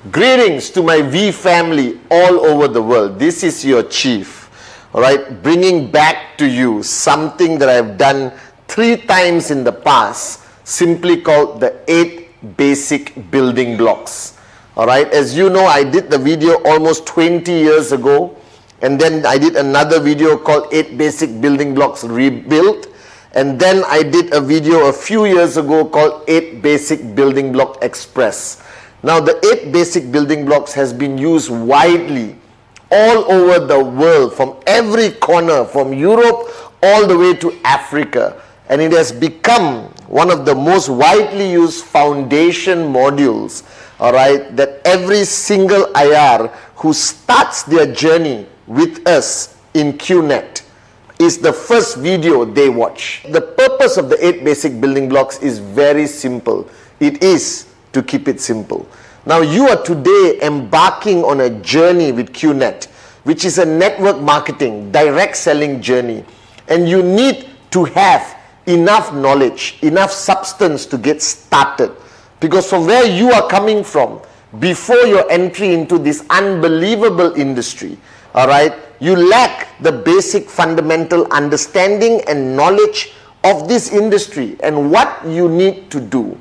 Greetings to my V family all over the world. This is your chief, all right, bringing back to you something that I've done 3 times in the past, simply called the 8 basic building blocks. All right, as you know, I did the video almost 20 years ago, and then I did another video called 8 basic building blocks rebuilt, and then I did a video a few years ago called 8 basic building block express. Now, the 8 basic building blocks has been used widely all over the world, from every corner, from Europe all the way to Africa. And it has become one of the most widely used foundation modules, all right, that every single IR who starts their journey with us in QNet is the first video they watch. The purpose of the 8 basic building blocks is very simple. It is to keep it simple. Now, you are today embarking on a journey with QNet, which is a network marketing, direct selling journey. And you need to have enough knowledge, enough substance to get started. Because from where you are coming from, before your entry into this unbelievable industry, all right, you lack the basic fundamental understanding and knowledge of this industry and what you need to do.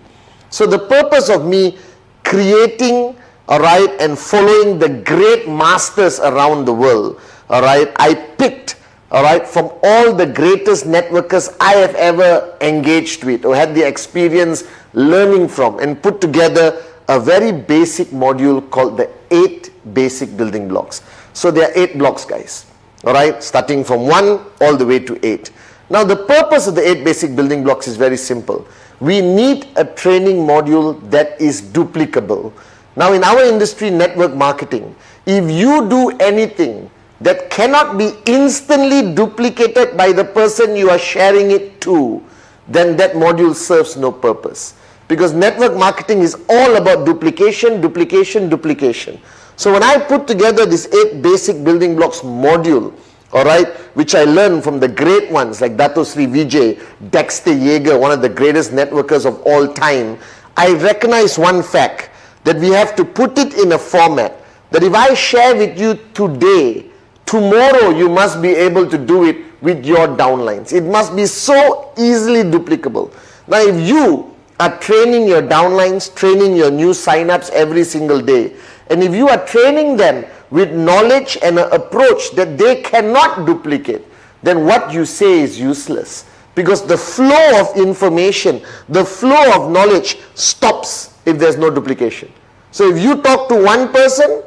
So the purpose of me creating, all right, and following the great masters around the world, all right, I picked, all right, from all the greatest networkers I have ever engaged with or had the experience learning from, and put together a very basic module called the 8 basic building blocks. So there are 8 blocks, guys, all right, starting from 1 all the way to 8. Now, the purpose of the 8 basic building blocks is very simple. We need a training module that is duplicable. Now, in our industry, network marketing, if you do anything that cannot be instantly duplicated by the person you are sharing it to, then that module serves no purpose. Because network marketing is all about duplication, duplication, duplication. So when I put together this 8 basic building blocks module, all right, which I learned from the great ones like Dato Sri Vijay, Dexter Yeager, one of the greatest networkers of all time, I recognize one fact, that we have to put it in a format that if I share with you today, tomorrow you must be able to do it with your downlines. It must be so easily duplicable. Now, if you are training your downlines, training your new signups every single day, and if you are training them with knowledge and an approach that they cannot duplicate, then what you say is useless. Because the flow of information, the flow of knowledge stops if there's no duplication. So if you talk to one person,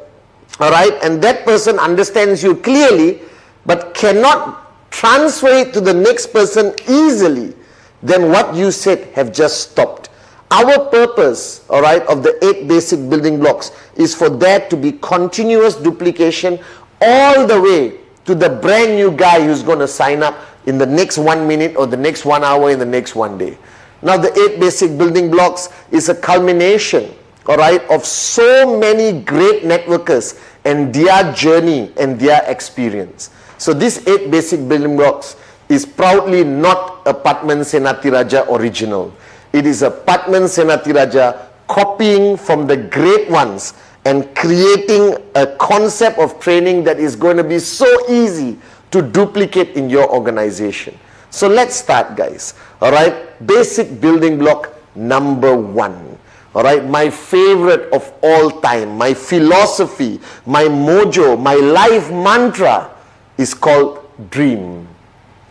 all right, and that person understands you clearly, but cannot transfer it to the next person easily, then what you said have just stopped. Our purpose, all right, of the 8 basic building blocks is for there to be continuous duplication all the way to the brand new guy who's going to sign up in the next 1 minute or the next 1 hour in the next 1 day. Now, the 8 basic building blocks is a culmination, all right, of so many great networkers and their journey and their experience. So this 8 basic building blocks is proudly not a Patman Senathirajah original. It is a Patman Senathirajah copying from the great ones and creating a concept of training that is going to be so easy to duplicate in your organization. So let's start, guys. All right, basic building block number 1. All right, my favorite of all time, my philosophy, my mojo, my life mantra is called dream.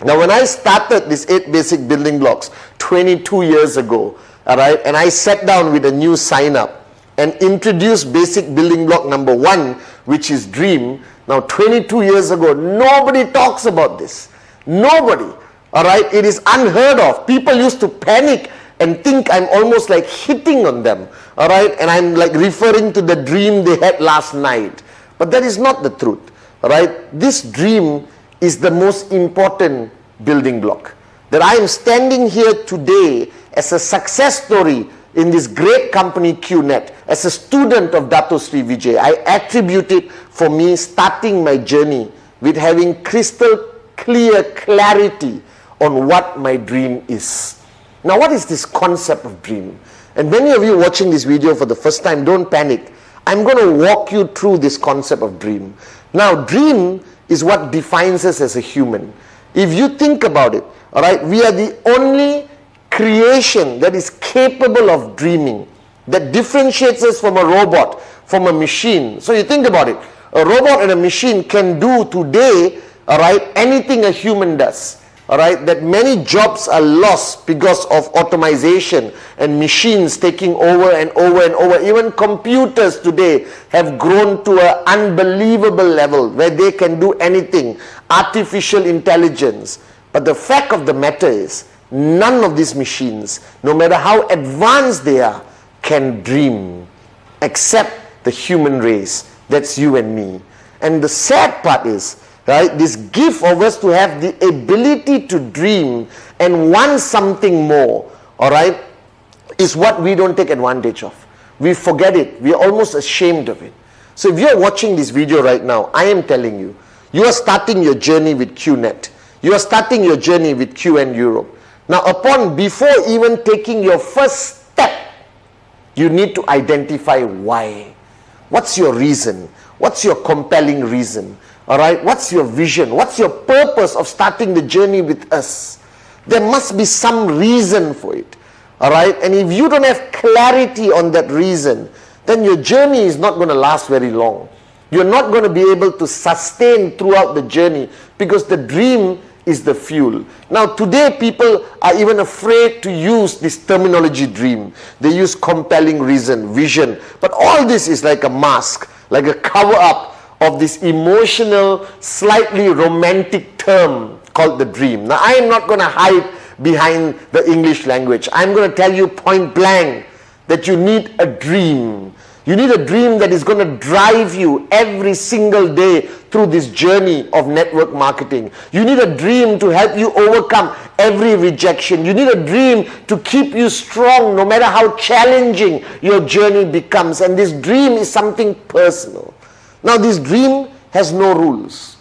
Now, when I started this 8 basic building blocks 22 years ago, all right, and I sat down with a new sign up and introduced basic building block number 1, which is dream. Now, 22 years ago, nobody talks about this. Nobody. All right, it is unheard of. People used to panic and think I'm almost like hitting on them. All right, and I'm like referring to the dream they had last night. But that is not the truth. All right, this dream is the most important building block. That I am standing here today as a success story in this great company QNet, as a student of Dato Sri Vijay. I attribute it for me starting my journey with having crystal clear clarity on what my dream is. Now, what is this concept of dream? And many of you watching this video for the first time, don't panic. I'm going to walk you through this concept of dream. Now, dream is what defines us as a human. If you think about it, all right, we are the only creation that is capable of dreaming, that differentiates us from a robot, from a machine. So you think about it, a robot and a machine can do today, all right, anything a human does. All right, that many jobs are lost because of automation and machines taking over and over and over. Even computers today have grown to an unbelievable level where they can do anything. Artificial intelligence. But the fact of the matter is, none of these machines, no matter how advanced they are, can dream except the human race. That's you and me. And the sad part is, right, this gift of us to have the ability to dream and want something more, all right, is what we don't take advantage of. We forget it. We are almost ashamed of it. So if you're watching this video right now, I am telling you, you are starting your journey with QNet. You are starting your journey with QN Europe. Now, before even taking your first step, you need to identify why. What's your reason? What's your compelling reason? All right, what's your vision? What's your purpose of starting the journey with us? There must be some reason for it. All right, and if you don't have clarity on that reason, then your journey is not going to last very long. You're not going to be able to sustain throughout the journey because the dream is the fuel. Now today people are even afraid to use this terminology dream. They use compelling reason, vision. But all this is like a mask, like a cover up of this emotional, slightly romantic term called the dream. Now I am not going to hide behind the English language. I'm going to tell you point blank that you need a dream. You need a dream that is going to drive you every single day through this journey of network marketing. You need a dream to help you overcome every rejection. You need a dream to keep you strong no matter how challenging your journey becomes. And this dream is something personal. Now this dream has no rules.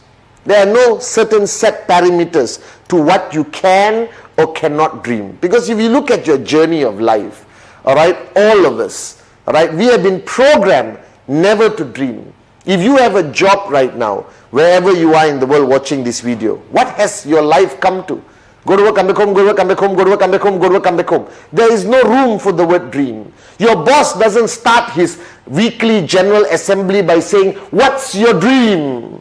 There are no certain set parameters to what you can or cannot dream. Because if you look at your journey of life, all right, all of us, all right, we have been programmed never to dream. If you have a job right now, wherever you are in the world watching this video, what has your life come to? Go to work, come back home, go to work, come back home, go to work, come back home, go to work, come back home. There is no room for the word dream. Your boss doesn't start his weekly general assembly by saying, what's your dream?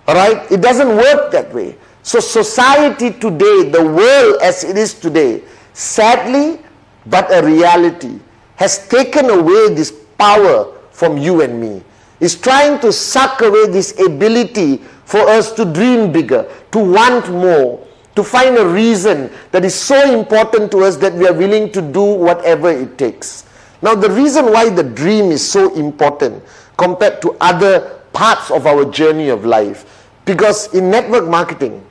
All right? It doesn't work that way. So society today, the world as it is today, sadly, but a reality, has taken away this power from you and me. It's trying to suck away this ability for us to dream bigger, to want more, to find a reason that is so important to us that we are willing to do whatever it takes. Now, the reason why the dream is so important compared to other parts of our journey of life, because in network marketing,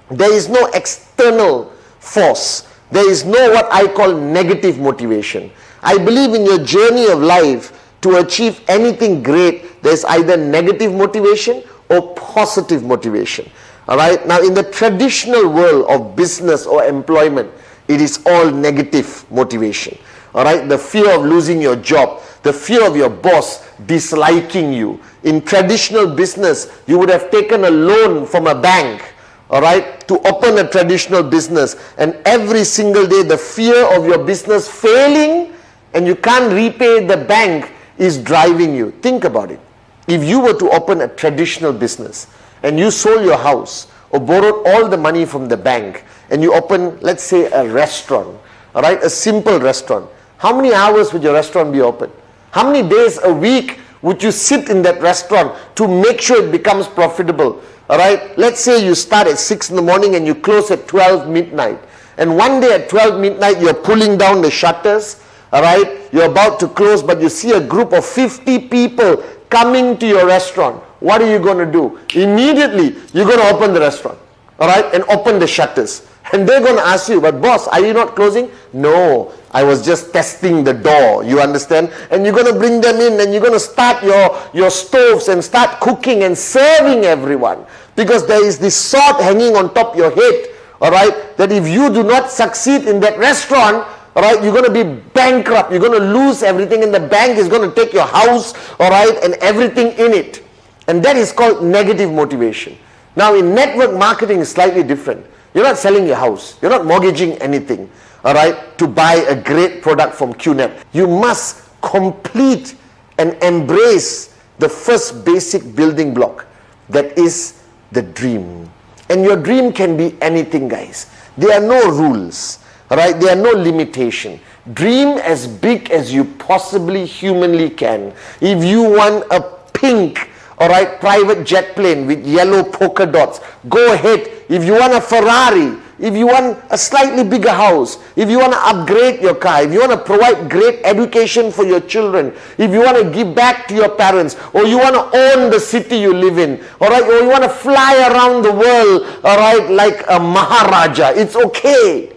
there is no external force. There is no what I call negative motivation. I believe in your journey of life, to achieve anything great, there's either negative motivation or positive motivation. All right. Now, in the traditional world of business or employment, it is all negative motivation. All right. The fear of losing your job, the fear of your boss disliking you. In traditional business, you would have taken a loan from a bank, all right, to open a traditional business, and every single day the fear of your business failing and you can't repay the bank is driving you. Think about it. If you were to open a traditional business and you sold your house or borrowed all the money from the bank and you open, let's say, a restaurant, all right, a simple restaurant, how many hours would your restaurant be open? How many days a week would you sit in that restaurant to make sure it becomes profitable? All right, let's say you start at 6 in the morning and you close at 12 midnight. And one day at 12 midnight, you're pulling down the shutters. All right, you're about to close, but you see a group of 50 people coming to your restaurant. What are you going to do? Immediately, you're going to open the restaurant, all right, and open the shutters. And they're going to ask you, but boss, are you not closing? No, I was just testing the door, you understand? And you're going to bring them in and you're going to start your stoves and start cooking and serving everyone. Because there is this sword hanging on top of your head, all right, that if you do not succeed in that restaurant, all right, you're going to be bankrupt. You're going to lose everything, and the bank is going to take your house, all right, and everything in it. And that is called negative motivation. Now, in network marketing, it's slightly different. You're not selling your house. You're not mortgaging anything, all right, to buy a great product from QNet. You must complete and embrace the first basic building block, that is the dream. And your dream can be anything, guys. There are no rules, all right? There are no limitation. Dream as big as you possibly humanly can. If you want a pink, all right, private jet plane with yellow polka dots, go ahead. If you want a Ferrari, if you want a slightly bigger house, if you want to upgrade your car, if you want to provide great education for your children, if you want to give back to your parents, or you want to own the city you live in, all right, or you want to fly around the world, all right, like a Maharaja, it's okay.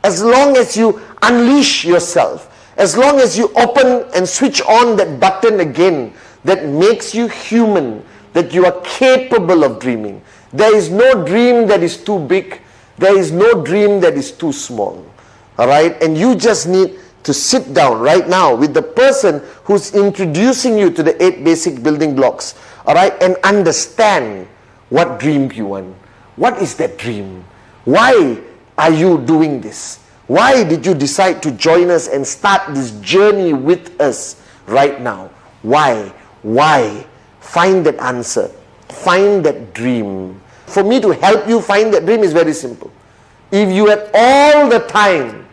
As long as you unleash yourself, as long as you open and switch on that button again that makes you human, that you are capable of dreaming. There is no dream that is too big. There is no dream that is too small. All right? And you just need to sit down right now with the person who's introducing you to the 8 basic building blocks. All right? And understand what dream you want. What is that dream? Why are you doing this? Why did you decide to join us and start this journey with us right now? Why? Why? Find that answer. Find that dream. For me to help you find that dream is very simple. If you had all the time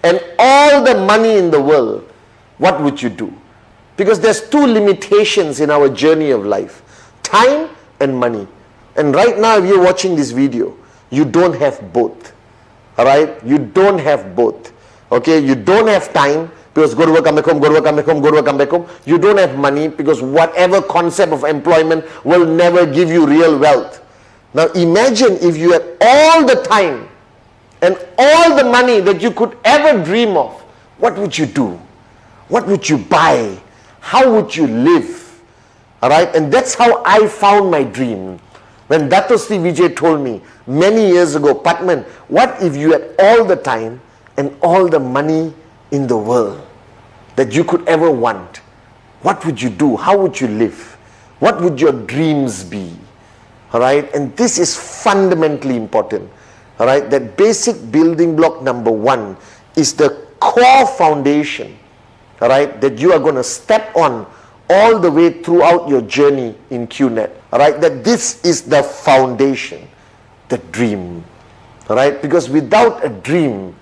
and all the money in the world, what would you do? Because there's 2 limitations in our journey of life: time and money. And right now, if you're watching this video, you don't have both. All right? You don't have both. Okay? You don't have time because go to work, come back home, go to work, come back home, go to work, come back home. You don't have money because whatever concept of employment will never give you real wealth. Now imagine if you had all the time and all the money that you could ever dream of. What would you do? What would you buy? How would you live? All right? And that's how I found my dream. When Dato Sri Vijay told me many years ago, Patman, what if you had all the time and all the money in the world that you could ever want? What would you do? How would you live? What would your dreams be? All right? And this is fundamentally important. All right? That basic building block number 1 is the core foundation, all right, that you are going to step on all the way throughout your journey in QNet. All right? That this is the foundation, the dream. All right? Because without a dream,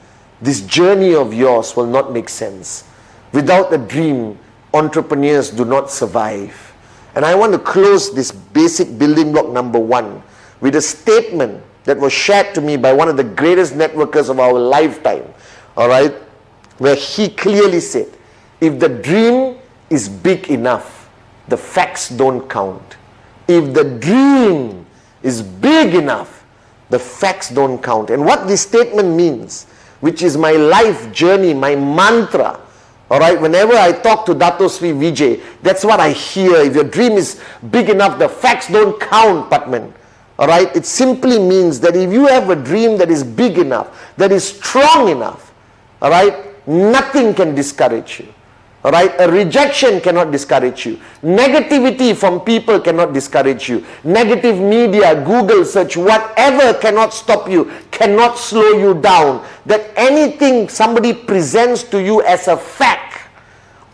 this journey of yours will not make sense. Without a dream, entrepreneurs do not survive. And I want to close this basic building block number 1 with a statement that was shared to me by one of the greatest networkers of our lifetime. All right? Where he clearly said, if the dream is big enough, the facts don't count. If the dream is big enough, the facts don't count. And what this statement means, which is my life journey, my mantra, all right, whenever I talk to Dato Sri Vijay, that's what I hear. If your dream is big enough, the facts don't count, Patman. All right, it simply means that if you have a dream that is big enough, that is strong enough, all right, nothing can discourage you. All right, a rejection cannot discourage you. Negativity from people cannot discourage you. Negative media, Google search, whatever cannot stop you, cannot slow you down. That anything somebody presents to you as a fact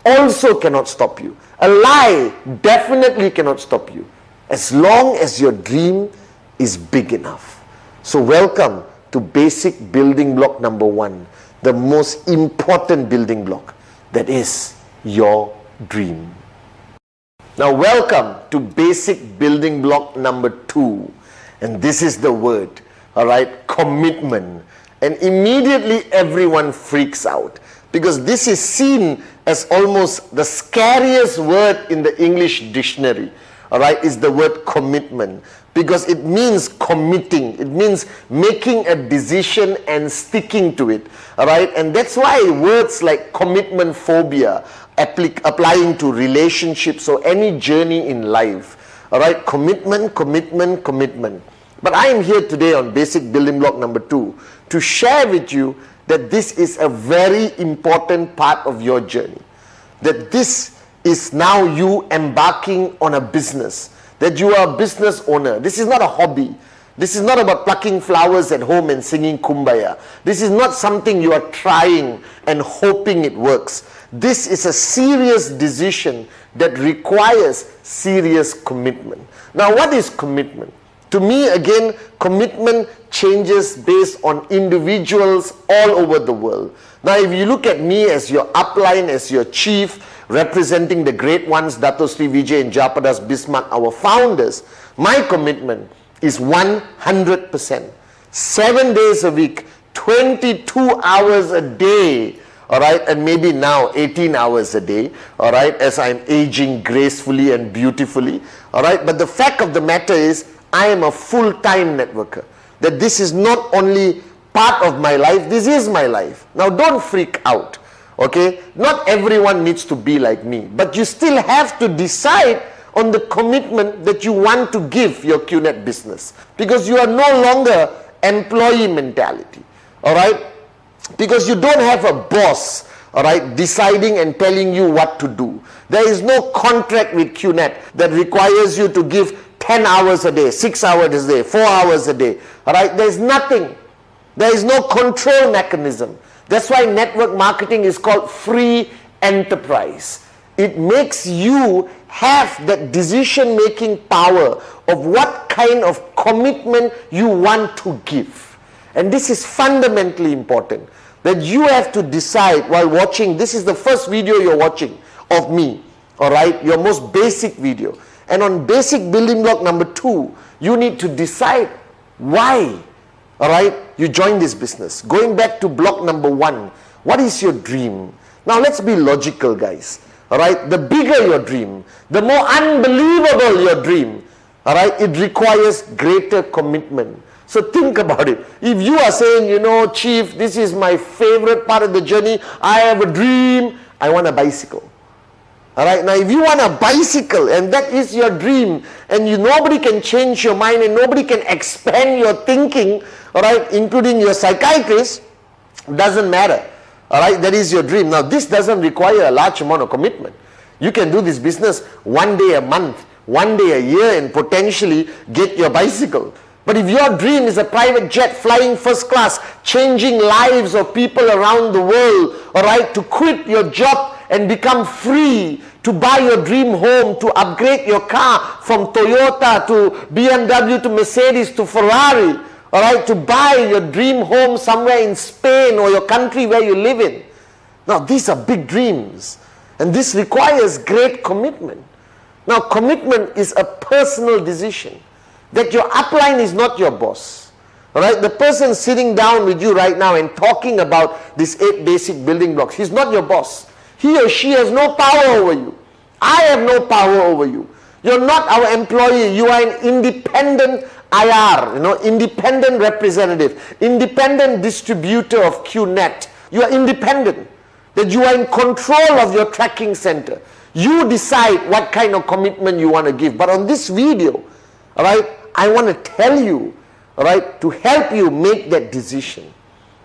also cannot stop you. A lie definitely cannot stop you, as long as your dream is big enough. So welcome to basic building block number 1, the most important building block, that is your dream. Now welcome to basic building block number 2, and this is the word, all right, commitment. And immediately everyone freaks out because this is seen as almost the scariest word in the English dictionary. All right, is the word commitment, because it means committing. It means making a decision and sticking to it. All right, and that's why words like commitment phobia applying to relationships or any journey in life. All right, commitment, commitment, commitment. But I am here today on basic building block number 2 to share with you that this is a very important part of your journey. That this is now you embarking on a business. That you are a business owner. This is not a hobby. This is not about plucking flowers at home and singing Kumbaya. This is not something you are trying and hoping it works. This is a serious decision that requires serious commitment. Now, what is commitment? To me, again, commitment changes based on individuals all over the world. Now, if you look at me as your upline, as your chief, representing the great ones, Dato Sri Vijay and Jayaprakash Bismarck, our founders, my commitment is 100%. 7 days a week, 22 hours a day, all right, and maybe now 18 hours a day, all right, as I'm aging gracefully and beautifully, all right. But the fact of the matter is, I am a full-time networker. That this is not only part of my life, this is my life. Now, don't freak out, okay? Not everyone needs to be like me, but you still have to decide on the commitment that you want to give your QNet business, because you are no longer employee mentality, all right? Because you don't have a boss, all right, deciding and telling you what to do. There is no contract with QNet that requires you to give 10 hours a day, 6 hours a day, 4 hours a day, all right? There's nothing. There is no control mechanism. That's why network marketing is called free enterprise. It makes you have that decision-making power of what kind of commitment you want to give. And this is fundamentally important, that you have to decide while watching. This is the first video you're watching of me, all right, your most basic video. And on basic building block number 2, you need to decide why, all right, you join this business. Going back to block number 1, what is your dream? Now let's be logical, guys, all right? The bigger your dream, the more unbelievable your dream, all right, it requires greater commitment. So think about it. If you are saying, you know, Chief, this is my favorite part of the journey, I have a dream, I want a bicycle. All right, now if you want a bicycle and that is your dream, and nobody can change your mind and nobody can expand your thinking, all right, including your psychiatrist, doesn't matter. All right, that is your dream. Now this doesn't require a large amount of commitment. You can do this business one day a month, one day a year, and potentially get your bicycle. But if your dream is a private jet flying first class, changing lives of people around the world, all right, to quit your job and become free, to buy your dream home, to upgrade your car from Toyota to BMW to Mercedes to Ferrari, all right, to buy your dream home somewhere in Spain or your country where you live in. Now, these are big dreams, and this requires great commitment. Now, commitment is a personal decision, that your upline is not your boss. All right, the person sitting down with you right now and talking about these 8 basic building blocks, he's not your boss. He or she has no power over you. I have no power over you. You're not our employee. You are an independent IR, independent representative, independent distributor of QNet. You are independent. That you are in control of your tracking center. You decide what kind of commitment you want to give. But on this video, all right, I want to tell you, all right, to help you make that decision.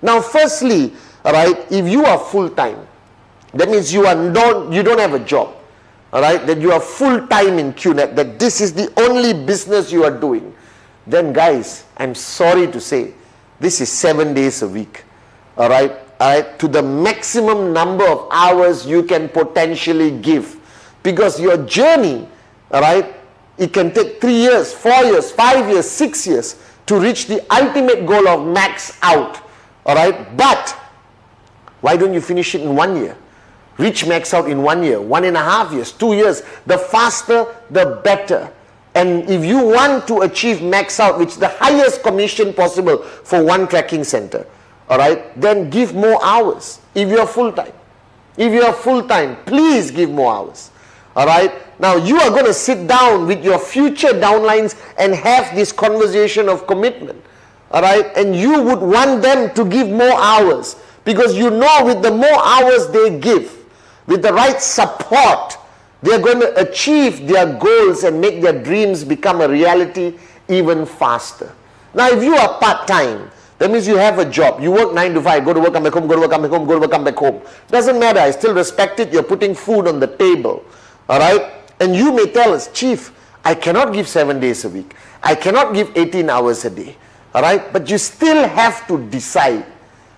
Now, firstly, all right, if you are full-time, that means you don't have a job, all right, that you are full-time in QNet, that this is the only business you are doing, then guys, I'm sorry to say, this is 7 days a week, all right, to the maximum number of hours you can potentially give, because your journey, all right, it can take 3 years, 4 years, 5 years, 6 years to reach the ultimate goal of max out, all right, but why don't you finish it in 1 year? Reach max out in 1 year, 1.5 years, 2 years. The faster, the better. And if you want to achieve max out, which is the highest commission possible for one tracking center, all right, then give more hours if you are full-time. If you are full-time, please give more hours. All right. Now you are going to sit down with your future downlines and have this conversation of commitment. All right. And you would want them to give more hours, because you know with the more hours they give, with the right support, they are going to achieve their goals and make their dreams become a reality even faster. Now, if you are part-time, that means you have a job. You work 9 to 5, go to work, come back home, go to work, come back home, go to work, come back home. Doesn't matter. I still respect it. You're putting food on the table. All right? And you may tell us, Chief, I cannot give 7 days a week. I cannot give 18 hours a day. All right? But you still have to decide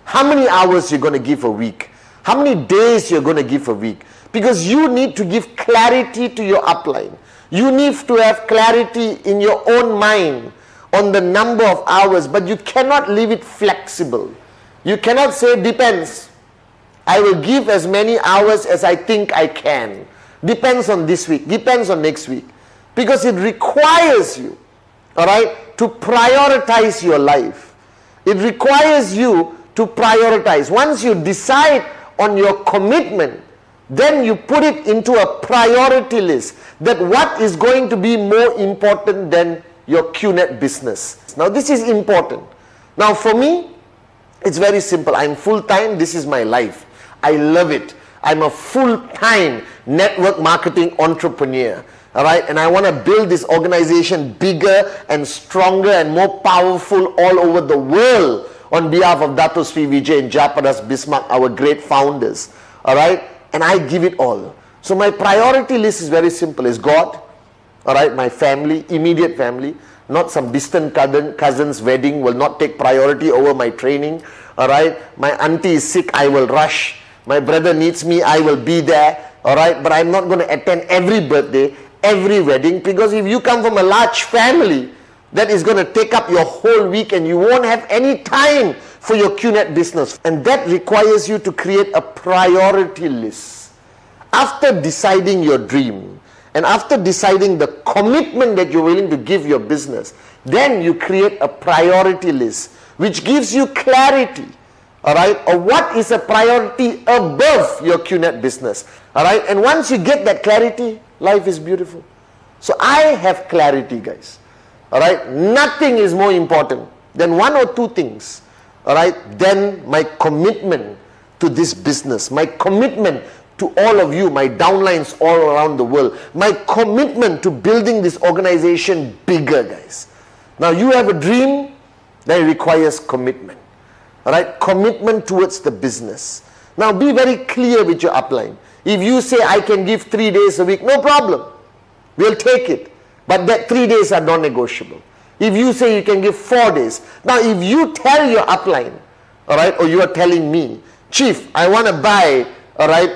how many hours you're going to give a week. How many days you're going to give a week. Because you need to give clarity to your upline. You need to have clarity in your own mind on the number of hours, but you cannot leave it flexible. You cannot say, depends. I will give as many hours as I think I can. Depends on this week, depends on next week. Because it requires you, all right, to prioritize your life. It requires you to prioritize. Once you decide on your commitment, then you put it into a priority list, that what is going to be more important than your QNet business. Now this is important. Now for me, it's very simple. I'm full-time. This is my life. I love it. I'm a full-time network marketing entrepreneur. All right, and I want to build this organization bigger and stronger and more powerful all over the world on behalf of Dato Sri Vijay and Japadas Bismarck, our great founders. All right, and I give it all. So my priority list is very simple. Is God, all right, my family, immediate family, not some distant cousin's wedding will not take priority over my training. All right, my auntie is sick, I will rush. My brother needs me, I will be there. All right, but I'm not going to attend every birthday, every wedding, because if you come from a large family, that is going to take up your whole week and you won't have any time for your QNet business. And that requires you to create a priority list. After deciding your dream and after deciding the commitment that you're willing to give your business, then you create a priority list which gives you clarity, all right, or what is a priority above your QNet business, all right. And once you get that clarity, life is beautiful. So I have clarity, guys. All right, nothing is more important than one or two things, all right, than my commitment to this business, my commitment to all of you, my downlines all around the world, my commitment to building this organization bigger, guys. Now you have a dream that requires commitment, all right, commitment towards the business. Now be very clear with your upline. If you say I can give 3 days a week, no problem, we'll take it. But that 3 days are non-negotiable. If you say you can give 4 days. Now if you tell your upline, all right, or you are telling me, Chief, I want to buy, all right,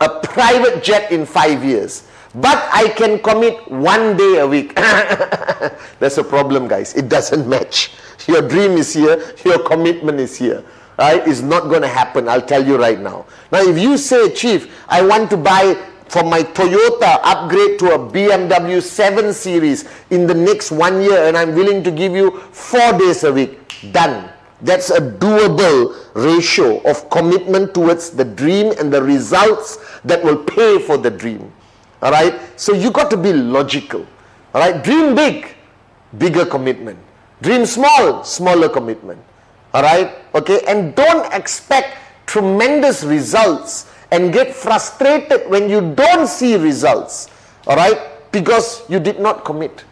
a private jet in 5 years, but I can commit 1 day a week. That's a problem, guys. It doesn't match. Your dream is here, your commitment is here. Right? It's not going to happen, I'll tell you right now. Now if you say, Chief, I want to buy for my Toyota, upgrade to a BMW 7 Series in the next 1 year and I'm willing to give you 4 days a week, done. That's a doable ratio of commitment towards the dream and the results that will pay for the dream. All right, so you got to be logical. All right, dream big, bigger commitment. Dream small, smaller commitment. All right, okay, and don't expect tremendous results and get frustrated when you don't see results, all right, because you did not commit.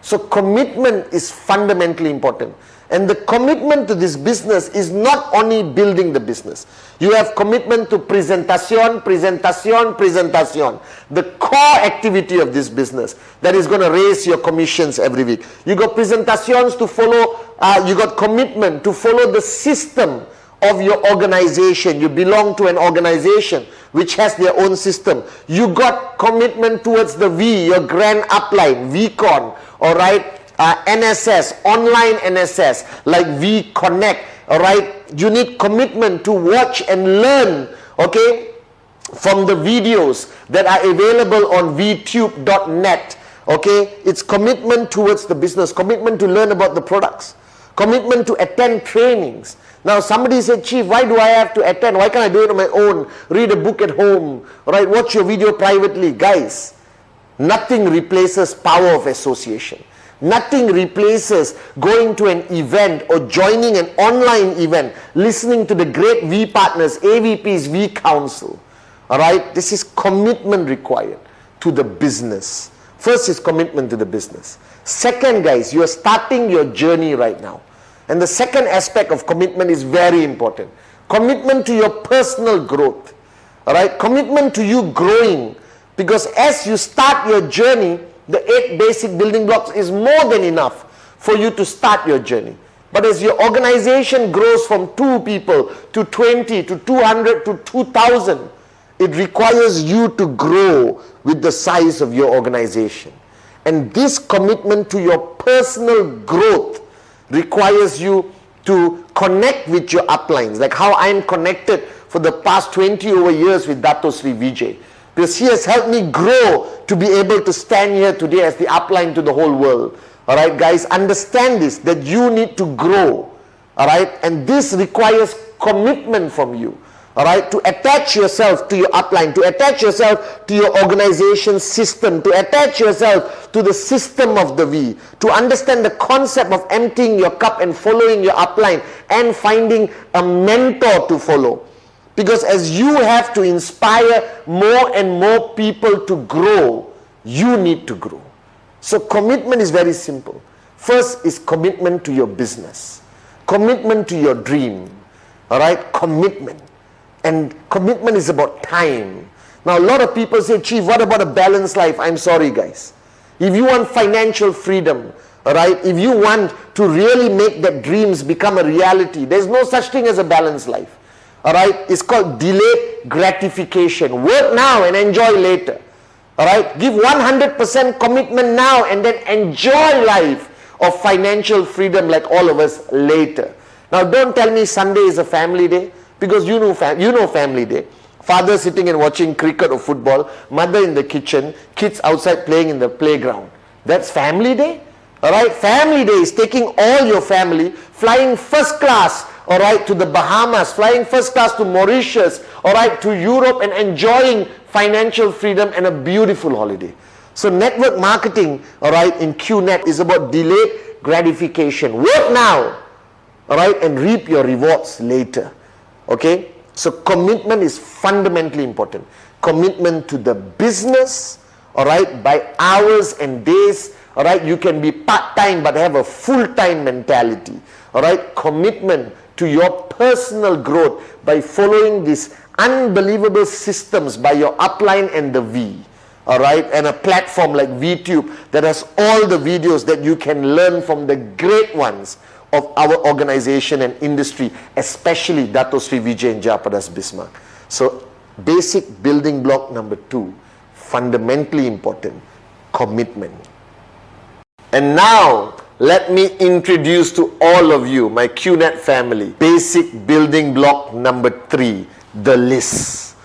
So commitment is fundamentally important. And the commitment to this business is not only building the business. You have commitment to presentation, presentation, presentation. The core activity of this business that is going to raise your commissions every week. You got presentations to follow, you got commitment to follow the system of your organization. You belong to an organization which has their own system. You got commitment towards the V, your grand upline, VCon, all right, NSS, online NSS, like V Connect, all right. You need commitment to watch and learn, okay, from the videos that are available on vtube.net, okay. It's commitment towards the business, commitment to learn about the products, commitment to attend trainings. Now somebody said, Chief, why do I have to attend? Why can't I do it on my own? Read a book at home, right? Watch your video privately. Guys, nothing replaces power of association. Nothing replaces going to an event or joining an online event, listening to the great V partners, AVPs, V Council. All right, this is commitment required to the business First is commitment to the business. Second, guys, you are starting your journey right now. And the second aspect of commitment is very important. Commitment to your personal growth. All right? Commitment to you growing. Because as you start your journey, the 8 basic building blocks is more than enough for you to start your journey. But as your organization grows from 2 people to 20 to 200 to 2,000, it requires you to grow with the size of your organization. And this commitment to your personal growth requires you to connect with your uplines, like how I'm connected for the past 20 over years with Dato Sri Vijay. Because he has helped me grow to be able to stand here today as the upline to the whole world. Alright guys, understand this, that you need to grow. Alright, and this requires commitment from you. Alright, to attach yourself to your upline, to attach yourself to your organization system, to attach yourself to the system of the V, to understand the concept of emptying your cup and following your upline and finding a mentor to follow. Because as you have to inspire more and more people to grow, you need to grow. So commitment is very simple. First is commitment to your business. Commitment to your dream. Alright, commitment. And commitment is about time. Now a lot of people say, Chief, what about a balanced life? I'm sorry guys. If you want financial freedom, alright, if you want to really make that dreams become a reality, there's no such thing as a balanced life. Alright, it's called delayed gratification. Work now and enjoy later. Alright, give 100% commitment now and then enjoy life of financial freedom like all of us later. Now don't tell me Sunday is a family day. Because you know family day. Father sitting and watching cricket or football, mother in the kitchen, kids outside playing in the playground. That's family day? Alright, family day is taking all your family, flying first class, alright, to the Bahamas, flying first class to Mauritius, alright, to Europe and enjoying financial freedom and a beautiful holiday. So network marketing, alright, in QNet is about delayed gratification. Work now, alright, and reap your rewards later. Okay, so commitment is fundamentally important. Commitment to the business, all right, by hours and days, all right. You can be part-time but have a full-time mentality, all right. Commitment to your personal growth by following these unbelievable systems by your upline and the V, all right, and a platform like VTube that has all the videos that you can learn from the great ones of our organization and industry, especially Dato Sri Vijay and Jayaprakash Bismarck. So, basic building block number 2, fundamentally important, commitment. And now, let me introduce to all of you, my QNet family, basic building block number 3, the list.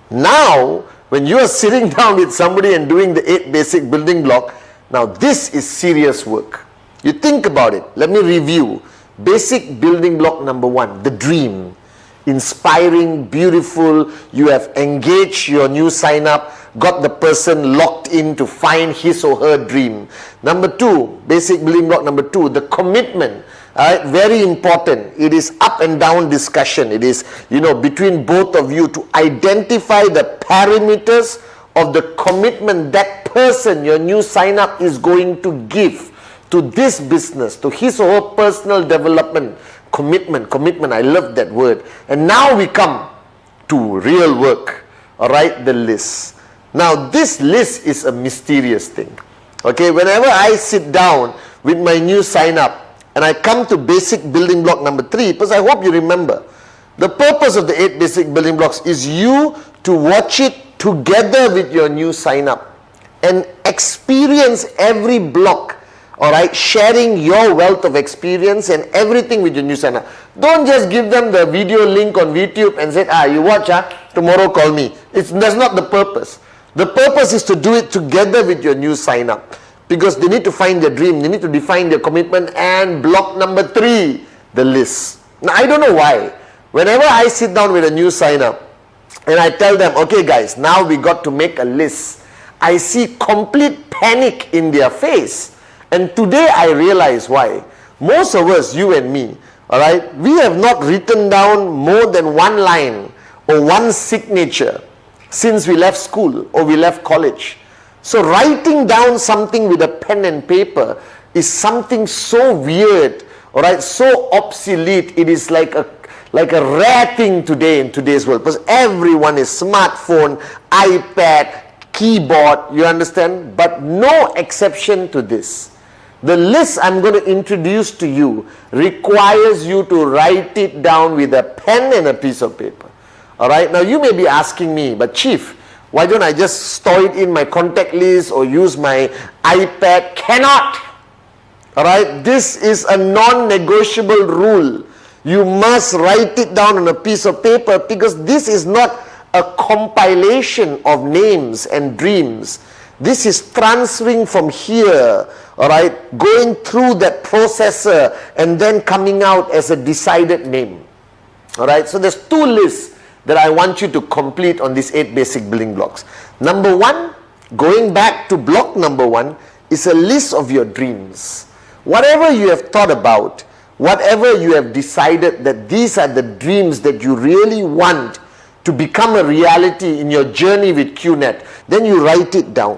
Now, when you are sitting down with somebody and doing the 8 basic building block, now this is serious work. You think about it. Let me review. Basic building block number 1, the dream. Inspiring, beautiful. You have engaged your new sign up, got the person locked in to find his or her dream. Number 2, basic building block number 2, the commitment. Very important. It is up and down discussion. It is, between both of you to identify the parameters of the commitment that person, your new sign up, is going to give to this business, to his or her personal development. Commitment, I love that word. And now we come to real work, all right, the list. Now this list is a mysterious thing, okay. Whenever I sit down with my new sign up and I come to basic building block number 3, because I hope you remember, the purpose of the 8 basic building blocks is you to watch it together with your new sign up and experience every block. Alright, sharing your wealth of experience and everything with your new sign up. Don't just give them the video link on VTube and say, you watch, tomorrow call me. That's not the purpose. The purpose is to do it together with your new sign up. Because they need to find their dream, they need to define their commitment. And block number 3, the list. Now I don't know why. Whenever I sit down with a new sign up and I tell them, okay guys, now we got to make a list, I see complete panic in their face. And today I realize why. Most of us, you and me, alright, we have not written down more than 1 line or 1 signature since we left school or we left college. So writing down something with a pen and paper is something so weird, all right, so obsolete. It is like a rare thing today in today's world, because everyone is smartphone, iPad, keyboard, you understand? But no exception to this. The list I'm going to introduce to you requires you to write it down with a pen and a piece of paper. All right, now you may be asking me, but Chief, why don't I just store it in my contact list or use my iPad? Cannot. All right, this is a non-negotiable rule. You must write it down on a piece of paper, because this is not a compilation of names and dreams. This is transferring from here, all right, going through that processor and then coming out as a decided name. All right, so there's two lists that I want you to complete on these 8 basic building blocks. Number 1, going back to block number 1, is a list of your dreams. Whatever you have thought about, whatever you have decided that these are the dreams that you really want to become a reality in your journey with QNet, then you write it down.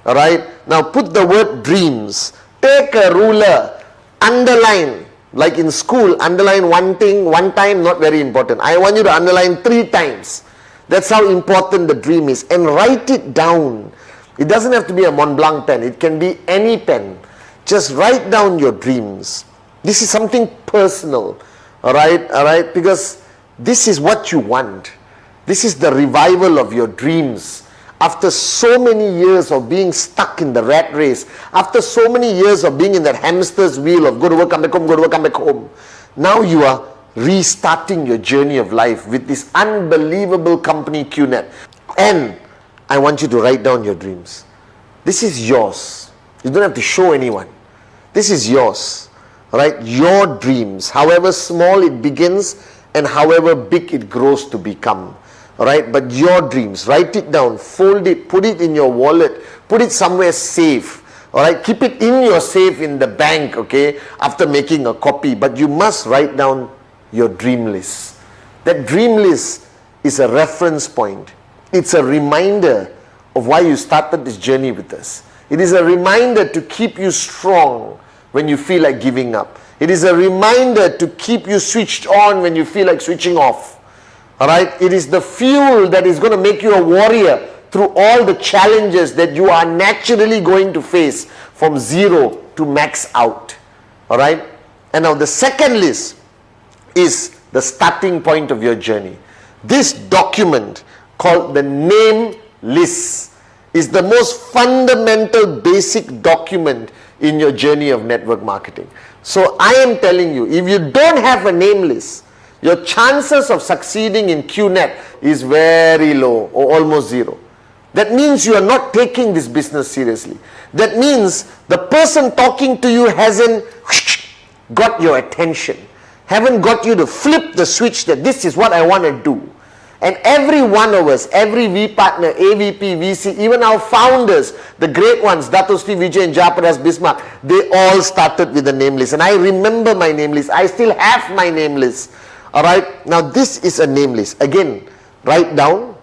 All right, now put the word dreams, take a ruler, underline, like in school, underline one thing one time, not very important. I want you to underline 3 times. That's how important the dream is, and write it down. It doesn't have to be a Mont Blanc pen, it can be any pen. Just write down your dreams. This is something personal, all right, because this is what you want. This is the revival of your dreams. After so many years of being stuck in the rat race, after so many years of being in that hamster's wheel of go to work, come back home, go to work, come back home, now you are restarting your journey of life with this unbelievable company QNet. And I want you to write down your dreams. This is yours. You don't have to show anyone. This is yours, right? Your dreams, however small it begins and however big it grows to become. All right, but your dreams, write it down, fold it, put it in your wallet, put it somewhere safe. All right, keep it in your safe in the bank, okay, after making a copy. But you must write down your dream list. That dream list is a reference point. It's a reminder of why you started this journey with us. It is a reminder to keep you strong when you feel like giving up. It is a reminder to keep you switched on when you feel like switching off. All right, it is the fuel that is going to make you a warrior through all the challenges that you are naturally going to face from 0 to max out. All right, and now the second list is the starting point of your journey. This document called the name list is the most fundamental basic document in your journey of network marketing. So I am telling you, if you don't have a name list, your chances of succeeding in QNet is very low or almost 0. That means you are not taking this business seriously. That means the person talking to you hasn't got your attention, haven't got you to flip the switch that this is what I want to do. And every one of us, every V partner, AVP, VC, even our founders, the great ones, Dato Sri Vijay and Jayaprakash Bismarck, they all started with a name list. And I remember my name list. I still have my name list. All right, now this is a name list. Again, write down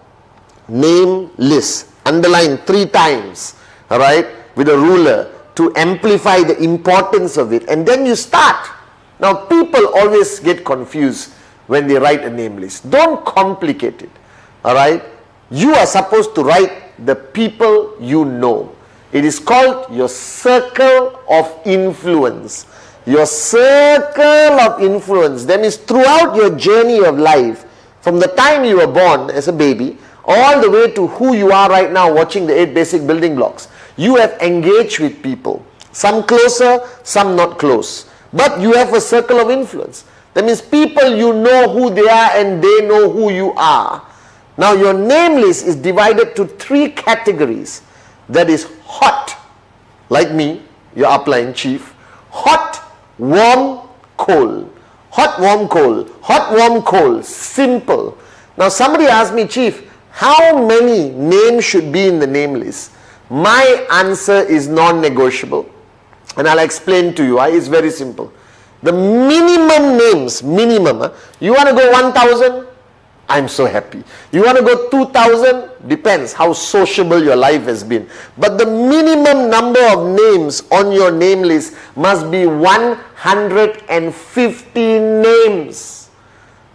name list, underline 3 times, all right, with a ruler to amplify the importance of it, and then you start. Now people always get confused when they write a name list. Don't complicate it, all right. You are supposed to write the people you know. It is called your circle of influence. Your circle of influence. That means throughout your journey of life, from the time you were born as a baby, all the way to who you are right now watching the 8 basic building blocks, you have engaged with people. Some closer, some not close. But you have a circle of influence. That means people you know who they are and they know who you are. Now your name list is divided to 3 categories. That is hot, like me, your upline chief. Hot, warm, cold. Hot, warm, cold. Hot, warm, cold. Simple. Now somebody asked me, Chief, how many names should be in the name list? My answer is non-negotiable. And I'll explain to you. It's very simple. The minimum names, you want to go 1,000? I'm so happy. You want to go 2,000? Depends how sociable your life has been. But the minimum number of names on your name list must be 150 names.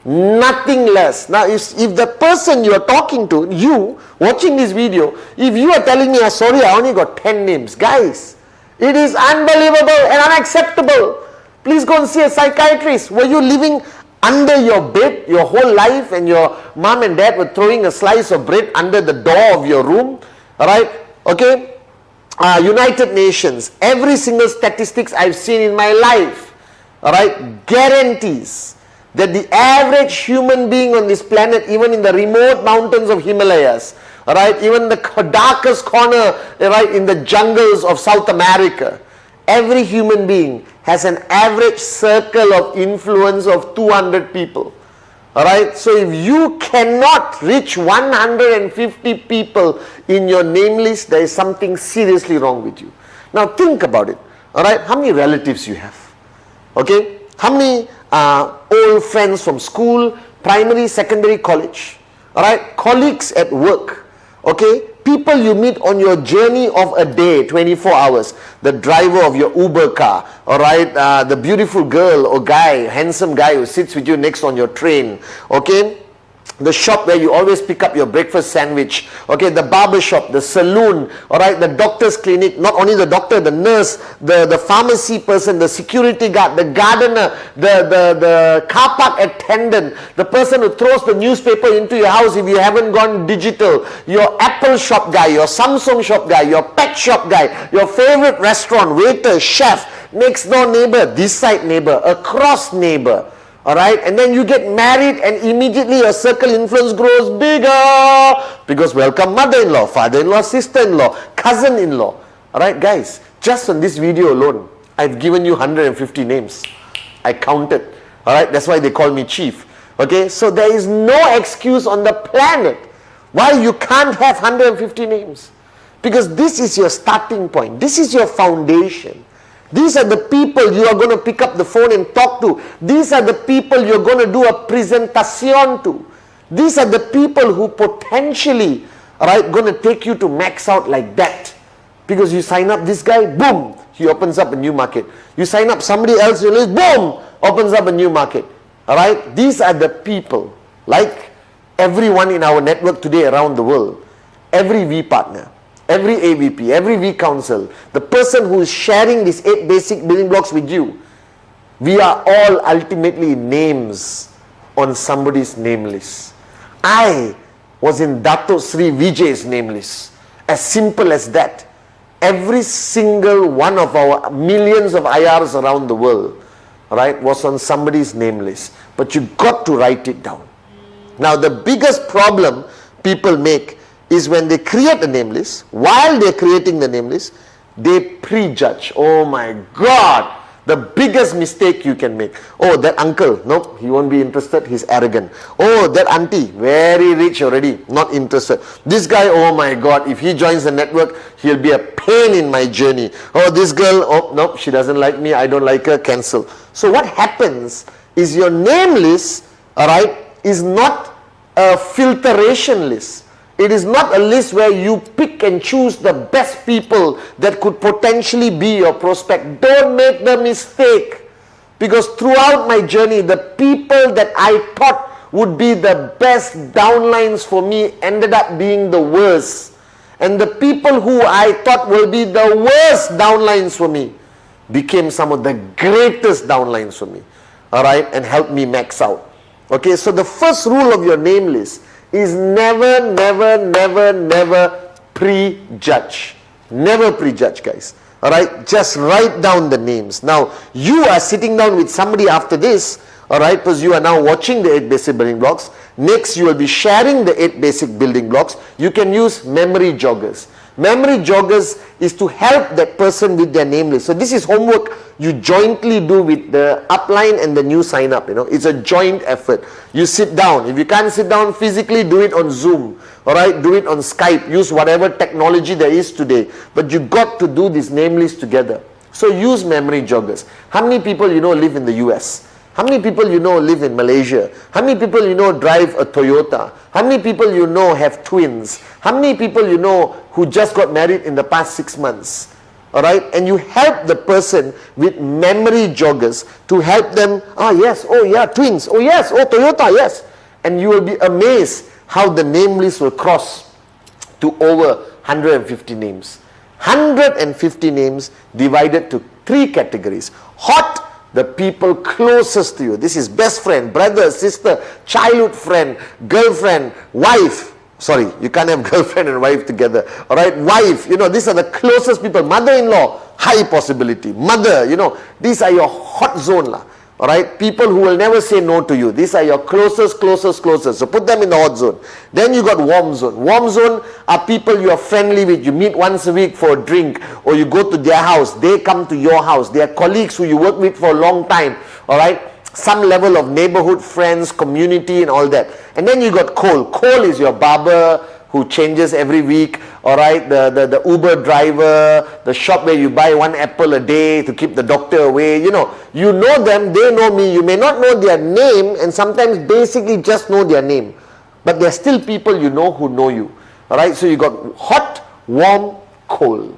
Nothing less. Now, if the person you are talking to, you watching this video, if you are telling me, sorry, I only got 10 names. Guys, it is unbelievable and unacceptable. Please go and see a psychiatrist. Were you living under your bed your whole life and your mom and dad were throwing a slice of bread under the door of your room? Alright? Okay? United Nations, every single statistics I've seen in my life, alright, guarantees that the average human being on this planet, even in the remote mountains of Himalayas, alright, even the darkest corner, right, in the jungles of South America, every human being has an average circle of influence of 200 people. Alright, so if you cannot reach 150 people in your name list, there is something seriously wrong with you. Now think about it. Alright, how many relatives you have? Okay, how many old friends from school, primary, secondary, college? Alright, colleagues at work. Okay, people you meet on your journey of a day, 24 hours, the driver of your Uber car, all right, the beautiful girl or guy, handsome guy who sits with you next on your train, okay, the shop where you always pick up your breakfast sandwich, okay, the barber shop, the saloon, all right, the doctor's clinic, not only the doctor, the nurse, the pharmacy person, the security guard, the gardener, the car park attendant, the person who throws the newspaper into your house if you haven't gone digital, your Apple shop guy, your Samsung shop guy, your pet shop guy, your favorite restaurant, waiter, chef, next door neighbor, this side neighbor, across neighbor. Alright, and then you get married and immediately your circle influence grows bigger because welcome mother-in-law, father-in-law, sister-in-law, cousin-in-law. Alright guys, just on this video alone, I've given you 150 names. I counted. Alright, that's why they call me chief. Okay, so there is no excuse on the planet why you can't have 150 names. Because this is your starting point. This is your foundation. These are the people you are going to pick up the phone and talk to. These are the people you're going to do a presentation to. These are the people who potentially are going to take you to max out like that. Because you sign up this guy, boom, he opens up a new market. You sign up somebody else, boom, opens up a new market. Alright, these are the people, like everyone in our network today around the world, every V partner, every AVP, every V council, the person who is sharing these 8 basic building blocks with you, we are all ultimately names on somebody's name list. I was in Dato Sri Vijay's name list. As simple as that. Every single one of our millions of IRs around the world, right, was on somebody's name list. But you got to write it down. Now the biggest problem people make is when they create a name list, while they're creating the name list, they prejudge. Oh my God, the biggest mistake you can make. Oh, that uncle, nope, he won't be interested, he's arrogant. Oh, that auntie, very rich already, not interested. This guy, oh my God, if he joins the network, he'll be a pain in my journey. Oh, this girl, oh, nope, she doesn't like me, I don't like her, cancel. So what happens is your name list, alright, is not a filtration list. It is not a list where you pick and choose the best people that could potentially be your prospect. Don't make the mistake. Because throughout my journey, the people that I thought would be the best downlines for me ended up being the worst. And the people who I thought will be the worst downlines for me became some of the greatest downlines for me. Alright, and helped me max out. Okay, so the first rule of your name list is never, never, never, never prejudge. Never prejudge, guys. Alright, just write down the names. Now, you are sitting down with somebody after this, alright, because you are now watching the 8 basic building blocks. Next, you will be sharing the 8 basic building blocks. You can use memory joggers. Memory joggers is to help that person with their name list. So this is homework you jointly do with the upline and the new sign up. You know, it's a joint effort. You sit down. If you can't sit down physically, do it on Zoom. All right, do it on Skype. Use whatever technology there is today. But you got to do this name list together. So use memory joggers. How many people you know live in the US? How many people you know live in Malaysia? How many people you know drive a Toyota? How many people you know have twins? How many people you know who just got married in the past 6 months? Alright, and you help the person with memory joggers to help them, yes, oh yeah, twins, oh yes, oh Toyota, yes. And you will be amazed how the name list will cross to over 150 names. 150 names divided to 3 categories. Hot, the people closest to you. This is best friend, brother, sister, childhood friend, girlfriend, wife. Sorry, you can't have girlfriend and wife together. Alright, wife, these are the closest people. Mother-in-law, high possibility. Mother, these are your hot zone lah. Alright, people who will never say no to you. These are your closest. So put them in the hot zone. Then you got warm zone. Warm zone are people you are friendly with. You meet once a week for a drink, or you go to their house. They come to your house. They are colleagues who you work with for a long time. Alright, some level of neighborhood friends, community and all that. And then you got cold. Cold is your barber who changes every week. Alright, the Uber driver, the shop where you buy 1 apple a day to keep the doctor away. You know them, they know me. You may not know their name, and sometimes basically just know their name. But they're still people you know who know you. Alright, so you got hot, warm, cold.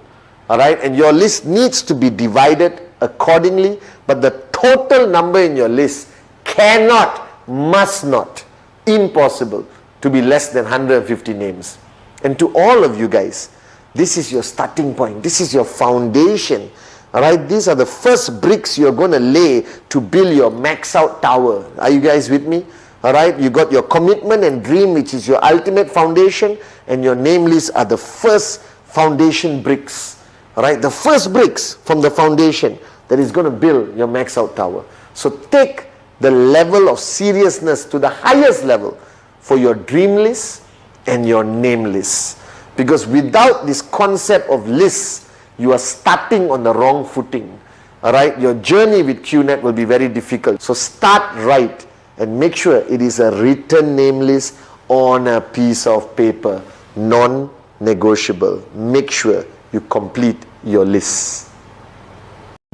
Alright, and your list needs to be divided accordingly, but the total number in your list cannot, must not, impossible to be less than 150 names. And to all of you guys, this is your starting point. This is your foundation. Alright, these are the first bricks you're going to lay to build your max out tower. Are you guys with me? Alright, you got your commitment and dream, which is your ultimate foundation, and your name list are the first foundation bricks. Alright, the first bricks from the foundation that is going to build your max out tower. So take the level of seriousness to the highest level for your dream list and your name list. Because without this concept of lists, you are starting on the wrong footing. Alright, your journey with QNet will be very difficult. So start right and make sure it is a written name list on a piece of paper. Non-negotiable. Make sure you complete your list.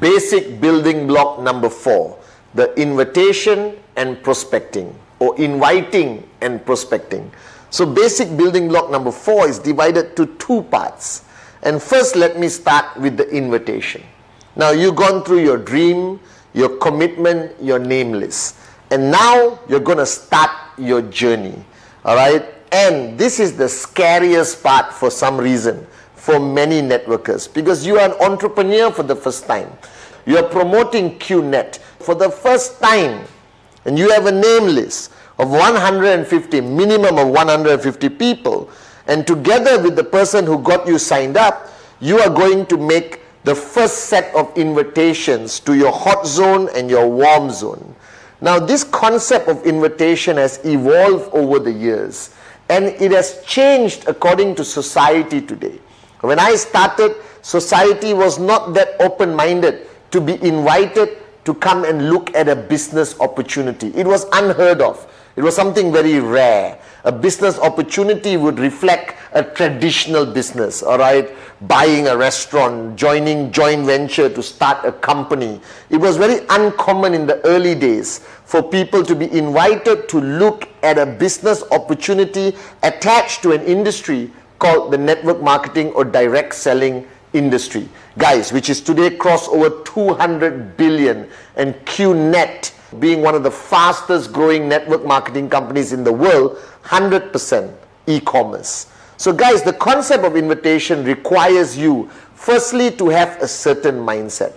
Basic building block number 4, the invitation and prospecting, or inviting and prospecting. So basic building block number 4 is divided to 2 parts. And first let me start with the invitation. Now you've gone through your dream, your commitment, your name list. And now you're going to start your journey. Alright? And this is the scariest part for some reason for many networkers, because you are an entrepreneur for the first time. You are promoting QNet for the first time, and you have a name list of 150, minimum of 150 people, and together with the person who got you signed up, you are going to make the first set of invitations to your hot zone and your warm zone. Now this concept of invitation has evolved over the years, and it has changed according to society today. When I started, society was not that open-minded to be invited to come and look at a business opportunity. It was unheard of. It was something very rare. A business opportunity would reflect a traditional business, alright? Buying a restaurant, joining joint venture to start a company. It was very uncommon in the early days for people to be invited to look at a business opportunity attached to an industry called the network marketing or direct selling industry. Guys, which is today crossed over 200 billion, and QNet being one of the fastest growing network marketing companies in the world, 100% e-commerce. So guys, the concept of invitation requires you firstly to have a certain mindset.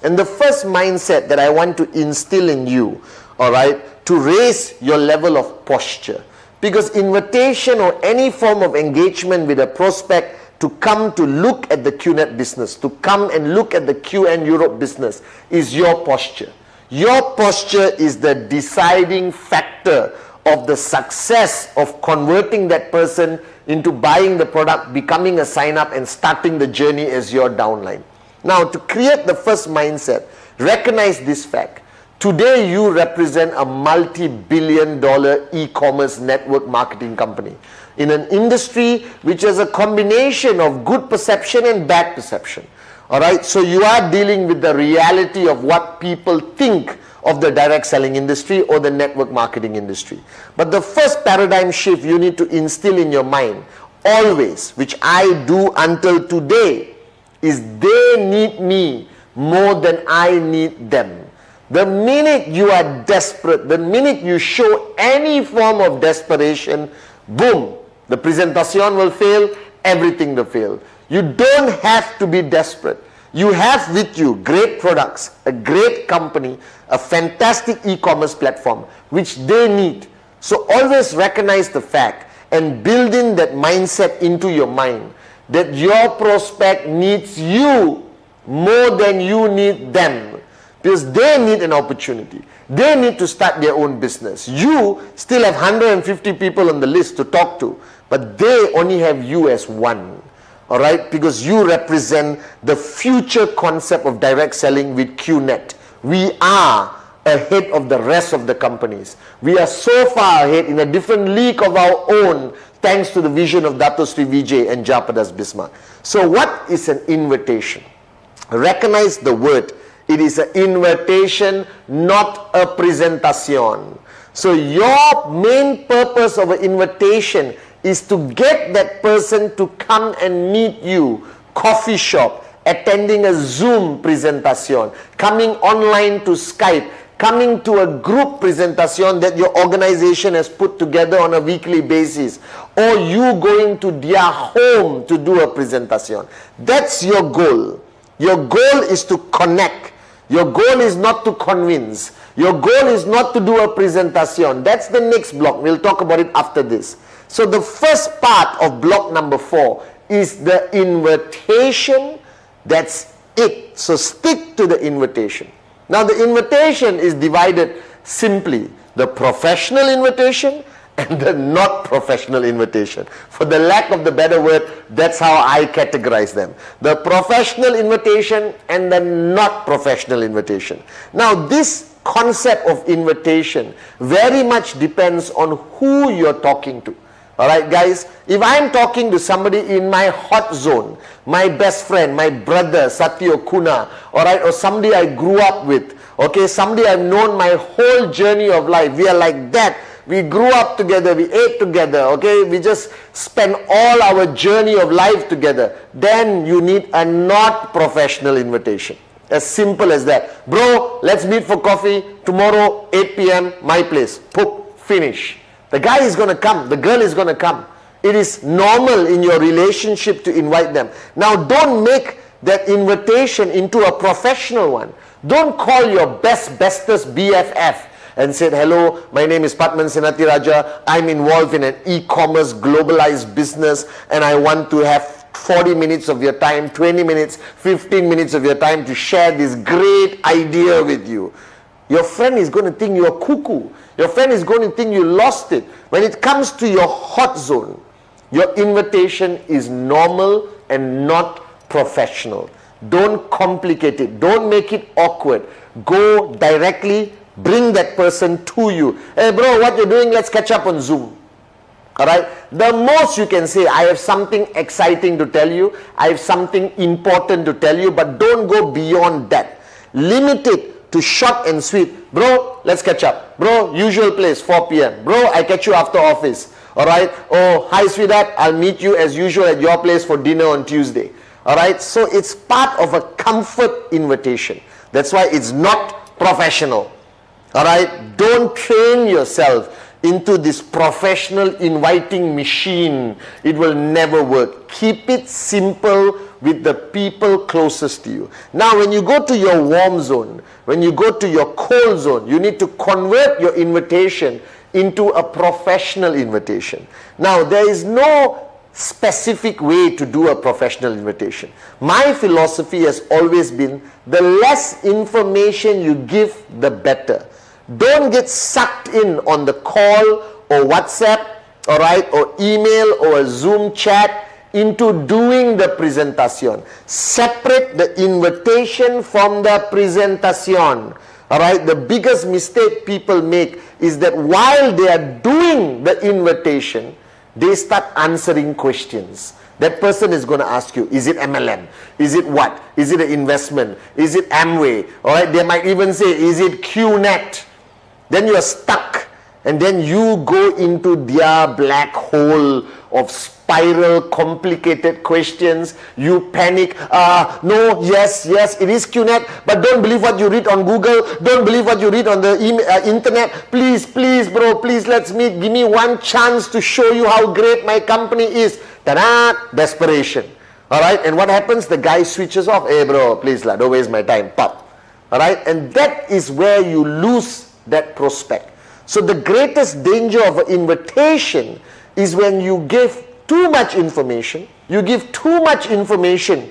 And the first mindset that I want to instill in you, alright, to raise your level of posture. Because invitation or any form of engagement with a prospect to come to look at the QNet business, to come and look at the QN Europe business, is your posture. Your posture is the deciding factor of the success of converting that person into buying the product, becoming a sign-up and starting the journey as your downline. Now, to create the first mindset, recognize this fact. Today, you represent a multi-billion-dollar e-commerce network marketing company in an industry which has a combination of good perception and bad perception. Alright, so you are dealing with the reality of what people think of the direct selling industry or the network marketing industry. But the first paradigm shift you need to instill in your mind always, which I do until today, is they need me more than I need them. The minute you are desperate, the minute you show any form of desperation, boom, the presentation will fail, everything will fail. You don't have to be desperate. You have with you great products, a great company, a fantastic e-commerce platform, which they need. So always recognize the fact and build in that mindset into your mind that your prospect needs you more than you need them. Because they need an opportunity. They need to start their own business. You still have 150 people on the list to talk to, but they only have you as one. Alright? Because you represent the future concept of direct selling with QNet. We are ahead of the rest of the companies. We are so far ahead in a different league of our own, thanks to the vision of Dato Sri Vijay and Jayaprakash Bismarck. So what is an invitation? Recognize the word. It is an invitation, not a presentation. So your main purpose of an invitation is to get that person to come and meet you, coffee shop, attending a Zoom presentation, coming online to Skype, coming to a group presentation that your organization has put together on a weekly basis, or you going to their home to do a presentation. That's your goal. Your goal is to connect. Your goal is not to convince. Your goal is not to do a presentation. That's the next block. We'll talk about it after this. So the first part of block number 4 is the invitation. That's it. So stick to the invitation. Now the invitation is divided simply. The professional invitation and the not professional invitation. For the lack of the better word, that's how I categorize them. The professional invitation and the not professional invitation. Now this concept of invitation very much depends on who you're talking to. Alright guys, if I'm talking to somebody in my hot zone, my best friend, my brother, Satyo Kuna, alright, or somebody I grew up with, okay, somebody I've known my whole journey of life, we are like that. We grew up together, we ate together, okay, we just spent all our journey of life together. Then you need a not professional invitation. As simple as that. Bro, let's meet for coffee tomorrow, 8 p.m, my place. Poop, finish. The guy is going to come, the girl is going to come. It is normal in your relationship to invite them. Now don't make that invitation into a professional one. Don't call your bestest BFF and said, hello, my name is Patman Senatiraja. I'm involved in an e-commerce globalized business and I want to have 40 minutes of your time, 20 minutes, 15 minutes of your time to share this great idea with you. Your friend is going to think you're cuckoo. Your friend is going to think you lost it. When it comes to your hot zone, your invitation is normal and not professional. Don't complicate it. Don't make it awkward. Go directly, bring that person to you. Hey bro, what you're doing? Let's catch up on Zoom. Alright? The most you can say, I have something exciting to tell you. I have something important to tell you, but don't go beyond that. Limit it to short and sweet. Bro, let's catch up. Bro, usual place, 4 p.m. Bro, I catch you after office. Alright? Oh, hi sweetheart, I'll meet you as usual at your place for dinner on Tuesday. Alright? So it's part of a comfort invitation. That's why it's not professional. Alright? Don't train yourself into this professional inviting machine. It will never work. Keep it simple with the people closest to you. Now when you go to your warm zone, when you go to your cold zone, you need to convert your invitation into a professional invitation. Now there is no specific way to do a professional invitation. My philosophy has always been the less information you give, the better. Don't get sucked in on the call or WhatsApp, alright, or email or a Zoom chat into doing the presentation. Separate the invitation from the presentation. Alright, the biggest mistake people make is that while they are doing the invitation, they start answering questions. that person is going to ask you, is it MLM? Is it what? Is it an investment? Is it Amway? All right, they might even say, is it QNet? Then you're stuck, and then you go into their black hole of spiral, complicated questions. You panic. No, yes, it is QNet, but don't believe what you read on Google. Don't believe what you read on the internet. Please, bro, please, let's meet. Give me one chance to show you how great my company is. Ta-da! Desperation. All right, and what happens? The guy switches off. Hey, bro, please, don't waste my time. Pop. All right, and that is where you lose that prospect. So the greatest danger of an invitation is when you give too much information. You give too much information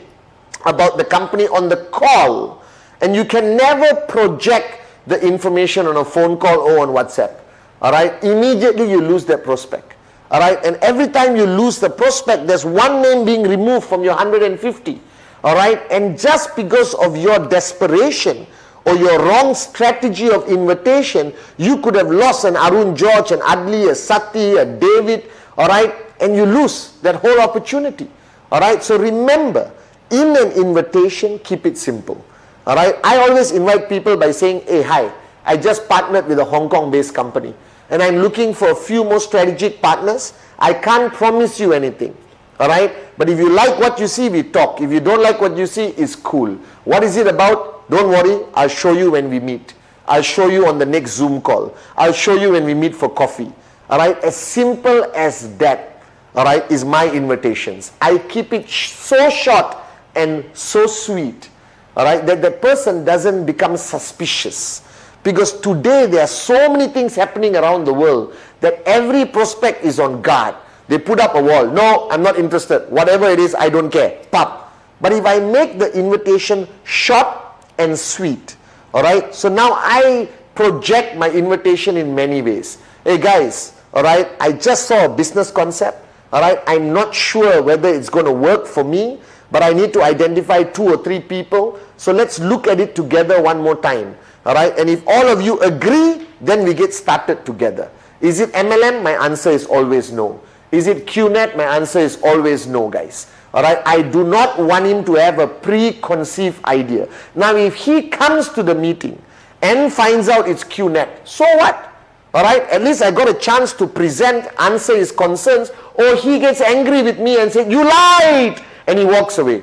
about the company on the call, and you can never project the information on a phone call or on WhatsApp. All right, immediately you lose that prospect. All right, and every time you lose the prospect, there's one name being removed from your 150. All right, and just because of your desperation or your wrong strategy of invitation, you could have lost an Arun George, an Adli, a Sati, a David, all right, and you lose that whole opportunity. All right, so remember, in an invitation, keep it simple. All right, I always invite people by saying, hey, hi, I just partnered with a Hong Kong-based company, and I'm looking for a few more strategic partners. I can't promise you anything. All right, but if you like what you see, we talk. If you don't like what you see, it's cool. What is it about? Don't worry, I'll show you when we meet. I'll show you on the next Zoom call. I'll show you when we meet for coffee. All right, as simple as that, all right, is my invitations. I keep it so short and so sweet, all right, that the person doesn't become suspicious. Because today there are so many things happening around the world that every prospect is on guard. They put up a wall. No, I'm not interested. Whatever it is, I don't care. Pop. But if I make the invitation short and sweet, all right, so now I project my invitation in many ways. Hey guys, all right, I just saw a business concept. All right, I'm not sure whether it's going to work for me, but I need to identify 2 or 3 people. So let's look at it together one more time. All right, and if all of you agree, then we get started together. Is it MLM? My answer is always no. Is it QNet? My answer is always no, guys. All right, I do not want him to have a preconceived idea. Now, if he comes to the meeting and finds out it's QNet, so what? All right, at least I got a chance to present, answer his concerns, or he gets angry with me and says, you lied, and he walks away.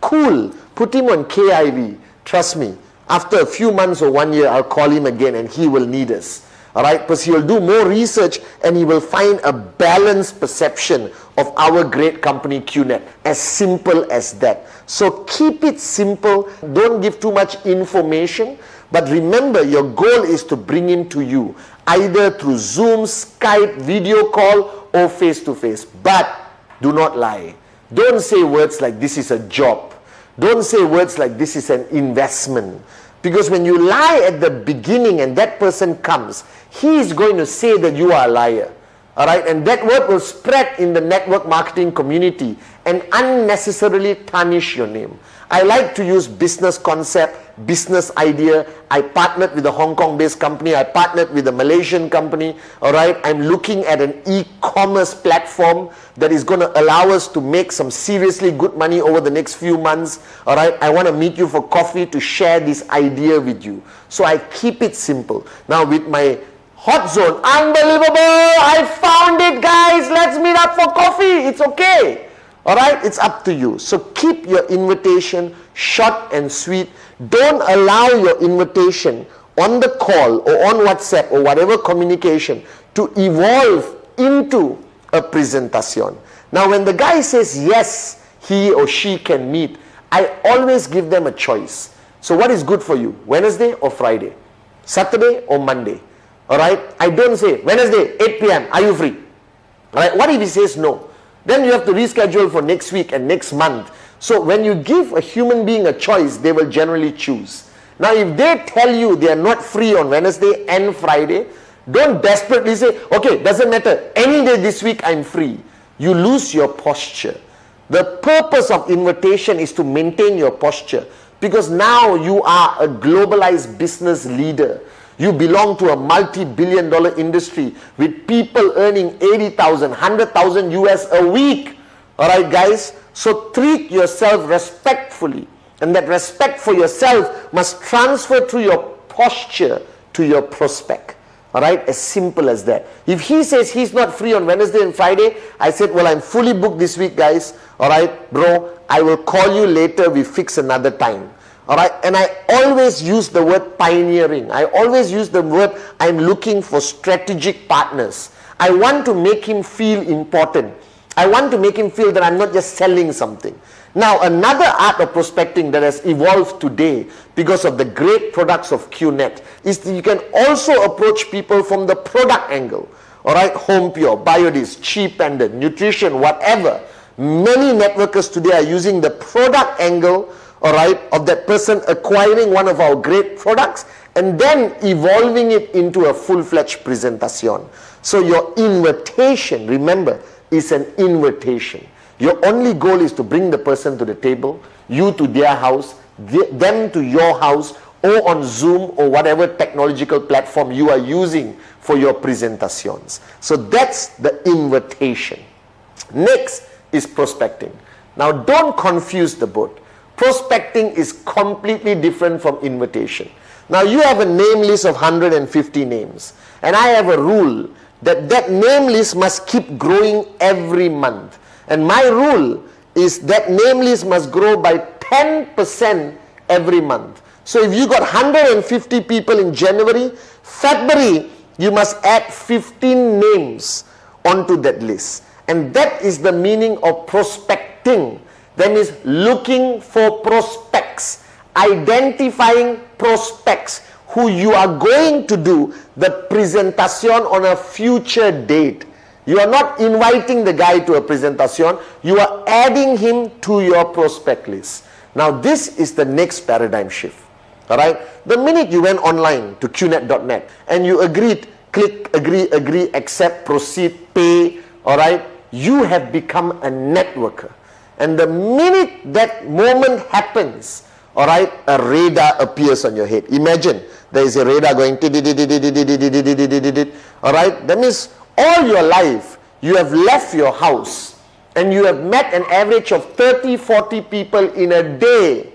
Cool, put him on KIV. Trust me, after a few months or 1 year, I'll call him again and he will need us. All right, because he will do more research and he will find a balanced perception of our great company QNet. As simple as that. So keep it simple. Don't give too much information. But remember, your goal is to bring him to you, either through Zoom, Skype, video call, or face-to-face. But do not lie. Don't say words like this is a job. Don't say words like this is an investment. Because when you lie at the beginning and that person comes, he is going to say that you are a liar. All right, and that word will spread in the network marketing community and unnecessarily tarnish your name. I like to use business concept, business idea. I partnered with a Hong Kong-based company. I partnered with a Malaysian company. All right, I'm looking at an e-commerce platform that is going to allow us to make some seriously good money over the next few months. All right, I want to meet you for coffee to share this idea with you. So I keep it simple. Now with my Hot Zone, unbelievable! I found it, guys. Let's meet up for coffee. It's okay. All right, it's up to you. So keep your invitation short and sweet. Don't allow your invitation on the call or on WhatsApp or whatever communication to evolve into a presentation. Now, when the guy says yes, he or she can meet, I always give them a choice. So what is good for you? Wednesday or Friday? Saturday or Monday? All right, I don't say Wednesday 8 p.m. Are you free? All right, what if he says no? Then you have to reschedule for next week and next month. So when you give a human being a choice, they will generally choose. Now, if they tell you they are not free on Wednesday and Friday, don't desperately say, okay, doesn't matter, any day this week I'm free. You lose your posture. The purpose of invitation is to maintain your posture, because now you are a globalized business leader. You belong to a multi-billion-dollar industry with people earning 80,000, 100,000 US a week. Alright guys, so treat yourself respectfully, and that respect for yourself must transfer through your posture to your prospect. Alright, as simple as that. If he says he's not free on Wednesday and Friday, I said, well, I'm fully booked this week, guys. Alright, bro, I will call you later, we fix another time. Alright, and I always use the word pioneering. I always use the word, I'm looking for strategic partners. I want to make him feel important. I want to make him feel that I'm not just selling something. Now, another art of prospecting that has evolved today because of the great products of QNet is that you can also approach people from the product angle. Alright, Home Pure, Biodis, Cheap Pendant, Nutrition, whatever. Many networkers today are using the product angle, alright, of that person acquiring one of our great products and then evolving it into a full-fledged presentation. So your invitation, remember, is an invitation. Your only goal is to bring the person to the table, you to their house, them to your house, or on Zoom or whatever technological platform you are using for your presentations. So that's the invitation. Next is prospecting. Now don't confuse the both. Prospecting is completely different from invitation. Now you have a name list of 150 names, and I have a rule that that name list must keep growing every month. And my rule is that name list must grow by 10% every month. So if you got 150 people in January, February, you must add 15 names onto that list. And that is the meaning of prospecting. That means looking for prospects, identifying prospects who you are going to do the presentation on a future date. You are not inviting the guy to a presentation, you are adding him to your prospect list. Now this is the next paradigm shift. Alright, the minute you went online to qnet.net and you agreed, click agree, accept, proceed, pay, alright, you have become a networker. And the minute that moment happens, alright, a radar appears on your head. Imagine there is a radar going, alright, that means all your life you have left your house and you have met an average of 30-40 people in a day,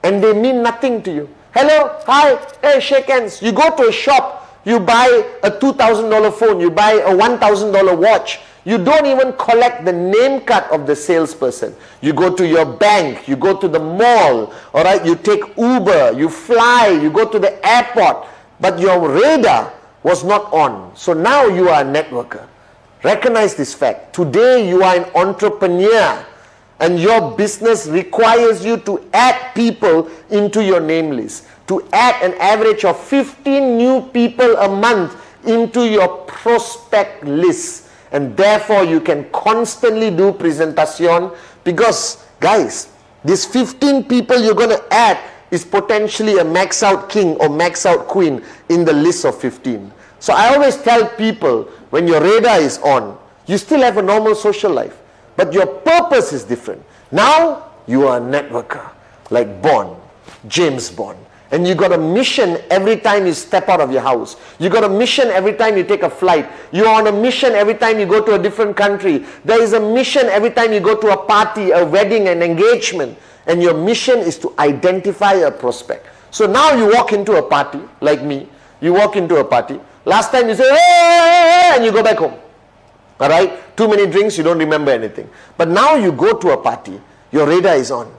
and they mean nothing to you. Hello, hi, hey, shake hands. You go to a shop, you buy a $2,000 phone, you buy a $1,000 watch. You don't even collect the name card of the salesperson. You go to your bank, you go to the mall, all right, you take Uber, you fly, you go to the airport, but your radar was not on. So now you are a networker. Recognize this fact. Today you are an entrepreneur and your business requires you to add people into your name list, to add an average of 15 new people a month into your prospect list. And therefore you can constantly do presentation, because guys, these 15 people you're going to add is potentially a max out king or max out queen in the list of 15. So I always tell people, when your radar is on, you still have a normal social life, but your purpose is different. Now you are a networker, like Bond, James Bond. And you got a mission every time you step out of your house. You got a mission every time you take a flight. You're on a mission every time you go to a different country. There is a mission every time you go to a party, a wedding, an engagement. And your mission is to identify a prospect. So now you walk into a party, like me. You walk into a party. Last time you say, hey, and you go back home. Alright? Too many drinks, you don't remember anything. But now you go to a party, your radar is on.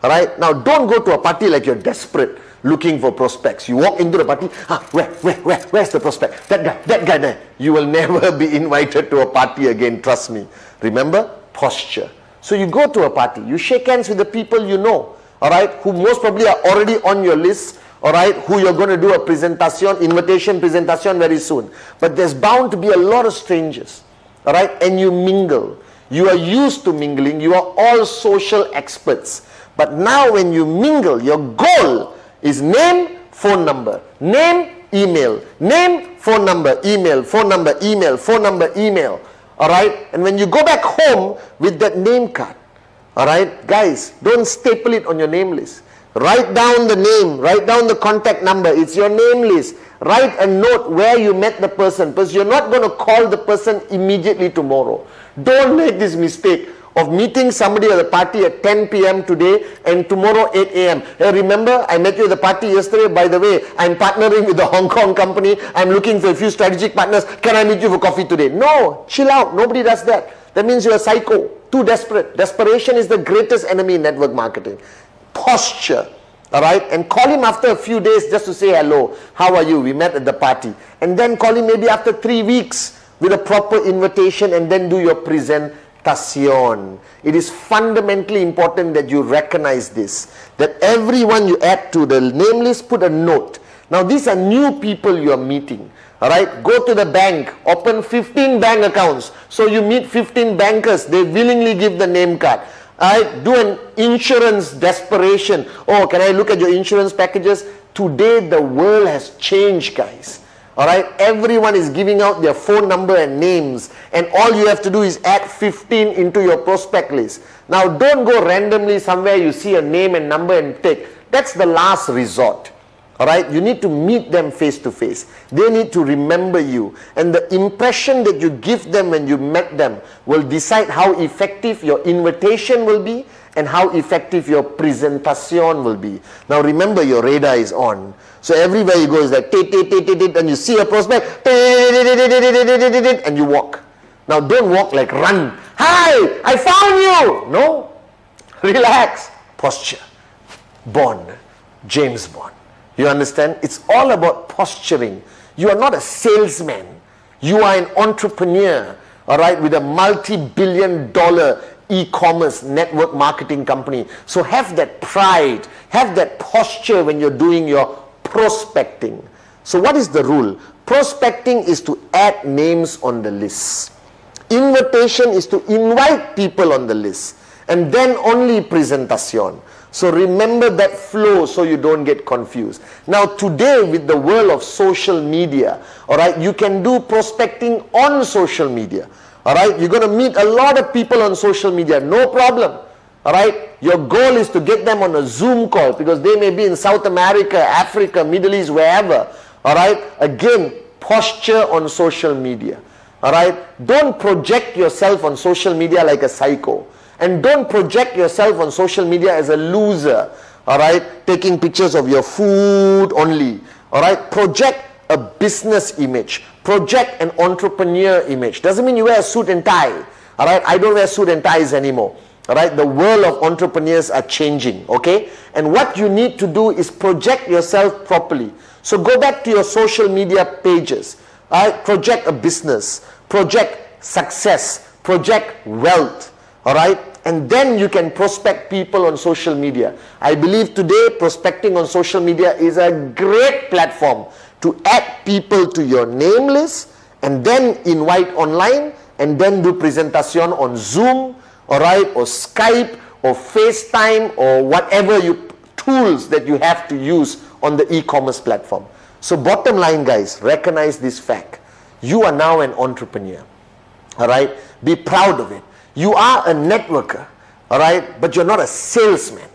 Alright? Now don't go to a party like you're desperate, looking for prospects. You walk into the party, where's the prospect? That guy there. You will never be invited to a party again, trust me. Remember? Posture. So you go to a party, you shake hands with the people you know, alright, who most probably are already on your list, alright, who you're going to do a presentation, invitation presentation very soon. But there's bound to be a lot of strangers, alright, and you mingle. You are used to mingling, you are all social experts. But now when you mingle, your goal is name, phone number, name, email, name, phone number, email, phone number, email, phone number, email. Alright, and when you go back home with that name card, alright, guys, don't staple it on your name list. Write down the name, write down the contact number, it's your name list. Write a note where you met the person, because you're not going to call the person immediately tomorrow. Don't make this mistake of meeting somebody at the party at 10 p.m. today and tomorrow 8 a.m. Hey, remember, I met you at the party yesterday. By the way, I'm partnering with the Hong Kong company. I'm looking for a few strategic partners. Can I meet you for coffee today? No, chill out. Nobody does that. That means you're a psycho. Too desperate. Desperation is the greatest enemy in network marketing. Posture. Alright, and call him after a few days just to say hello. How are you? We met at the party. And then call him maybe after 3 weeks with a proper invitation, and then do your presentación. It is fundamentally important that you recognize this. That everyone you add to the name list, put a note. Now these are new people you are meeting. Alright, go to the bank, open 15 bank accounts. So you meet 15 bankers, they willingly give the name card. Alright, do an insurance desperation. Oh, can I look at your insurance packages? Today the world has changed, guys. Alright, everyone is giving out their phone number and names, and all you have to do is add 15 into your prospect list. Now don't go randomly somewhere you see a name and number and take. That's the last resort. Alright, you need to meet them face to face. They need to remember you. And the impression that you give them when you met them will decide how effective your invitation will be and how effective your presentación will be. Now remember, your radar is on. So everywhere you go is like, and you see a prospect, and you walk. Now don't walk like run. Hi, I found you. No, relax. Posture. Bond. James Bond. You understand? It's all about posturing. You are not a salesman. You are an entrepreneur, all right, with a multi-billion-dollar e-commerce network marketing company. So have that pride, have that posture when you're doing your prospecting. So what is the rule? Prospecting is to add names on the list. Invitation is to invite people on the list. And then only presentación. So remember that flow so you don't get confused. Now today, with the world of social media, alright, you can do prospecting on social media. Alright, you're going to meet a lot of people on social media, no problem. Alright, your goal is to get them on a Zoom call because they may be in South America, Africa, Middle East, wherever. Alright, again, posture on social media. Alright, don't project yourself on social media like a psycho. And don't project yourself on social media as a loser, alright, taking pictures of your food only, alright. Project a business image, project an entrepreneur image. Doesn't mean you wear a suit and tie, alright. I don't wear suit and ties anymore, alright. The world of entrepreneurs are changing, okay. And what you need to do is project yourself properly. So go back to your social media pages, alright. Project a business, project success, project wealth, alright. And then you can prospect people on social media. I believe today prospecting on social media is a great platform to add people to your name list and then invite online and then do presentation on Zoom, alright, or Skype or FaceTime or whatever tools that you have to use on the e-commerce platform. So bottom line, guys, recognize this fact. You are now an entrepreneur, alright? Be proud of it. You are a networker, alright, but you're not a salesman,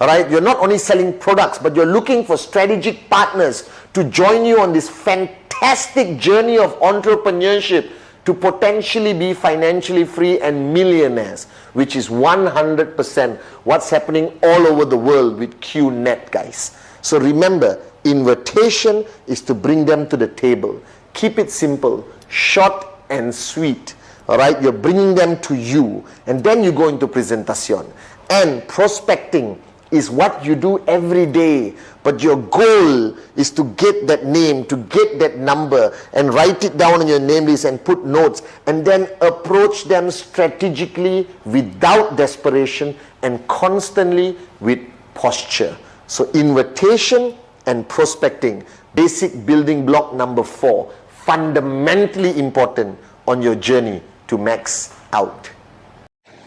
alright. You're not only selling products, but you're looking for strategic partners to join you on this fantastic journey of entrepreneurship to potentially be financially free and millionaires, which is 100% what's happening all over the world with QNet, guys. So remember, invitation is to bring them to the table. Keep it simple, short and sweet. Alright, you're bringing them to you, and then you go into presentación. And prospecting is what you do every day, but your goal is to get that name, to get that number, and write it down on your name list and put notes, and then approach them strategically without desperation and constantly with posture. So invitation and prospecting, basic building block number 4, fundamentally important on your journey to max out.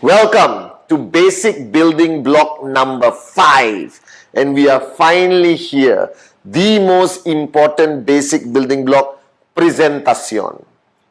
Welcome to basic building block number 5, and we are finally here. The most important basic building block, presentación.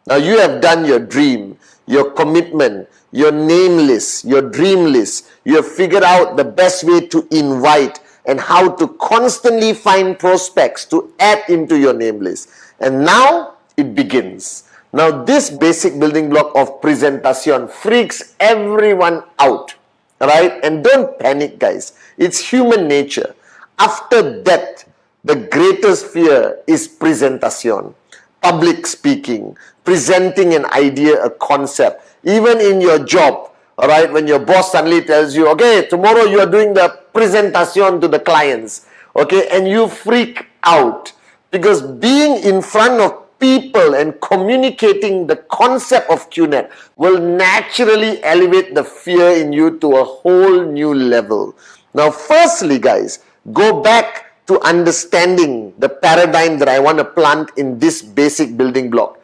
Now you have done your dream, your commitment, your name list, your dream list. You have figured out the best way to invite and how to constantly find prospects to add into your name list. And now it begins. Now this basic building block of presentation freaks everyone out, right? And don't panic, guys. It's human nature. After death, the greatest fear is presentation, public speaking, presenting an idea, a concept. Even in your job, all right, when your boss suddenly tells you, okay, tomorrow you are doing the presentation to the clients, okay, and you freak out because being in front of people and communicating the concept of QNet will naturally elevate the fear in you to a whole new level. Now, firstly, guys, go back to understanding the paradigm that I want to plant in this basic building block.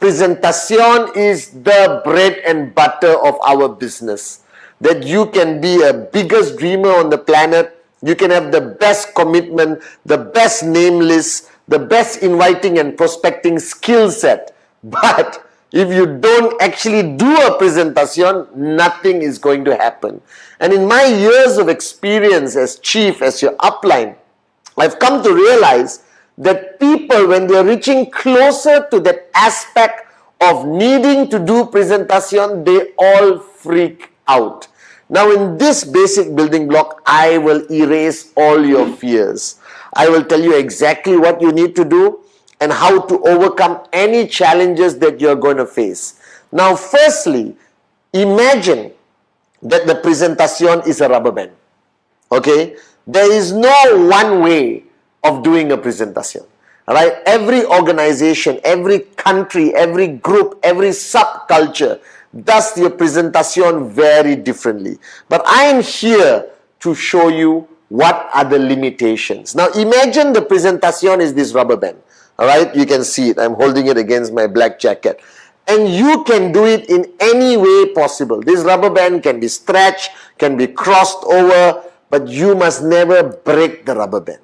Presentation is the bread and butter of our business. That you can be a biggest dreamer on the planet, you can have the best commitment, the best name list, the best inviting and prospecting skill set. But if you don't actually do a presentation, nothing is going to happen. And in my years of experience as chief, as your upline, I've come to realize that people, when they're reaching closer to that aspect of needing to do presentation, they all freak out. Now in this basic building block, I will erase all your fears. I will tell you exactly what you need to do and how to overcome any challenges that you're going to face. Now firstly, imagine that the presentation is a rubber band. Okay? There is no one way of doing a presentation. Right? Every organization, every country, every group, every subculture does their presentation very differently. But I am here to show you what are the limitations. Now imagine the presentation is this rubber band. Alright, you can see it. I'm holding it against my black jacket. And you can do it in any way possible. This rubber band can be stretched, can be crossed over, but you must never break the rubber band.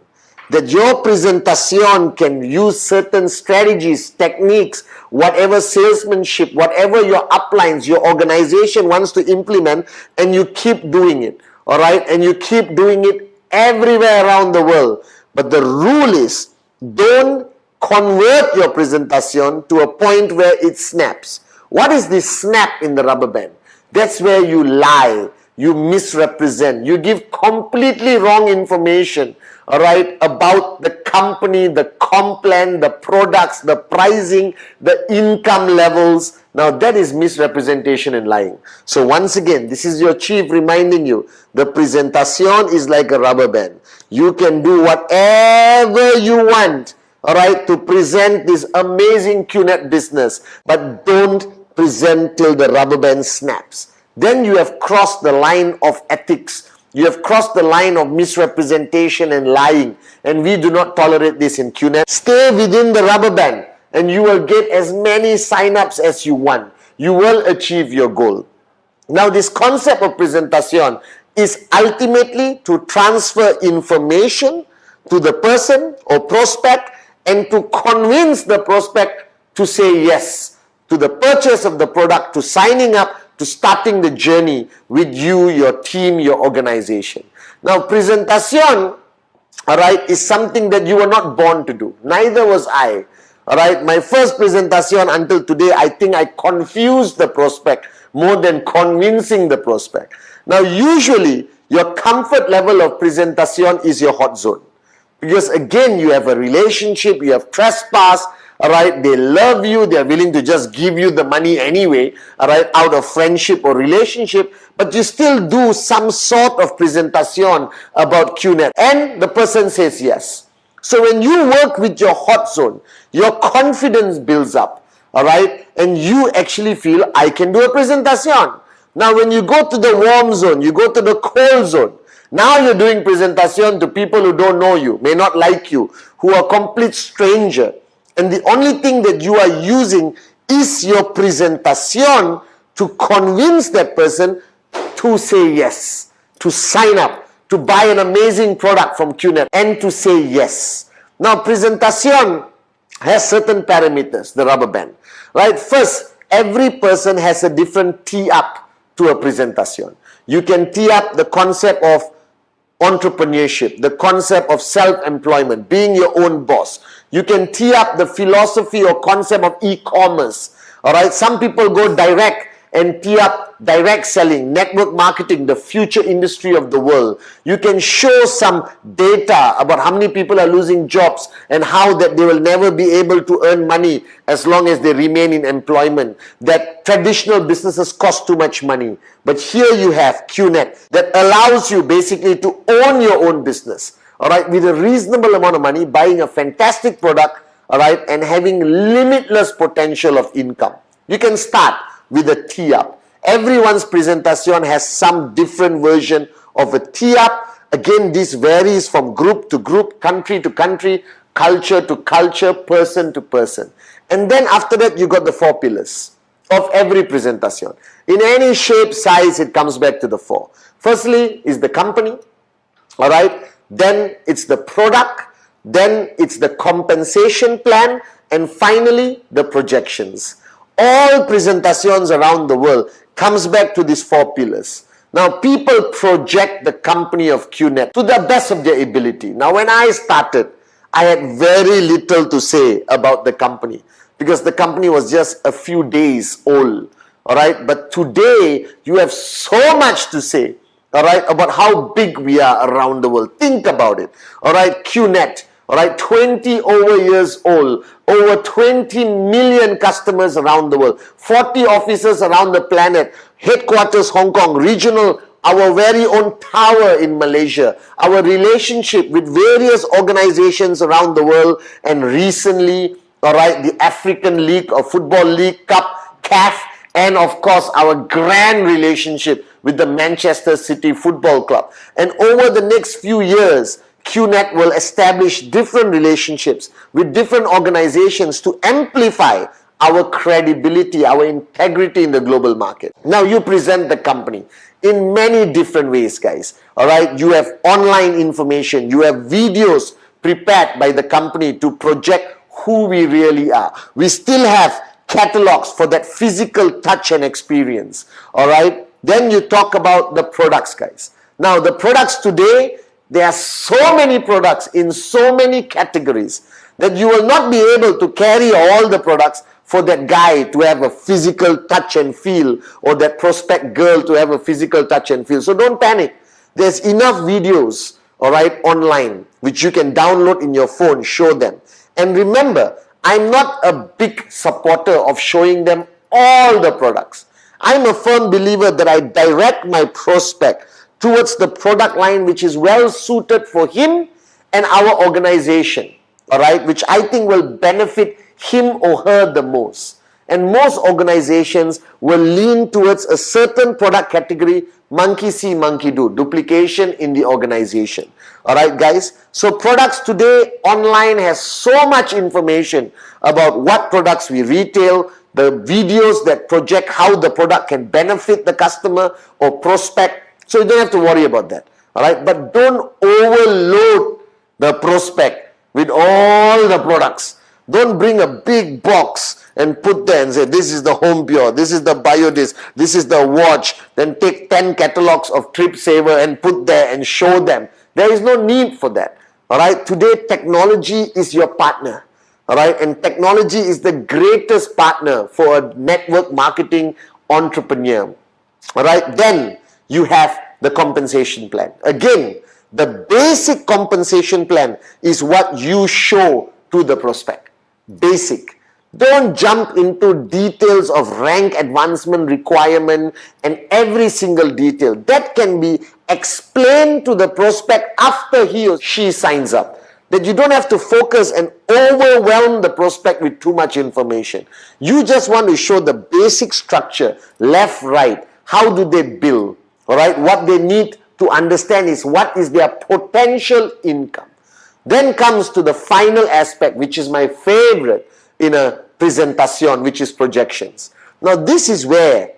That your presentation can use certain strategies, techniques, whatever salesmanship, whatever your uplines, your organization wants to implement, and you keep doing it. Alright, and you keep doing it everywhere around the world. But the rule is, don't convert your presentation to a point where it snaps. What is this snap in the rubber band? That's where you lie, you misrepresent, you give completely wrong information, all right, about the company, the comp plan, the products, the pricing, the income levels. Now that is misrepresentation and lying. So once again, this is your chief reminding you, the presentation is like a rubber band. You can do whatever you want, all right, to present this amazing QNet business, but don't present till the rubber band snaps. Then you have crossed the line of ethics. You have crossed the line of misrepresentation and lying. And we do not tolerate this in QNet. Stay within the rubber band and you will get as many sign-ups as you want. You will achieve your goal. Now this concept of presentation is ultimately to transfer information to the person or prospect and to convince the prospect to say yes to the purchase of the product, to signing up, to starting the journey with you, your team, your organization. Now, presentation, all right, is something that you were not born to do. Neither was I. All right, my first presentation until today, I think I confused the prospect more than convincing the prospect. Now, usually, your comfort level of presentation is your hot zone. Because again, you have a relationship, you have trespass, all right, they love you, they are willing to just give you the money anyway, all right, out of friendship or relationship, but you still do some sort of presentation about QNet, and the person says yes. So when you work with your hot zone, your confidence builds up, all right, and you actually feel, I can do a presentation. Now when you go to the warm zone, you go to the cold zone, now you're doing presentation to people who don't know you, may not like you, who are complete stranger. And the only thing that you are using is your presentation to convince that person to say yes, to sign up, to buy an amazing product from QNet, and to say yes. Now, presentation has certain parameters, the rubber band. Right? First, every person has a different tee up to a presentation. You can tee up the concept of entrepreneurship, the concept of self-employment, being your own boss. You can tee up the philosophy or concept of e-commerce, All right, some people go direct and tee up direct selling, network marketing, the future industry of the world. You can show some data about how many people are losing jobs and how that they will never be able to earn money as long as they remain in employment. That traditional businesses cost too much money. But here you have QNet that allows you basically to own your own business. All right, with a reasonable amount of money, buying a fantastic product, all right, and having limitless potential of income. You can start with a tee-up. Everyone's presentation has some different version of a tee-up. Again, this varies from group to group, country to country, culture to culture, person to person. And then after that, you got the 4 pillars of every presentation. In any shape, size, it comes back to the 4. Firstly is the company, all right? Then it's the product, then it's the compensation plan, and finally the projections. All presentations around the world comes back to these 4 pillars. Now, people project the company of QNet to the best of their ability. Now, when I started, I had very little to say about the company because the company was just a few days old. All right, but today you have so much to say. All right, about how big we are around the world. Think about it. All right, QNet. All right, 20 over years old, over 20 million customers around the world, 40 offices around the planet, headquarters Hong Kong, regional, our very own tower in Malaysia, our relationship with various organizations around the world, and recently, all right, the African League or Football League Cup, CAF, and of course, our grand relationship with the Manchester City Football Club. And over the next few years, QNet will establish different relationships with different organizations to amplify our credibility, our integrity in the global market. Now you present the company in many different ways, guys. All right, you have online information, you have videos prepared by the company to project who we really are. We still have catalogs for that physical touch and experience. All right, then you talk about the products, guys. Now the products today, there are so many products in so many categories that you will not be able to carry all the products for that guy to have a physical touch and feel, or that prospect girl to have a physical touch and feel. So don't panic. There's enough videos, all right, online, which you can download in your phone, show them. And remember, I'm not a big supporter of showing them all the products. I'm a firm believer that I direct my prospect towards the product line which is well suited for him and our organization, all right, which I think will benefit him or her the most. And most organizations will lean towards a certain product category, monkey see, monkey do, duplication in the organization. All right, guys. So products today online has so much information about what products we retail, the videos that project how the product can benefit the customer or prospect. So you don't have to worry about that. All right, but don't overload the prospect with all the products. Don't bring a big box and put there and say, this is the Home Pure, this is the BioDisc, this is the watch. Then take 10 catalogs of Trip Saver and put there and show them. There is no need for that. All right, today technology is your partner. All right, and technology is the greatest partner for a network marketing entrepreneur. All right, then you have the compensation plan. Again, the basic compensation plan is what you show to the prospect. Basic. Don't jump into details of rank advancement requirement and every single detail. That can be explained to the prospect after he or she signs up. That you don't have to focus and overwhelm the prospect with too much information. You just want to show the basic structure, left, right. How do they bill? All right, what they need to understand is what is their potential income. Then comes to the final aspect, which is my favorite in a presentation, which is projections. Now, this is where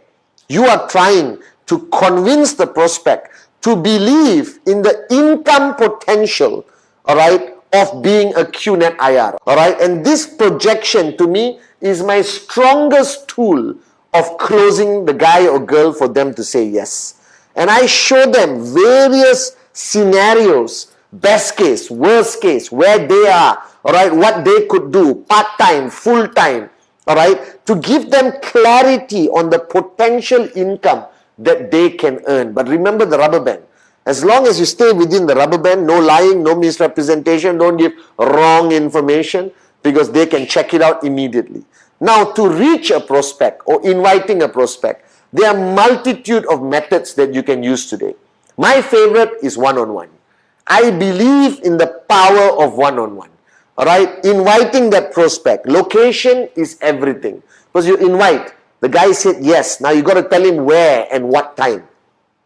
you are trying to convince the prospect to believe in the income potential, all right, of being a QNet IR. All right, and this projection to me is my strongest tool of closing the guy or girl for them to say yes. And I show them various scenarios, best case, worst case, where they are, all right, what they could do, part-time, full-time, all right, to give them clarity on the potential income that they can earn. But remember the rubber band. As long as you stay within the rubber band, no lying, no misrepresentation, don't give wrong information, because they can check it out immediately. Now, to reach a prospect or inviting a prospect, there are multitude of methods that you can use today. My favorite is one-on-one. I believe in the power of one-on-one. All right, inviting that prospect. Location is everything. Because you invite, the guy said yes. Now you got to tell him where and what time.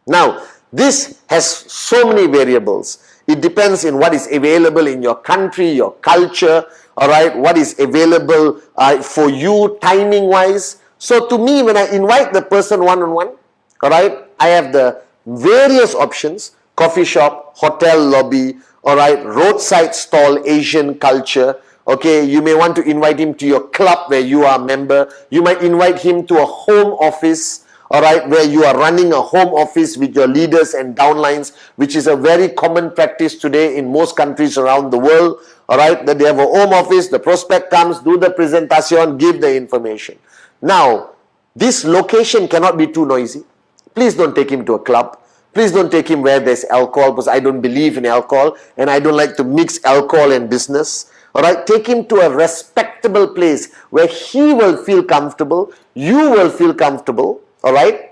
Now, this has so many variables. It depends on what is available in your country, your culture, all right, what is available for you timing-wise. So to me, when I invite the person one-on-one, all right, I have the various options: coffee shop, hotel lobby, all right, roadside stall, Asian culture. Okay, you may want to invite him to your club where you are a member. You might invite him to a home office, all right, where you are running a home office with your leaders and downlines, which is a very common practice today in most countries around the world, all right, that they have a home office, the prospect comes, do the presentation, give the information. Now, this location cannot be too noisy. Please don't take him to a club. Please don't take him where there's alcohol, because I don't believe in alcohol and I don't like to mix alcohol and business. All right, take him to a respectable place where he will feel comfortable, you will feel comfortable, all right,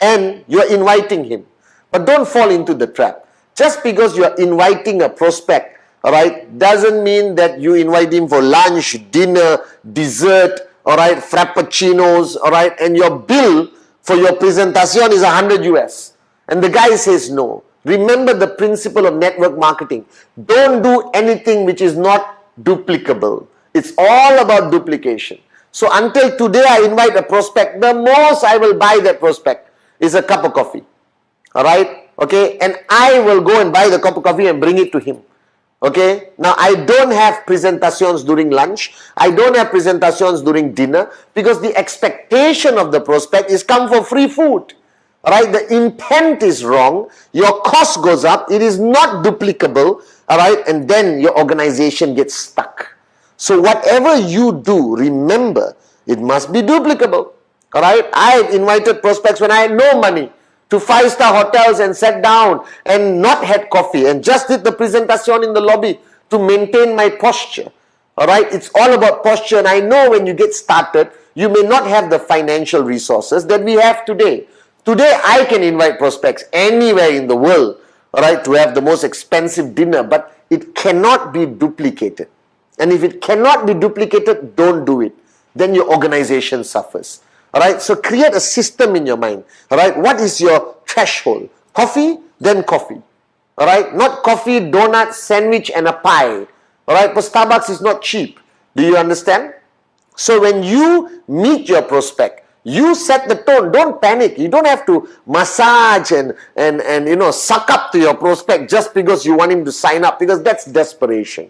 and you're inviting him. But don't fall into the trap. Just because you're inviting a prospect, all right, doesn't mean that you invite him for lunch, dinner, dessert, all right, frappuccinos, all right, and your bill for your presentation is 100 US. And the guy says no. Remember the principle of network marketing. Don't do anything which is not duplicable. It's all about duplication. So until today I invite a prospect, the most I will buy that prospect is a cup of coffee. All right? Okay? And I will go and buy the cup of coffee and bring it to him. Okay? Now I don't have presentations during lunch. I don't have presentations during dinner, because the expectation of the prospect is come for free food. Alright, the intent is wrong, your cost goes up, it is not duplicable, alright, and then your organization gets stuck. So whatever you do, remember, it must be duplicable. Alright, I have invited prospects when I had no money to 5-star hotels and sat down and not had coffee and just did the presentation in the lobby to maintain my posture. Alright, it's all about posture, and I know when you get started, you may not have the financial resources that we have today. Today, I can invite prospects anywhere in the world, all right, to have the most expensive dinner, but it cannot be duplicated. And if it cannot be duplicated, don't do it. Then your organization suffers. All right, so create a system in your mind. All right, what is your threshold? Coffee, then coffee. All right, not coffee, donut, sandwich, and a pie. All right, but Starbucks is not cheap. Do you understand? So when you meet your prospect, you set the tone. Don't panic. You don't have to massage and you know, suck up to your prospect just because you want him to sign up, because that's desperation.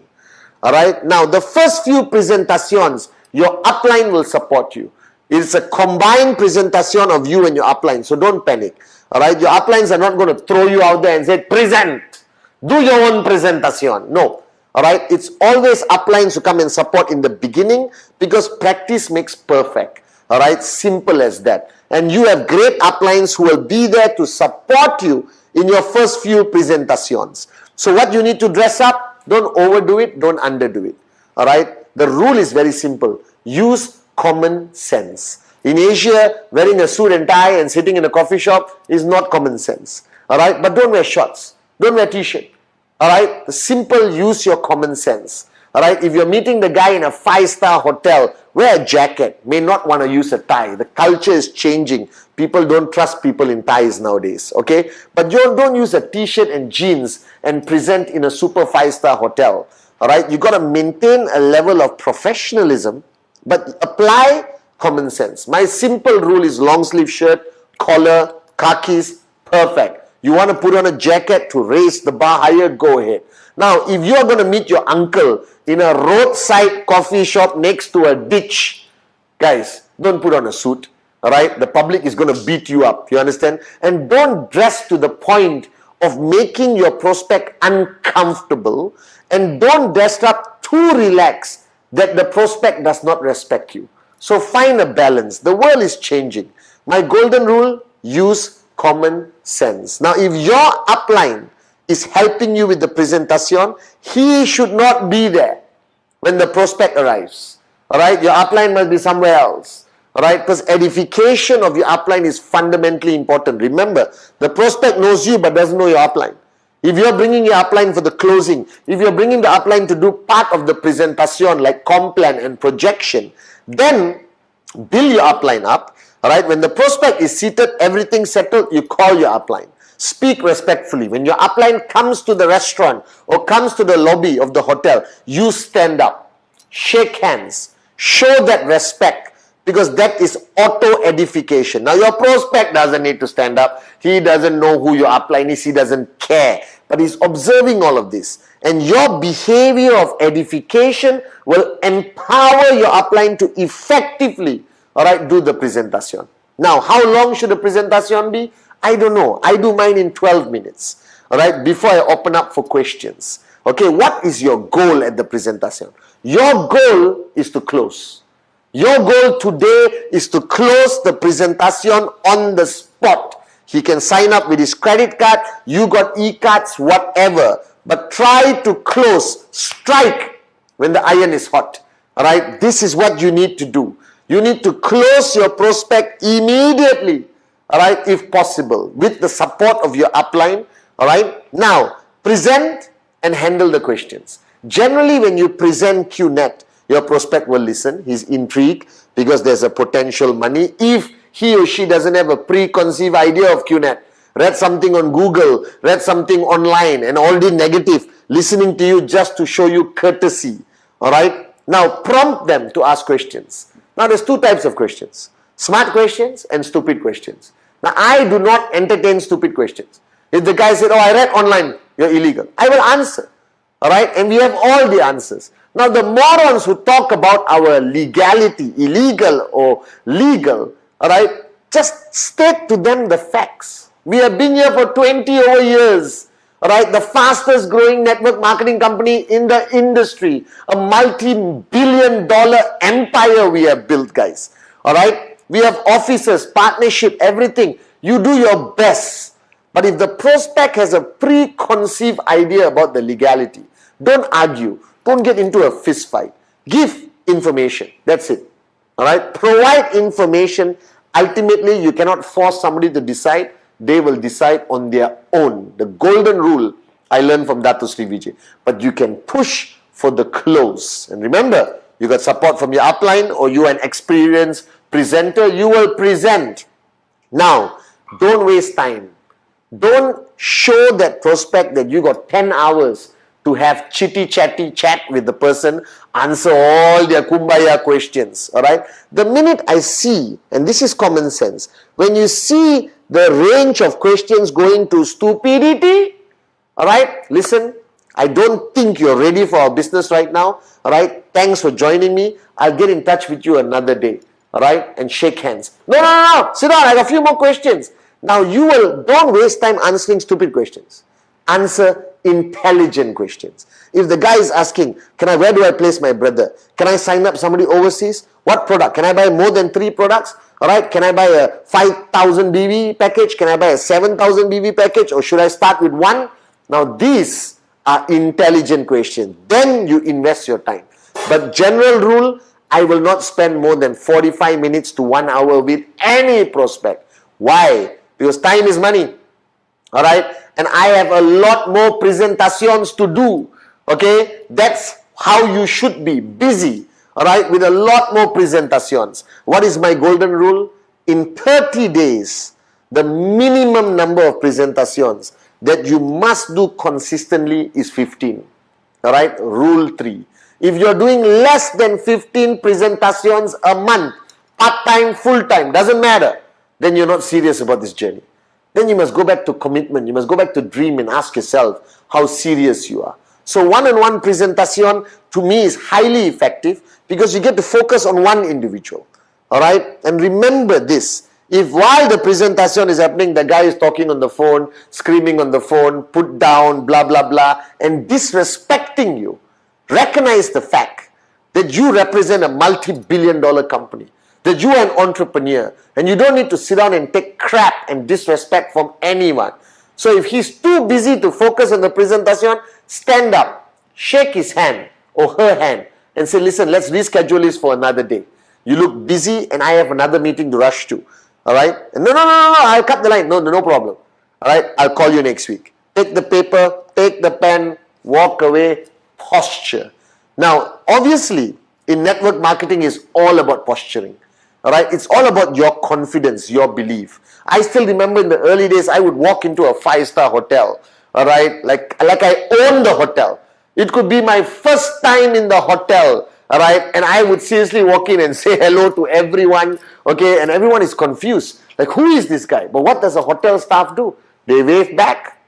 All right. Now, the first few presentations, your upline will support you. It's a combined presentation of you and your upline. So don't panic. All right. Your uplines are not going to throw you out there and say, present. Do your own presentation. No. All right. It's always uplines who come and support in the beginning, because practice makes perfect. All right, simple as that. And you have great uplines who will be there to support you in your first few presentations. So what you need to dress up, don't overdo it, don't underdo it. All right, the rule is very simple. Use common sense. In Asia, wearing a suit and tie and sitting in a coffee shop is not common sense. All right, but don't wear shorts. Don't wear t-shirt. All right, the simple, use your common sense. All right, if you're meeting the guy in a 5-star hotel, wear a jacket. May not want to use a tie. The culture is changing. People don't trust people in ties nowadays. Okay, but you don't use a t-shirt and jeans and present in a super 5-star hotel. All right, you got to maintain a level of professionalism, but apply common sense. My simple rule is long sleeve shirt, collar, khakis, perfect. You want to put on a jacket to raise the bar higher, go ahead. Now, if you are going to meet your uncle in a roadside coffee shop next to a ditch, guys, don't put on a suit, all right? The public is going to beat you up, you understand? And don't dress to the point of making your prospect uncomfortable, and don't dress up too relaxed that the prospect does not respect you. So find a balance. The world is changing. My golden rule, use common sense. Now if your upline is helping you with the presentation, he should not be there when the prospect arrives. Alright, your upline must be somewhere else. Alright, because edification of your upline is fundamentally important. Remember, the prospect knows you but doesn't know your upline. If you're bringing your upline for the closing, if you're bringing the upline to do part of the presentation like comp plan and projection, then build your upline up. Alright, when the prospect is seated, everything settled, you call your upline. Speak respectfully. When your upline comes to the restaurant or comes to the lobby of the hotel, you stand up, shake hands, show that respect, because that is auto-edification. Now, your prospect doesn't need to stand up. He doesn't know who your upline is. He doesn't care. But he's observing all of this. And your behavior of edification will empower your upline to effectively, do the presentation. Now, how long should the presentation be? I don't know. I do mine in 12 minutes. Before I open up for questions. Okay, what is your goal at the presentation? Your goal is to close. Your goal today is to close the presentation on the spot. He can sign up with his credit card, you got e-cards, whatever. But try to close, strike when the iron is hot. Alright, this is what you need to do. You need to close your prospect immediately. Alright, if possible, with the support of your upline. Alright, now present and handle the questions. Generally, when you present QNet, your prospect will listen. He's intrigued because there's a potential money. If he or she doesn't have a preconceived idea of QNet, read something on Google, read something online, and already negative, listening to you just to show you courtesy. Alright? Now, prompt them to ask questions. Now, there's two types of questions. Smart questions and stupid questions. Now, I do not entertain stupid questions. If the guy said, oh, I read online, you're illegal, I will answer. Alright? And we have all the answers. Now, the morons who talk about our legality, illegal or legal, alright, just state to them the facts. We have been here for 20 over years. Alright, the fastest growing network marketing company in the industry. A multi-billion-dollar empire we have built, guys. Alright, we have offices, partnership, everything. You do your best. But if the prospect has a preconceived idea about the legality, don't argue. Don't get into a fist fight. Give information. That's it. Alright? Provide information. Ultimately, you cannot force somebody to decide. They will decide on their own. The golden rule I learned from Dato Sri Vijay. But you can push for the close. And remember, you got support from your upline or you are an experienced presenter. You will present. Now, don't waste time. Don't show that prospect that you got 10 hours to have chitty-chatty chat with the person, answer all their kumbaya questions, alright? The minute I see, and this is common sense, when you see the range of questions going to stupidity, alright, listen, I don't think you're ready for our business right now, alright? Thanks for joining me. I'll get in touch with you another day, alright? And shake hands. No, sit down, I got a few more questions. Now don't waste time answering stupid questions. Answer intelligent questions. If the guy is asking, where do I place my brother? Can I sign up somebody overseas? What product? Can I buy more than 3 products? Alright, can I buy a 5,000 BV package? Can I buy a 7,000 BV package? Or should I start with one? Now these are intelligent questions. Then you invest your time. But general rule, I will not spend more than 45 minutes to 1 hour with any prospect. Why? Because time is money. Alright? And I have a lot more presentations to do. Okay? That's how you should be. Busy. Alright? With a lot more presentations. What is my golden rule? In 30 days, the minimum number of presentations that you must do consistently is 15. Alright? Rule 3. If you're doing less than 15 presentations a month, part-time, full-time, doesn't matter, then you're not serious about this journey. Then you must go back to commitment. You must go back to dream and ask yourself how serious you are. So one-on-one presentation to me is highly effective because you get to focus on one individual. Alright? And remember this. If while the presentation is happening, the guy is talking on the phone, screaming on the phone, put down, blah, blah, blah, and disrespecting you, recognize the fact that you represent a multi-billion-dollar company, that you are an entrepreneur, and you don't need to sit down and take crap and disrespect from anyone. So if he's too busy to focus on the presentation, stand up, shake his hand or her hand and say, listen, let's reschedule this for another day. You look busy and I have another meeting to rush to. All right? And no, I'll cut the line. No problem. All right? I'll call you next week. Take the paper, take the pen, walk away, posture. Now, obviously, in network marketing is all about posturing. All right? It's all about your confidence, your belief. I still remember in the early days, I would walk into a 5-star hotel. All right? Like I own the hotel. It could be my first time in the hotel. All right? And I would seriously walk in and say hello to everyone. Okay? And everyone is confused. Like, who is this guy? But what does a hotel staff do? They wave back.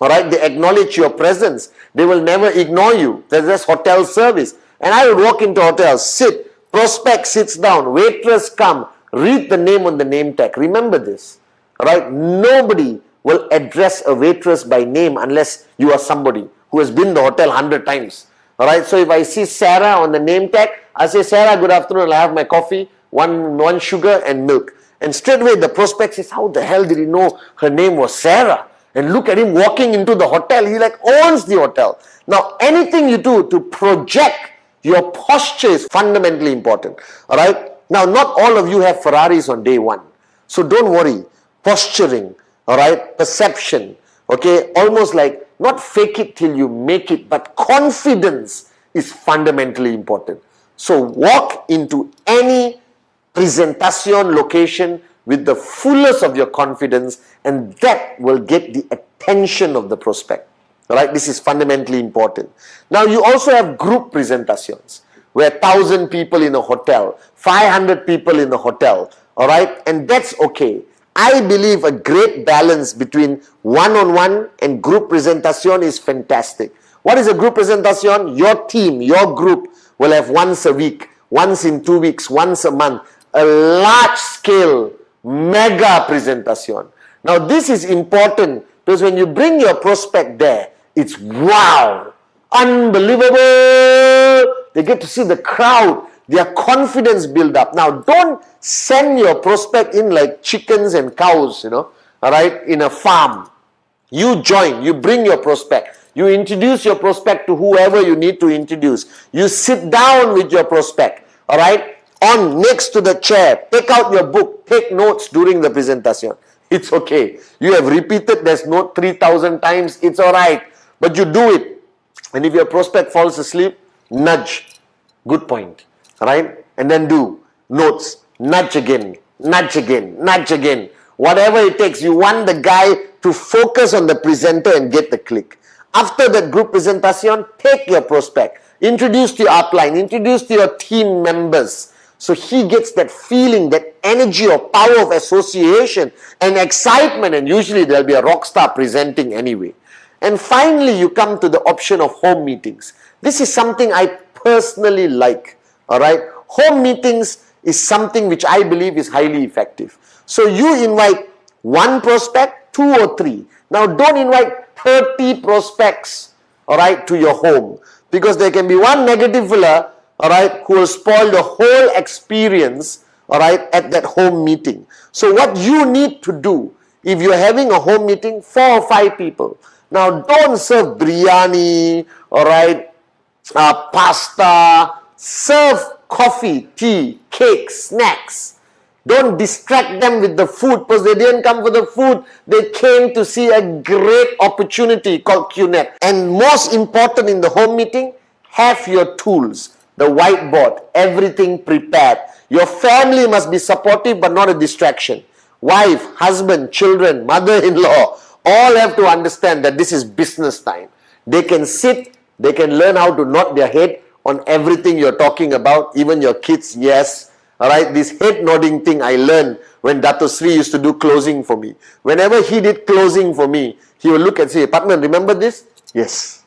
All right? They acknowledge your presence. They will never ignore you. There's just hotel service. And I would walk into hotels, sit, prospect sits down, waitress come, read the name on the name tag. Remember this. All right? Nobody will address a waitress by name unless you are somebody who has been in the hotel 100 times. All right? So if I see Sarah on the name tag, I say, Sarah, good afternoon. I'll have my coffee, one sugar and milk. And straight away the prospect says, how the hell did he know her name was Sarah? And look at him walking into the hotel. He like owns the hotel. Now, anything you do to project your posture is fundamentally important. All right? Now, not all of you have Ferraris on day one. So don't worry. Posturing, all right? Perception, okay? Almost like not fake it till you make it, but confidence is fundamentally important. So walk into any presentation location with the fullest of your confidence, and that will get the attention of the prospect. All right, this is fundamentally important. Now, you also have group presentations where 1,000 people in a hotel, 500 people in a hotel, all right, and that's okay. I believe a great balance between one-on-one and group presentation is fantastic. What is a group presentation? Your team, your group will have once a week, once in 2 weeks, once a month, a large-scale mega presentation. Now, this is important because when you bring your prospect there, it's wow, unbelievable. They get to see the crowd, their confidence build up. Now, don't send your prospect in like chickens and cows, all right, in a farm. You join, you bring your prospect. You introduce your prospect to whoever you need to introduce. You sit down with your prospect, all right, on next to the chair. Take out your book, take notes during the presentation. It's okay. You have repeated this note 3,000 times. It's all right. But you do it. And if your prospect falls asleep, nudge. Good point. All right? And then do notes. Nudge again. Nudge again. Nudge again. Whatever it takes. You want the guy to focus on the presenter and get the click. After that group presentation, take your prospect. Introduce to your upline. Introduce to your team members. So he gets that feeling, that energy or power of association and excitement. And usually there'll be a rock star presenting anyway. And finally, you come to the option of home meetings. This is something I personally like. All right. Home meetings is something which I believe is highly effective. So you invite one prospect, 2 or 3. Now don't invite 30 prospects, all right, to your home. Because there can be one negative fella, all right, who will spoil the whole experience, all right, at that home meeting. So what you need to do, if you're having a home meeting, 4 or 5 people. Now, don't serve biryani, all right, pasta. Serve coffee, tea, cake, snacks. Don't distract them with the food because they didn't come for the food. They came to see a great opportunity called QNet. And most important in the home meeting, have your tools. The whiteboard, everything prepared. Your family must be supportive but not a distraction. Wife, husband, children, mother-in-law, all have to understand that this is business time. They can sit, they can learn how to nod their head on everything you're talking about, even your kids, yes. All right, this head nodding thing I learned when Dato Sri used to do closing for me. Whenever he did closing for me, he would look and say, Patman, remember this? Yes.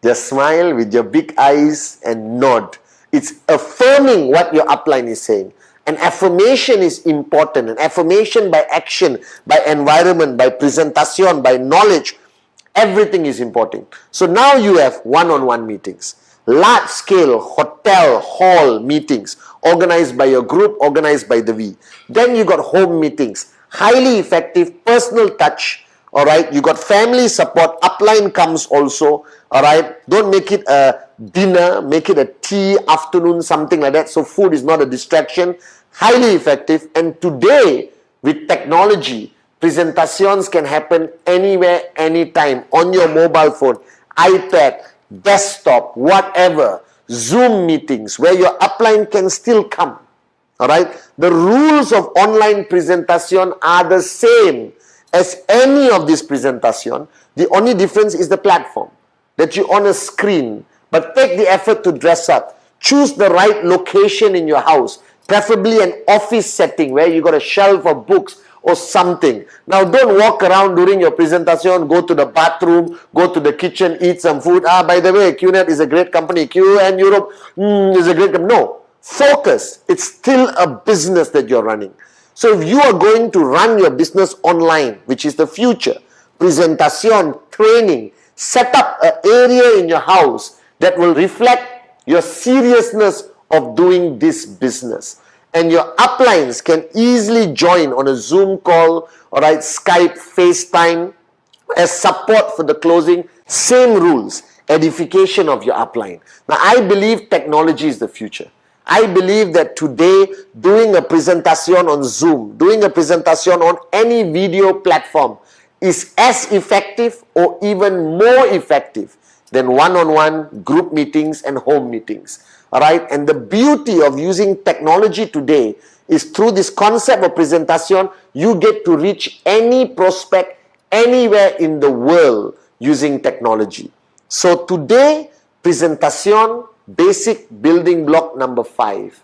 Just smile with your big eyes and nod. It's affirming what your upline is saying. And affirmation is important. And affirmation by action, by environment, by presentation, by knowledge, everything is important. So now you have one-on-one meetings. Large-scale hotel hall meetings organized by your group, organized by the V. Then you got home meetings, highly effective, personal touch. All right, you got family support. Upline comes also. All right, don't make it a dinner, make it a tea, afternoon, something like that. So food is not a distraction. Highly effective. And today, with technology, presentations can happen anywhere, anytime, on your mobile phone, iPad, desktop, whatever. Zoom meetings where your upline can still come. All right, the rules of online presentation are the same as any of this presentation. The only difference is the platform, that you on a screen. But take the effort to dress up. Choose the right location in your house, preferably an office setting where you got a shelf of books or something. Now, don't walk around during your presentation, go to the bathroom, go to the kitchen, eat some food. By the way, QNet is a great company. QN Europe is a great company. No, focus. It's still a business that you're running. So if you are going to run your business online, which is the future, presentation, training, set up an area in your house that will reflect your seriousness of doing this business. And your uplines can easily join on a Zoom call, all right, Skype, FaceTime, as support for the closing. Same rules, edification of your upline. Now, I believe technology is the future. I believe that today, doing a presentation on Zoom, doing a presentation on any video platform is as effective or even more effective than one-on-one group meetings and home meetings. All right, and the beauty of using technology today is through this concept of presentation, you get to reach any prospect anywhere in the world using technology. So today, presentation, basic building block number 5,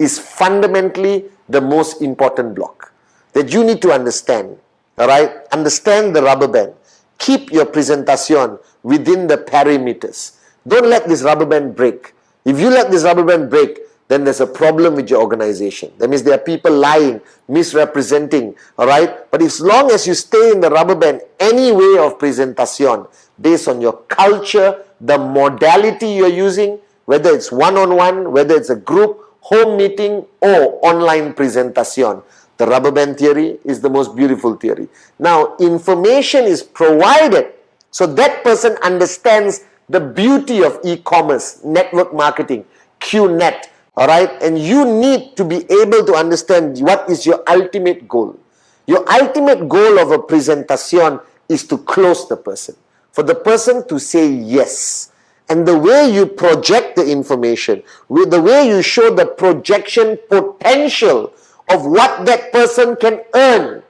is fundamentally the most important block that you need to understand. All right, understand the rubber band. Keep your presentation within the perimeters. Don't let this rubber band break. If you let this rubber band break, then there's a problem with your organization. That means there are people lying, misrepresenting, all right? But as long as you stay in the rubber band, any way of presentation, based on your culture, the modality you're using, whether it's one-on-one, whether it's a group, home meeting, or online presentation, the rubber band theory is the most beautiful theory. Now, information is provided so that person understands the beauty of e-commerce, network marketing, QNet, all right? And you need to be able to understand what is your ultimate goal. Your ultimate goal of a presentation is to close the person, for the person to say yes. And the way you project the information, with the way you show the projection potential of what that person can earn,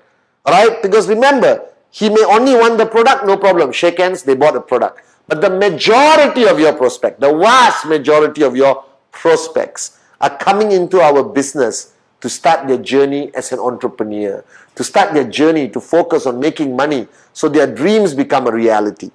all right? Because remember, he may only want the product, no problem. Shake hands, they bought a product. But the majority of your prospect, the vast majority of your prospects are coming into our business to start their journey as an entrepreneur, to start their journey to focus on making money so their dreams become a reality.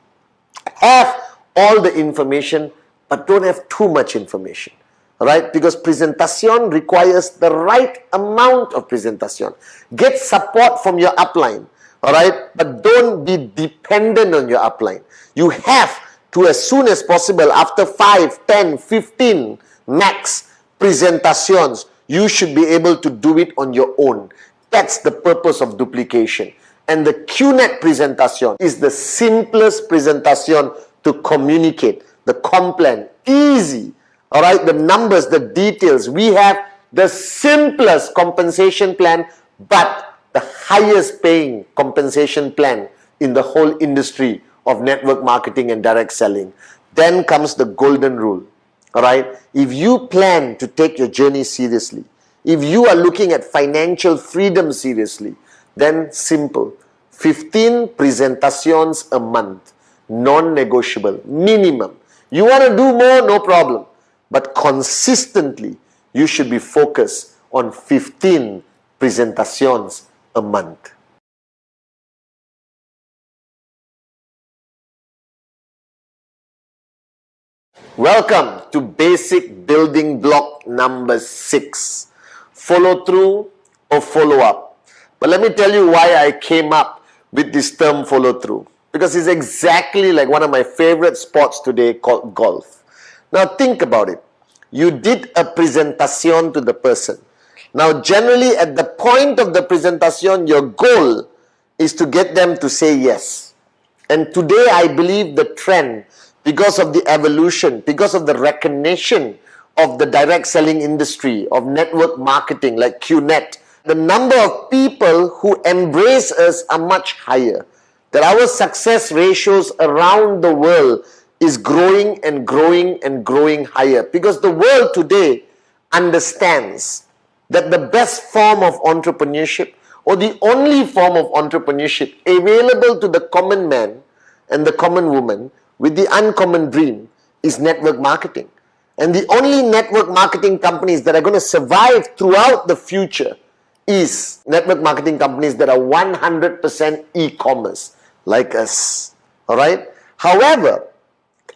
Have all the information, but don't have too much information. Right? Because presentation requires the right amount of presentation. Get support from your upline. All right? But don't be dependent on your upline. You have to, as soon as possible, after 5, 10, 15 max presentations, you should be able to do it on your own. That's the purpose of duplication. And the QNet presentation is the simplest presentation to communicate. The complan, easy. All right, the numbers, the details. We have the simplest compensation plan, but the highest paying compensation plan in the whole industry of network marketing and direct selling. Then comes the golden rule. All right, if you plan to take your journey seriously, if you are looking at financial freedom seriously, then simple. 15 presentations a month, non-negotiable, minimum. You want to do more, no problem. But consistently, you should be focused on 15 presentations a month. Welcome to basic building block number 6. Follow through or follow up. But let me tell you why I came up with this term follow through. Because it's exactly like one of my favorite sports today called golf. Now think about it. You did a presentation to the person. Now generally at the point of the presentation, your goal is to get them to say yes. And today I believe the trend, because of the evolution, because of the recognition of the direct selling industry, of network marketing like QNet, the number of people who embrace us are much higher. That our success ratios around the world is growing and growing and growing higher. Because the world today understands that the best form of entrepreneurship, or the only form of entrepreneurship available to the common man and the common woman with the uncommon dream, is network marketing. And the only network marketing companies that are going to survive throughout the future is network marketing companies that are 100% e-commerce, like us. Alright? However,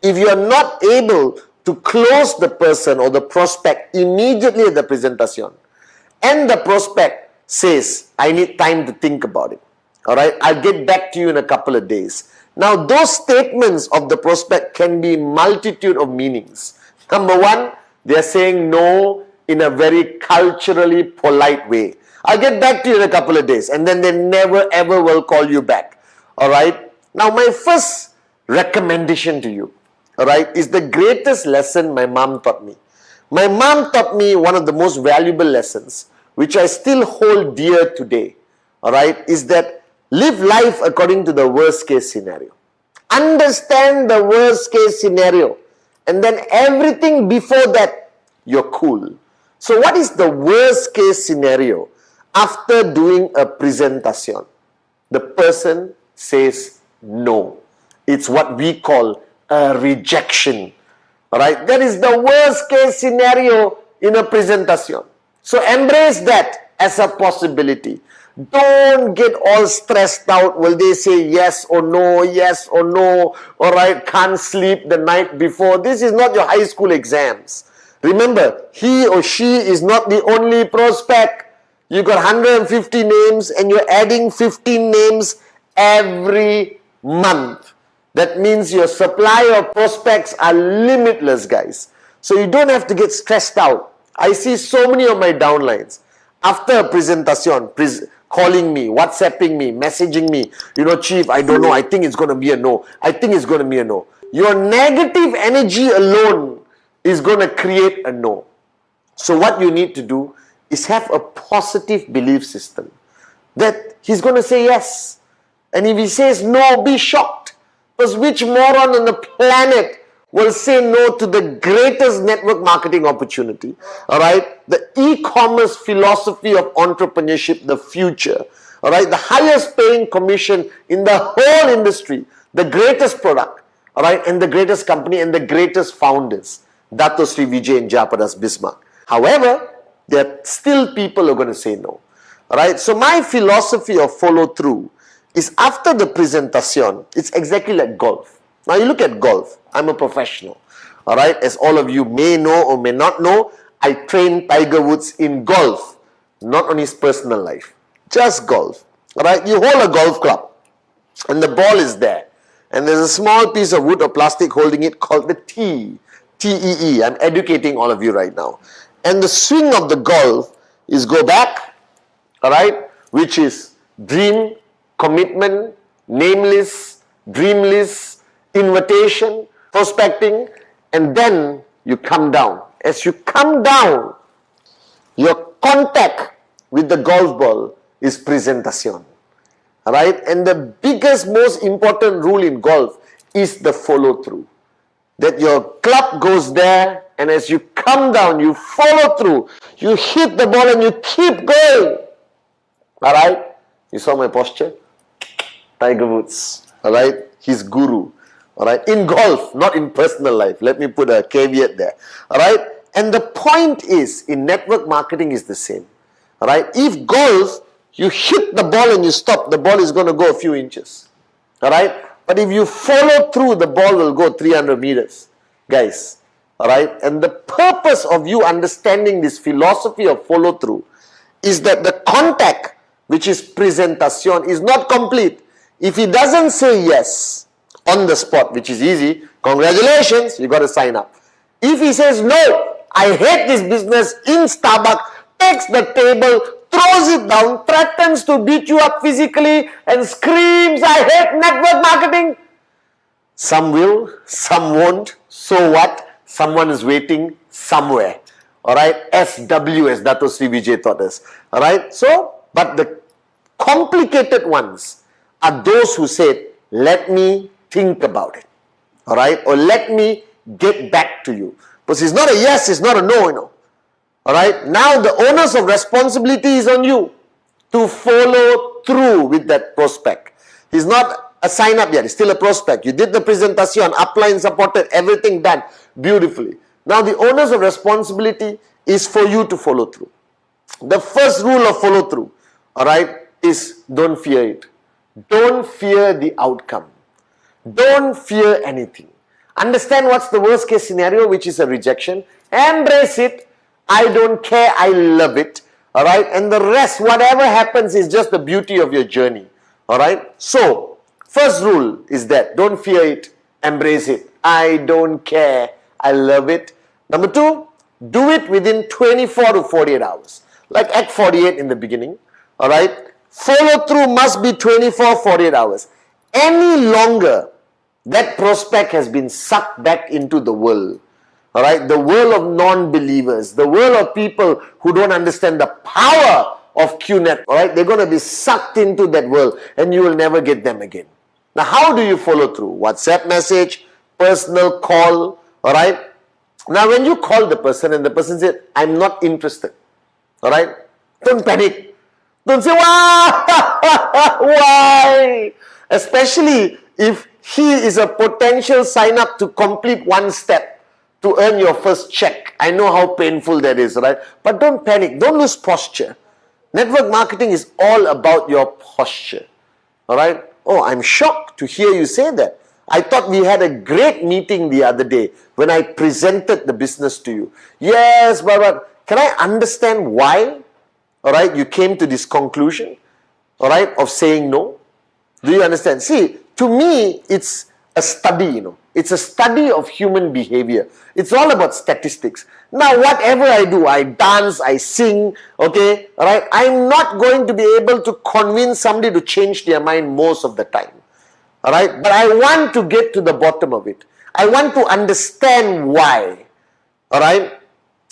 if you are not able to close the person or the prospect immediately at the presentation, and the prospect says, I need time to think about it. Alright? I'll get back to you in a couple of days. Now, those statements of the prospect can be multitude of meanings. Number one, they're saying no in a very culturally polite way. I'll get back to you in a couple of days, and then they never ever will call you back. Alright? Now, my first recommendation to you, alright, is the greatest lesson my mom taught me. My mom taught me one of the most valuable lessons, which I still hold dear today, alright, is that live life according to the worst case scenario. Understand the worst case scenario, and then everything before that, you're cool. So what is the worst case scenario after doing a presentation? The person says no. It's what we call a rejection. Alright, that is the worst case scenario in a presentation. So embrace that as a possibility. Don't get all stressed out. Will they say yes or no, yes or no? Alright, can't sleep the night before. This is not your high school exams. Remember, he or she is not the only prospect. You got 150 names and you're adding 15 names every month. That means your supply of prospects are limitless, guys. So you don't have to get stressed out. I see so many of my downlines after a presentation, calling me, WhatsApping me, messaging me, you know, Chief, I don't know, I think it's going to be a no. I think it's going to be a no. Your negative energy alone is going to create a no. So what you need to do is have a positive belief system that he's going to say yes. And if he says no, be shocked. Because which moron on the planet will say no to the greatest network marketing opportunity? Alright? The e-commerce philosophy of entrepreneurship, the future. Alright? The highest paying commission in the whole industry. The greatest product. Alright? And the greatest company and the greatest founders. Dato Sri Vijay and Jayaprakash Bismarck. However, there are still people who are going to say no. Alright? So my philosophy of follow through is after the presentation, it's exactly like golf. Now you look at golf. I'm a professional. Alright, as all of you may know or may not know, I train Tiger Woods in golf, not on his personal life. Just golf. Alright, you hold a golf club and the ball is there. And there's a small piece of wood or plastic holding it called the tee. T-E-E. I'm educating all of you right now. And the swing of the golf is go back, alright, which is dream, commitment, nameless, dreamless, invitation, prospecting, and then you come down. As you come down, your contact with the golf ball is presentation. Alright? And the biggest, most important rule in golf is the follow through. That your club goes there, and as you come down, you follow through. You hit the ball and you keep going. Alright? You saw my posture? Tiger Woods, alright, his guru, alright, in golf, not in personal life. Let me put a caveat there, alright. And the point is, in network marketing is the same, alright. If golf, you hit the ball and you stop, the ball is going to go a few inches, alright. But if you follow through, the ball will go 300 meters, guys, alright. And the purpose of you understanding this philosophy of follow through is that the contact, which is presentation, is not complete. If he doesn't say yes on the spot, which is easy, congratulations, you got to sign up. If he says, no, I hate this business in Starbucks, takes the table, throws it down, threatens to beat you up physically and screams, I hate network marketing. Some will, some won't. So what? Someone is waiting somewhere. Alright? SW, as Dato Sri Vijay taught us. Alright? So, but the complicated ones are those who said, let me think about it. Alright? Or let me get back to you. Because it's not a yes, it's not a no, you know. Alright? Now the onus of responsibility is on you to follow through with that prospect. He's not a sign up yet, he's still a prospect. You did the presentation, upline supported, everything done beautifully. Now the onus of responsibility is for you to follow through. The first rule of follow through, alright, is don't fear it. Don't fear the outcome. Don't fear anything. Understand what's the worst case scenario, which is a rejection. Embrace it. I don't care. I love it. Alright. And the rest, whatever happens, is just the beauty of your journey. Alright. So, first rule is that don't fear it. Embrace it. I don't care. I love it. Number two, do it within 24 to 48 hours. Like Act 48 in the beginning. Alright. Follow through must be 24, 48 hours. Any longer, that prospect has been sucked back into the world. Alright, the world of non-believers, the world of people who don't understand the power of QNet. Alright, they're going to be sucked into that world and you will never get them again. Now, how do you follow through? WhatsApp message, personal call. Alright, now when you call the person and the person said, I'm not interested. Alright, don't panic. Don't say, why? Why? Especially if he is a potential sign up to complete one step to earn your first check. I know how painful that is, right? But don't panic. Don't lose posture. Network marketing is all about your posture. Alright? Oh, I'm shocked to hear you say that. I thought we had a great meeting the other day when I presented the business to you. Yes, but can I understand why? Alright, you came to this conclusion, alright, of saying no? Do you understand? See, to me, it's a study, you know. It's a study of human behavior. It's all about statistics. Now, whatever I do, I dance, I sing, okay, alright, I'm not going to be able to convince somebody to change their mind most of the time. Alright, but I want to get to the bottom of it. I want to understand why. Alright,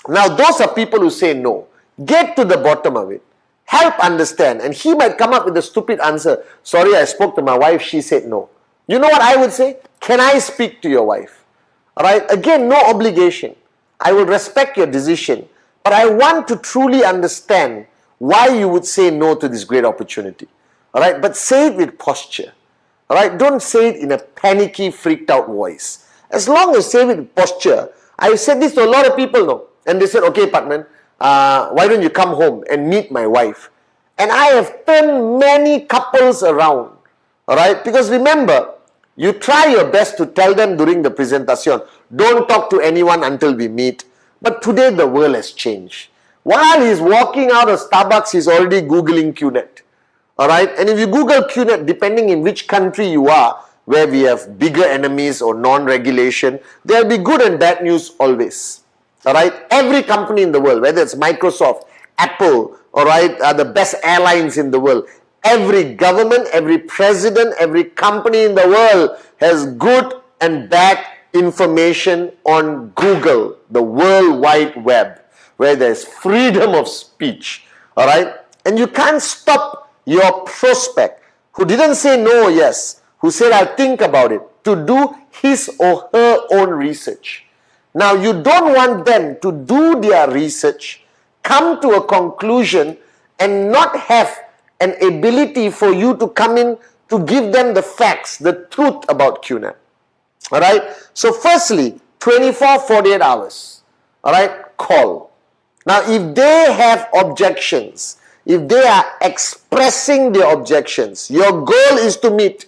now those are people who say no. Get to the bottom of it. Help understand. And he might come up with a stupid answer. Sorry, I spoke to my wife, she said no. You know what I would say? Can I speak to your wife? Alright, again, no obligation. I will respect your decision. But I want to truly understand why you would say no to this great opportunity. Alright, but say it with posture. Alright, don't say it in a panicky, freaked out voice. As long as you say it with posture. I've said this to a lot of people now. And they said, okay, Patman, why don't you come home and meet my wife? And I have turned many couples around. Alright, because remember, you try your best to tell them during the presentation, don't talk to anyone until we meet. But today the world has changed. While he's walking out of Starbucks, he's already Googling QNet. Alright, and if you Google QNet, depending in which country you are, where we have bigger enemies or non-regulation, there will be good and bad news always. Alright, every company in the world, whether it's Microsoft, Apple, alright, are the best airlines in the world. Every government, every president, every company in the world has good and bad information on Google, the World Wide Web, where there's freedom of speech. Alright, and you can't stop your prospect who didn't say no or yes, who said I'll think about it, to do his or her own research. Now, you don't want them to do their research, come to a conclusion, and not have an ability for you to come in to give them the facts, the truth about QNet. Alright? So, firstly, 24, 48 hours. Alright? Call. Now, if they have objections, if they are expressing their objections, your goal is to meet.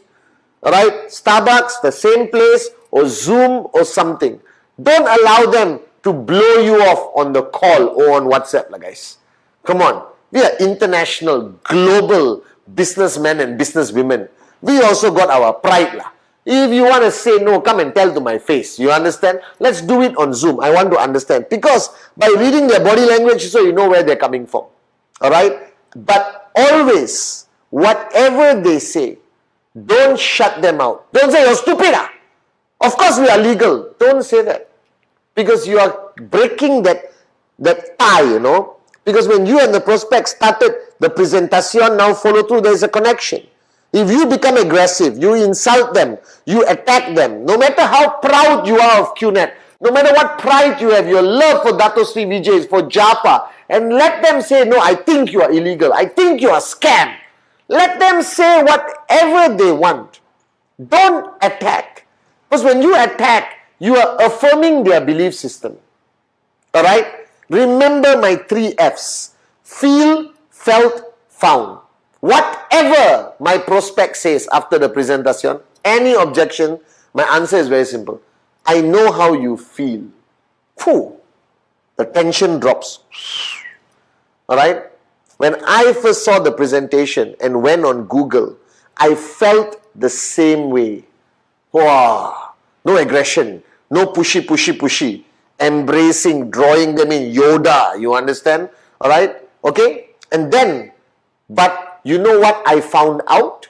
Alright? Starbucks, the same place, or Zoom, or something. Don't allow them to blow you off on the call or on WhatsApp, guys. Come on. We are international, global businessmen and businesswomen. We also got our pride. If you want to say no, come and tell to my face. You understand? Let's do it on Zoom. I want to understand. Because by reading their body language, so you know where they're coming from. Alright? But always, whatever they say, don't shut them out. Don't say, you're stupid. Of course we are legal. Don't say that. Because you are breaking that tie, you know. Because when you and the prospect started the presentation, now follow through, there is a connection. If you become aggressive, you insult them, you attack them, no matter how proud you are of QNet, no matter what pride you have, your love for Dato Sri Vijay, for Japa, and let them say, no, I think you are illegal, I think you are scam. Let them say whatever they want. Don't attack. Because when you attack, you are affirming their belief system. Alright? Remember my 3 F's. Feel, felt, found. Whatever my prospect says after the presentation, any objection, my answer is very simple. I know how you feel. Phew, the tension drops. Alright? When I first saw the presentation and went on Google, I felt the same way. Wow, no aggression, no pushy. Embracing, drawing them in Yoda, you understand? Alright? Okay? And then, but you know what I found out?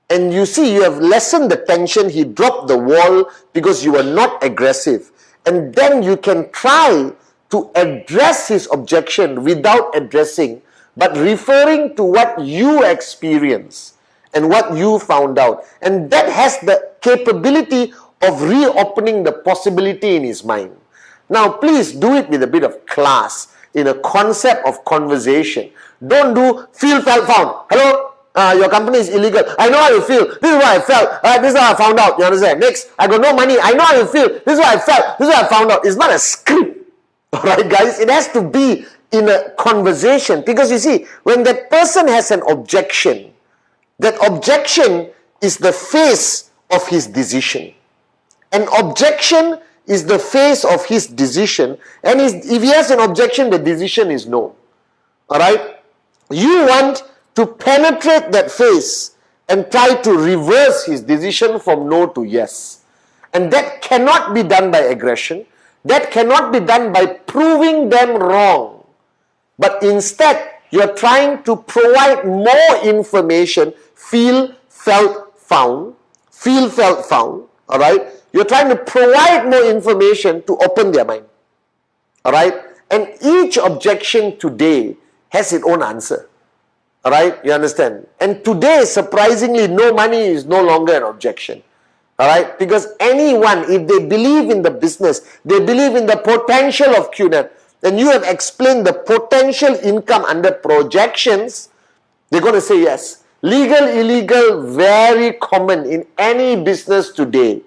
And you see, you have lessened the tension. He dropped the wall because you were not aggressive. And then you can try to address his objection without addressing, but referring to what you experienced and what you found out. And that has the capability of reopening the possibility in his mind. Now, please do it with a bit of class, in a concept of conversation. Don't do feel, felt, found. Hello? Your company is illegal. I know how you feel. This is what I felt. This is what I found out. You understand? Next, I got no money. I know how you feel. This is what I felt. This is what I found out. It's not a script. Alright, guys? It has to be in a conversation. Because you see, when that person has an objection, that objection is the face of his decision. An objection is the face of his decision. And if he has an objection, the decision is no. Alright? You want to penetrate that face and try to reverse his decision from no to yes. And that cannot be done by aggression. That cannot be done by proving them wrong. But instead, you're trying to provide more information. Feel, felt, found. Feel, felt, found. Alright? You're trying to provide more information to open their mind. Alright? And each objection today has its own answer. Alright? You understand? And today, surprisingly, no money is no longer an objection. Alright? Because anyone, if they believe in the business, they believe in the potential of QNet, and you have explained the potential income under projections, they're going to say yes. Legal, illegal, very common in any business today.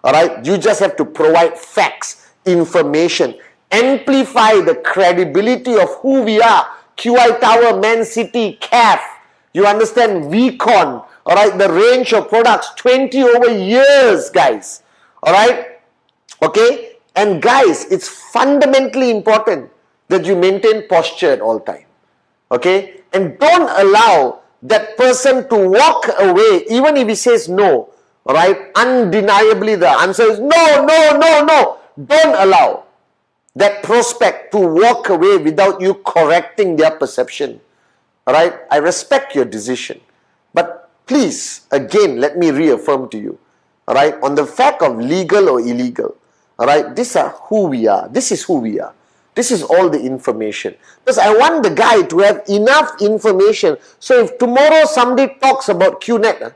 Alright? You just have to provide facts, information, amplify the credibility of who we are. QI Tower, Man City, CAF. You understand? VCon. Alright? The range of products, 20 over years, guys. Alright? Okay? And guys, it's fundamentally important that you maintain posture at all time. Okay? And don't allow that person to walk away, even if he says no. Alright? Undeniably, the answer is no, no, no, no. Don't allow that prospect to walk away without you correcting their perception. Alright? I respect your decision. But please, again, let me reaffirm to you. Alright? On the fact of legal or illegal. Alright? These are who we are. This is who we are. This is all the information. Because I want the guy to have enough information. So if tomorrow somebody talks about QNet,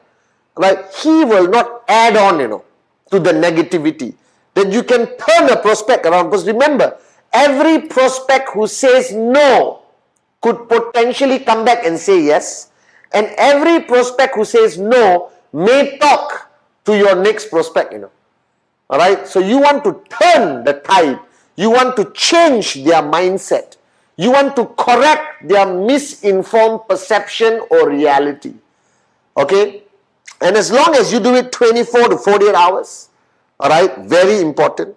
right, he will not add on, to the negativity. That you can turn a prospect around. Because remember, every prospect who says no could potentially come back and say yes. And every prospect who says no may talk to your next prospect, Alright? So you want to turn the tide. You want to change their mindset. You want to correct their misinformed perception or reality. Okay? And as long as you do it 24 to 48 hours, alright, very important,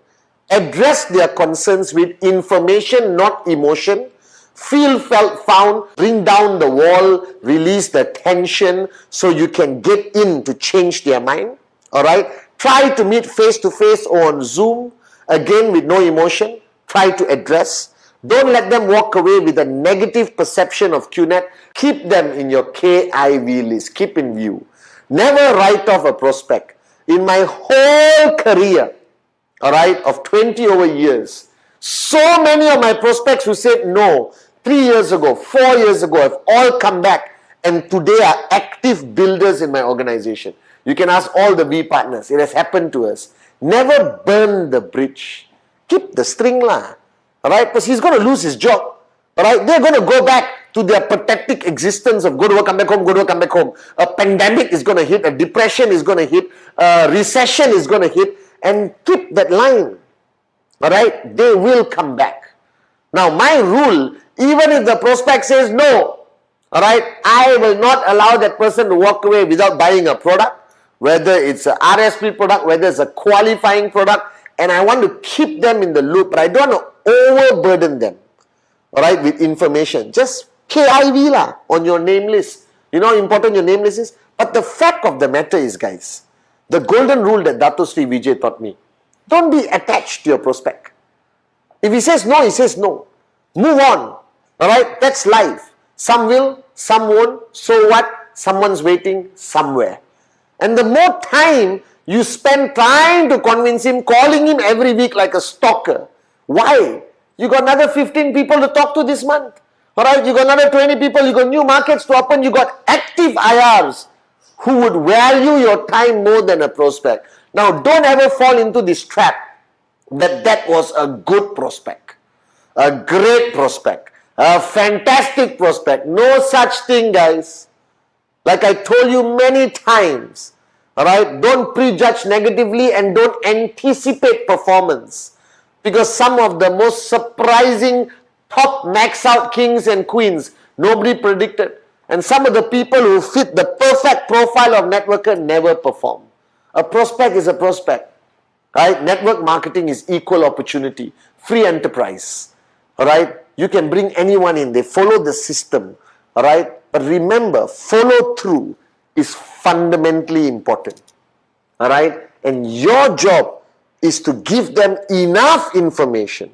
address their concerns with information, not emotion. Feel, felt, found, bring down the wall, release the tension so you can get in to change their mind. All right. Try to meet face to face or on Zoom. Again, with no emotion. Try to address. Don't let them walk away with a negative perception of QNet. Keep them in your KIV list. Keep in view. Never write off a prospect. In my whole career, all right, of 20 over years, so many of my prospects who said no 3 years ago, 4 years ago, have all come back and today are active builders in my organization. You can ask all the V partners. It has happened to us. Never burn the bridge. Keep the string lah. Alright, because he's going to lose his job. Alright, they're going to go back to their pathetic existence of go to work, come back home, go to work, come back home. A pandemic is going to hit, a depression is going to hit, a recession is going to hit, and keep that line. Alright, they will come back. Now, my rule, even if the prospect says no, alright, I will not allow that person to walk away without buying a product, whether it's a RSP product, whether it's a qualifying product, and I want to keep them in the loop, but I don't want to overburden them, alright, with information. Just KIV lah on your name list. You know how important your name list is? But the fact of the matter is, guys, the golden rule that Dato Sri Vijay taught me, don't be attached to your prospect. If he says no, he says no. Move on. Alright, that's life. Some will, some won't. So what? Someone's waiting somewhere. And the more time you spend trying to convince him, calling him every week like a stalker. Why? You got another 15 people to talk to this month. Alright, you got another 20 people, you got new markets to open, you got active IRs who would value your time more than a prospect. Now, don't ever fall into this trap that was a good prospect, a great prospect, a fantastic prospect. No such thing, guys. Like I told you many times, alright, don't prejudge negatively and don't anticipate performance. Because some of the most surprising top max out kings and queens, nobody predicted. And some of the people who fit the perfect profile of networker never perform. A prospect is a prospect. Right? Network marketing is equal opportunity. Free enterprise. Alright? You can bring anyone in. They follow the system. Alright? But remember, follow through is fundamentally important. Alright? And your job is to give them enough information.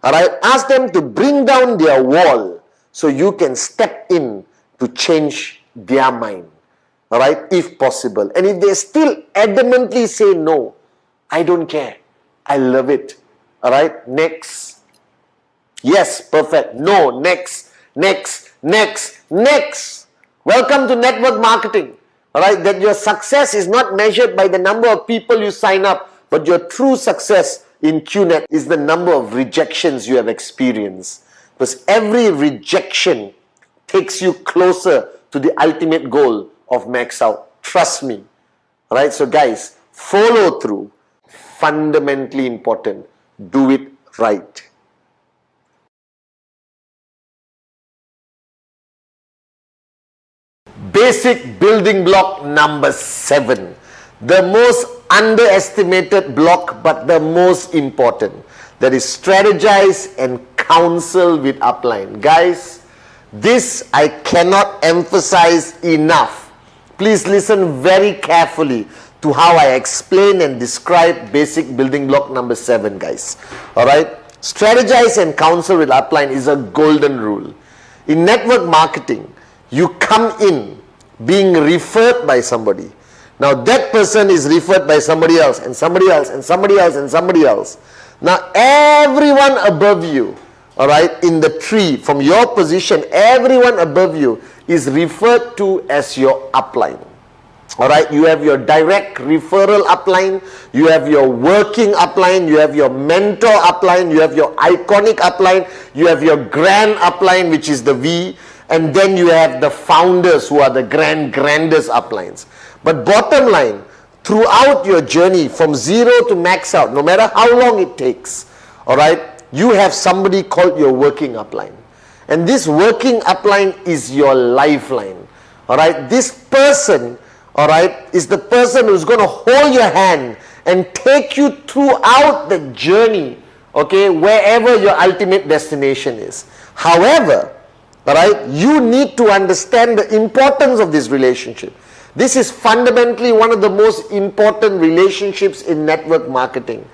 Alright? Ask them to bring down their wall so you can step in to change their mind. Alright? If possible. And if they still adamantly say no, I don't care. I love it. Alright? Next. Yes, perfect. No, next, next, next, next. Welcome to network marketing. Alright? That your success is not measured by the number of people you sign up, but your true success in QNet is the number of rejections you have experienced. Because every rejection takes you closer to the ultimate goal of max out. Trust me. Alright, so guys, follow through. Fundamentally important. Do it right. Basic building block number 7. The most underestimated block, but the most important. That is strategize and counsel with upline. Guys, this I cannot emphasize enough. Please listen very carefully to how I explain and describe basic building block number 7, guys. Alright? Strategize and counsel with upline is a golden rule. In network marketing, you come in being referred by somebody. Now that person is referred by somebody else and somebody else and somebody else and somebody else. Now everyone above you, alright, in the tree, from your position, everyone above you is referred to as your upline. Alright, you have your direct referral upline, you have your working upline, you have your mentor upline, you have your iconic upline, you have your grand upline, which is the V, and then you have the founders who are the grandest uplines. But bottom line, throughout your journey from 0 to max out, no matter how long it takes, alright, you have somebody called your working upline. And this working upline is your lifeline. Alright, this person, alright, is the person who's going to hold your hand and take you throughout the journey, okay, wherever your ultimate destination is. However, alright, you need to understand the importance of this relationship. This is fundamentally one of the most important relationships in network marketing.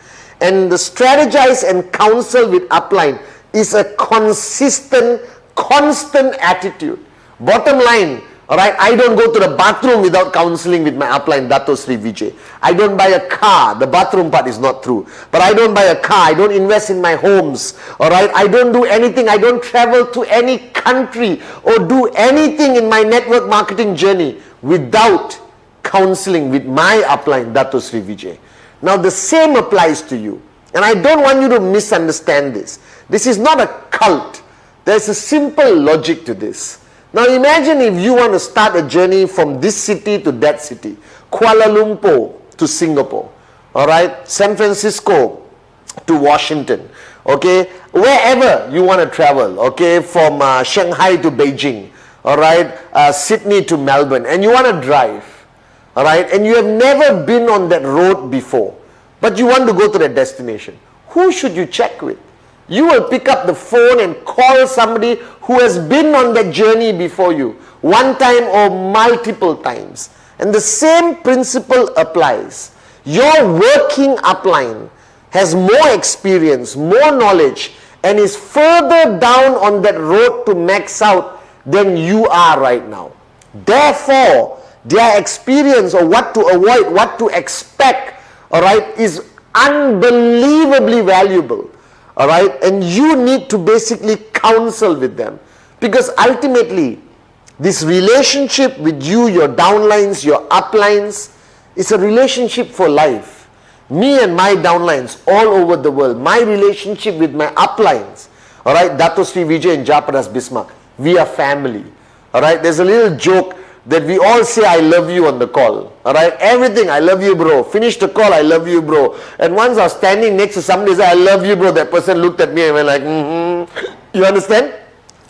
And the strategize and counsel with upline is a consistent, constant attitude. Bottom line, alright, I don't go to the bathroom without counseling with my upline, Dato Sri Vijay. I don't buy a car, the bathroom part is not true. But I don't buy a car, I don't invest in my homes, alright, I don't do anything, I don't travel to any country or do anything in my network marketing journey without counseling with my upline, Dato Sri Vijay. Now the same applies to you. And I don't want you to misunderstand this. This is not a cult. There's a simple logic to this. Now imagine if you want to start a journey from this city to that city. Kuala Lumpur to Singapore. Alright? San Francisco to Washington. Okay? Wherever you want to travel. Okay? From Shanghai to Beijing. Alright? Sydney to Melbourne. And you want to drive. Alright, and you have never been on that road before, but you want to go to that destination. Who should you check with? You will pick up the phone and call somebody who has been on that journey before you, one time or multiple times. And the same principle applies. Your working upline has more experience, more knowledge, and is further down on that road to max out than you are right now. Therefore, their experience or what to avoid, what to expect, alright, is unbelievably valuable. Alright, and you need to basically counsel with them. Because ultimately, this relationship with you, your downlines, your uplines, is a relationship for life. Me and my downlines all over the world, my relationship with my uplines, alright, Dato Sri Vijay and Japadas Bismarck, we are family. Alright, there's a little joke that we all say I love you on the call. Alright, everything, I love you bro. Finish the call, I love you bro. And once I was standing next to somebody say I love you bro, that person looked at me and went like, You understand?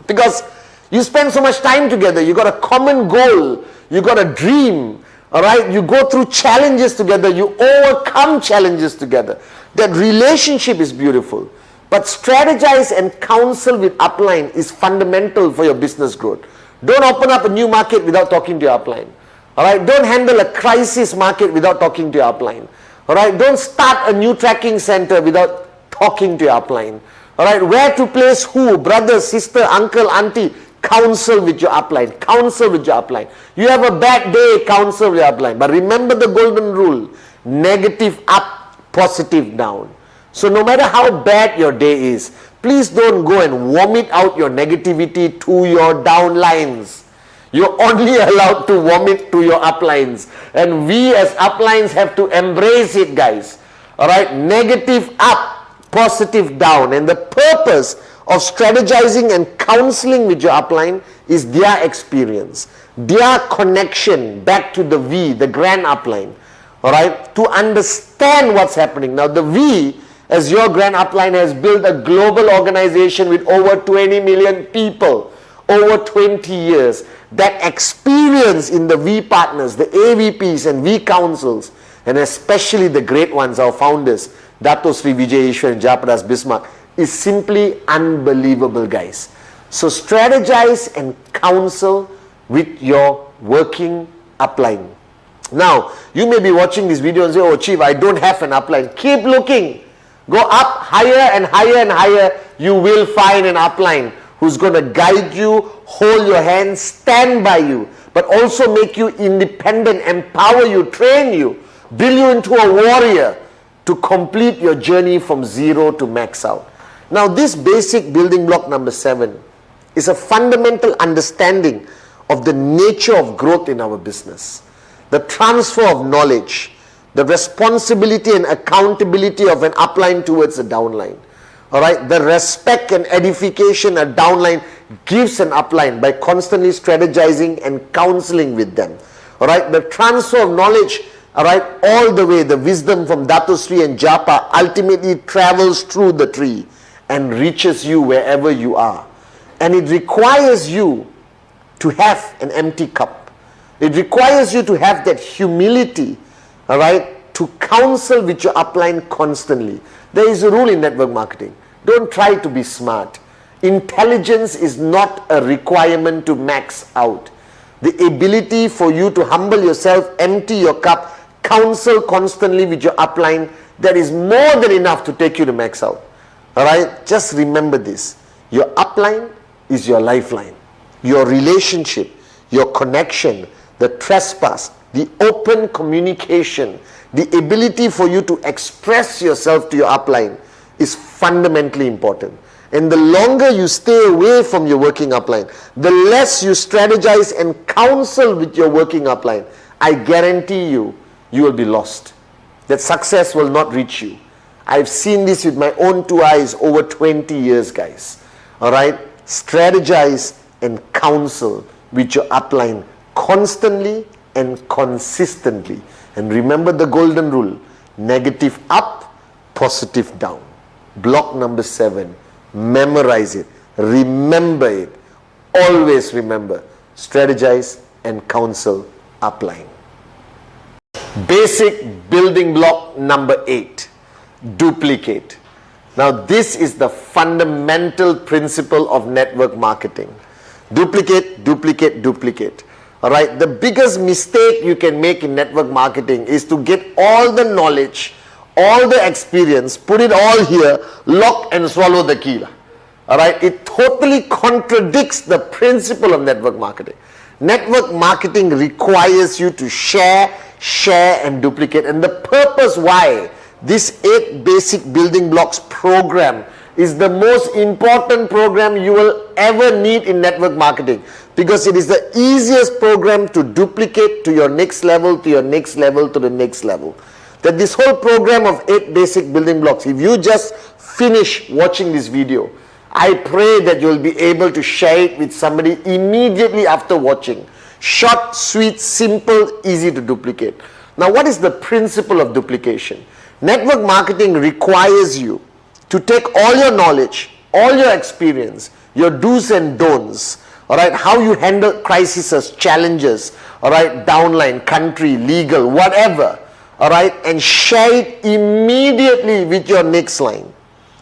Because you spend so much time together, you got a common goal, you got a dream. Alright, you go through challenges together, you overcome challenges together. That relationship is beautiful. But strategize and counsel with upline is fundamental for your business growth. Don't open up a new market without talking to your upline. Alright, don't handle a crisis market without talking to your upline. Alright, don't start a new tracking center without talking to your upline. Alright, where to place who, brother, sister, uncle, auntie, counsel with your upline. Counsel with your upline. You have a bad day, counsel with your upline. But remember the golden rule, negative up, positive down. So no matter how bad your day is, please don't go and vomit out your negativity to your downlines. You're only allowed to vomit to your uplines. And we as uplines have to embrace it, guys. Alright, negative up, positive down. And the purpose of strategizing and counseling with your upline is their experience, their connection back to the V, the grand upline. Alright, to understand what's happening. Now the V, as your grand upline, has built a global organization with over 20 million people over 20 years. That experience in the V partners, the AVPs and V councils, and especially the great ones, our founders, Dato Sri Vijay Ishwar and Japadas Bismarck, is simply unbelievable, guys. So strategize and counsel with your working upline. Now, you may be watching this video and say, oh Chief, I don't have an upline. Keep looking. Go up higher and higher and higher. You will find an upline who's going to guide you, hold your hand, stand by you, but also make you independent, empower you, train you, build you into a warrior to complete your journey from zero to max out. Now this basic building block number 7 is a fundamental understanding of the nature of growth in our business. The transfer of knowledge, the responsibility and accountability of an upline towards a downline. Alright, the respect and edification a downline gives an upline by constantly strategizing and counseling with them. Alright, the transfer of knowledge, alright, all the way, the wisdom from Dato Sri and Japa ultimately travels through the tree and reaches you wherever you are. And it requires you to have an empty cup. It requires you to have that humility, alright, to counsel with your upline constantly. There is a rule in network marketing. Don't try to be smart. Intelligence is not a requirement to max out. the ability for you to humble yourself, empty your cup, counsel constantly with your upline, that is more than enough to take you to max out. Alright, just remember this. Your upline is your lifeline. Your relationship, your connection, the trespass, the open communication, the ability for you to express yourself to your upline is fundamentally important. And the longer you stay away from your working upline, the less you strategize and counsel with your working upline, I guarantee you, you will be lost. That success will not reach you. I've seen this with my own two eyes over 20 years, guys. Alright? Strategize and counsel with your upline constantly and consistently. And remember the golden rule: negative up, positive down. Block number 7. Memorize it. Remember it. Always remember. Strategize and counsel upline. Basic building block number 8. Duplicate. Now this is the fundamental principle of network marketing. Duplicate, duplicate, duplicate. Alright, the biggest mistake you can make in network marketing is to get all the knowledge, all the experience, put it all here, lock and swallow the key. Alright, it totally contradicts the principle of network marketing. Network marketing requires you to share and duplicate. And the purpose why this 8 basic building blocks program is the most important program you will ever need in network marketing, because it is the easiest program to duplicate to your next level, to your next level, to the next level. That this whole program of 8 basic building blocks, if you just finish watching this video, I pray that you will be able to share it with somebody immediately after watching. Short, sweet, simple, easy to duplicate. Now, what is the principle of duplication? Network marketing requires you to take all your knowledge, all your experience, your do's and don'ts, alright, how you handle crises, challenges, alright, downline, country, legal, whatever, alright, and share it immediately with your next line.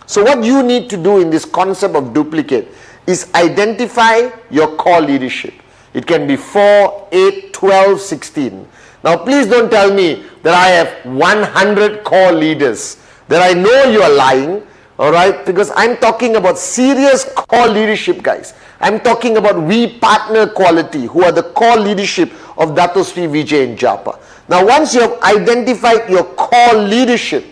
So what you need to do in this concept of duplicate is identify your core leadership. It can be 4, 8, 12, 16. Now please don't tell me that I have 100 core leaders, that I know you are lying, alright, because I'm talking about serious core leadership, guys. I'm talking about we partner quality, who are the core leadership of Dato Sri Vijay and Japa. Now once you have identified your core leadership,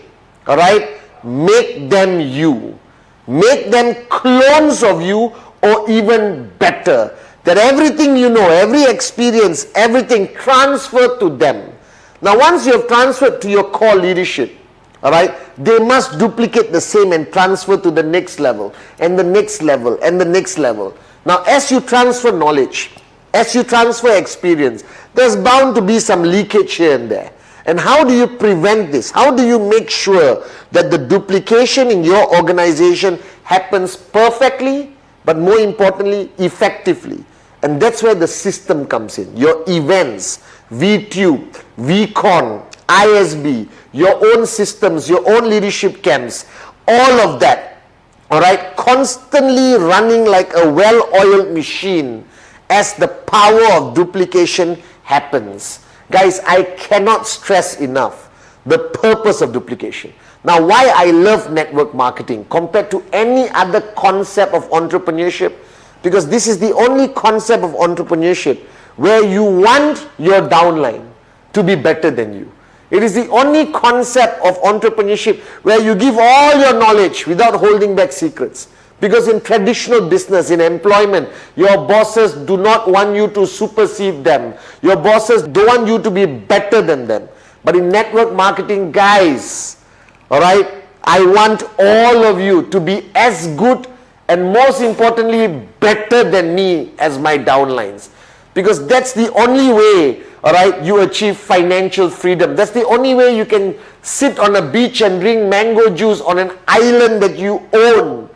alright, make them you. Make them clones of you, or even better. That everything you know, every experience, everything transferred to them. Now once you have transferred to your core leadership, alright, they must duplicate the same and transfer to the next level, and the next level, and the next level. Now as you transfer knowledge, as you transfer experience, there's bound to be some leakage here and there. And how do you prevent this? How do you make sure that the duplication in your organization happens perfectly, but more importantly, effectively? And that's where the system comes in. Your events, VTube, VCon, ISB, your own systems, your own leadership camps, all of that, alright, constantly running like a well-oiled machine as the power of duplication happens. Guys, I cannot stress enough the purpose of duplication. Now, why I love network marketing compared to any other concept of entrepreneurship, because this is the only concept of entrepreneurship where you want your downline to be better than you. It is the only concept of entrepreneurship where you give all your knowledge without holding back secrets. Because in traditional business, in employment, your bosses do not want you to supersede them. Your bosses don't want you to be better than them. But in network marketing, guys, alright, I want all of you to be as good and most importantly, better than me as my downlines. Because that's the only way, alright, you achieve financial freedom. That's the only way you can sit on a beach and drink mango juice on an island that you own.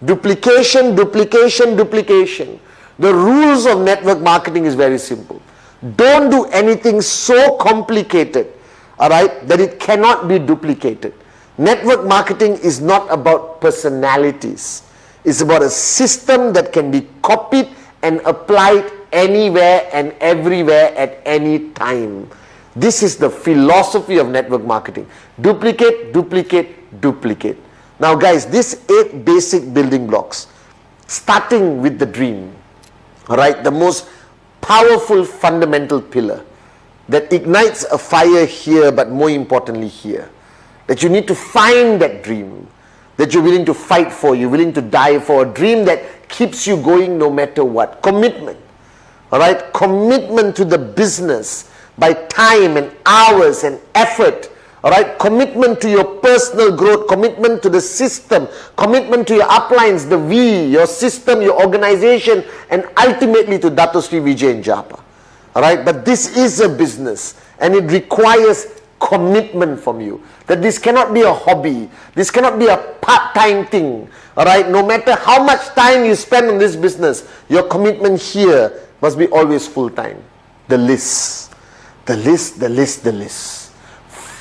Duplication, duplication, duplication. The rules of network marketing is very simple. Don't do anything so complicated, alright, that it cannot be duplicated. Network marketing is not about personalities. It's about a system that can be copied and applied anywhere and everywhere at any time. This is the philosophy of network marketing. Duplicate, duplicate, duplicate. Now guys, these 8 basic building blocks, starting with the dream, all right, the most powerful fundamental pillar that ignites a fire here, but more importantly here, that you need to find that dream, that you're willing to fight for, you're willing to die for, a dream that keeps you going no matter what. Commitment, all right, commitment to the business by time and hours and effort. All right, commitment to your personal growth, commitment to the system, commitment to your uplines, the V, your system, your organization, and ultimately to Dato Sri Vijay Japa. All right, but this is a business and it requires commitment from you. That this cannot be a hobby, this cannot be a part-time thing. All right, no matter how much time you spend on this business, your commitment here must be always full-time. The list, the list, the list, the list.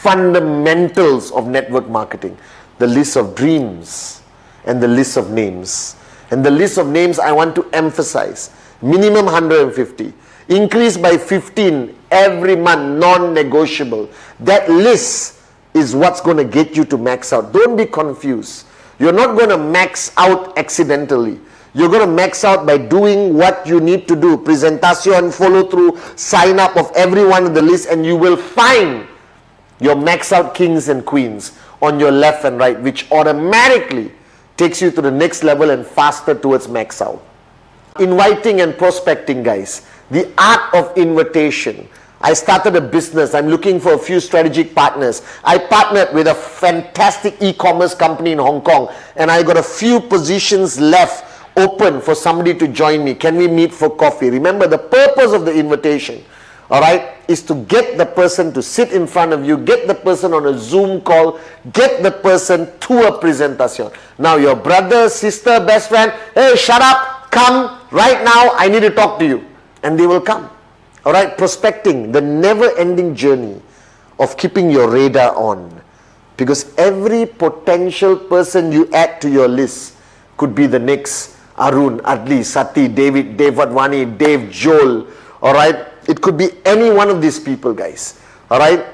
Fundamentals of network marketing, the list of dreams and the list of names. And the list of names I want to emphasize, minimum 150, increase by 15 every month, non-negotiable. That list is what's going to get you to max out. Don't be confused. You're not going to max out accidentally. You're going to max out by doing what you need to do. Presentation, follow through, sign up of everyone on the list, and you will find your max out kings and queens on your left and right, which automatically takes you to the next level and faster towards max out. Inviting and prospecting, guys. The art of invitation. I started a business. I'm looking for a few strategic partners. I partnered with a fantastic e-commerce company in Hong Kong, and I got a few positions left open for somebody to join me. Can we meet for coffee? Remember, the purpose of the invitation, all right, is to get the person to sit in front of you, get the person on a Zoom call, get the person to a presentation. Now your brother, sister, best friend, hey, shut up, come right now, I need to talk to you. And they will come. All right, prospecting, the never-ending journey of keeping your radar on. Because every potential person you add to your list could be the next Arun, Adli, Sati, David, Dave Wadhwani, Dave, Joel, all right? It could be any one of these people, guys, all right?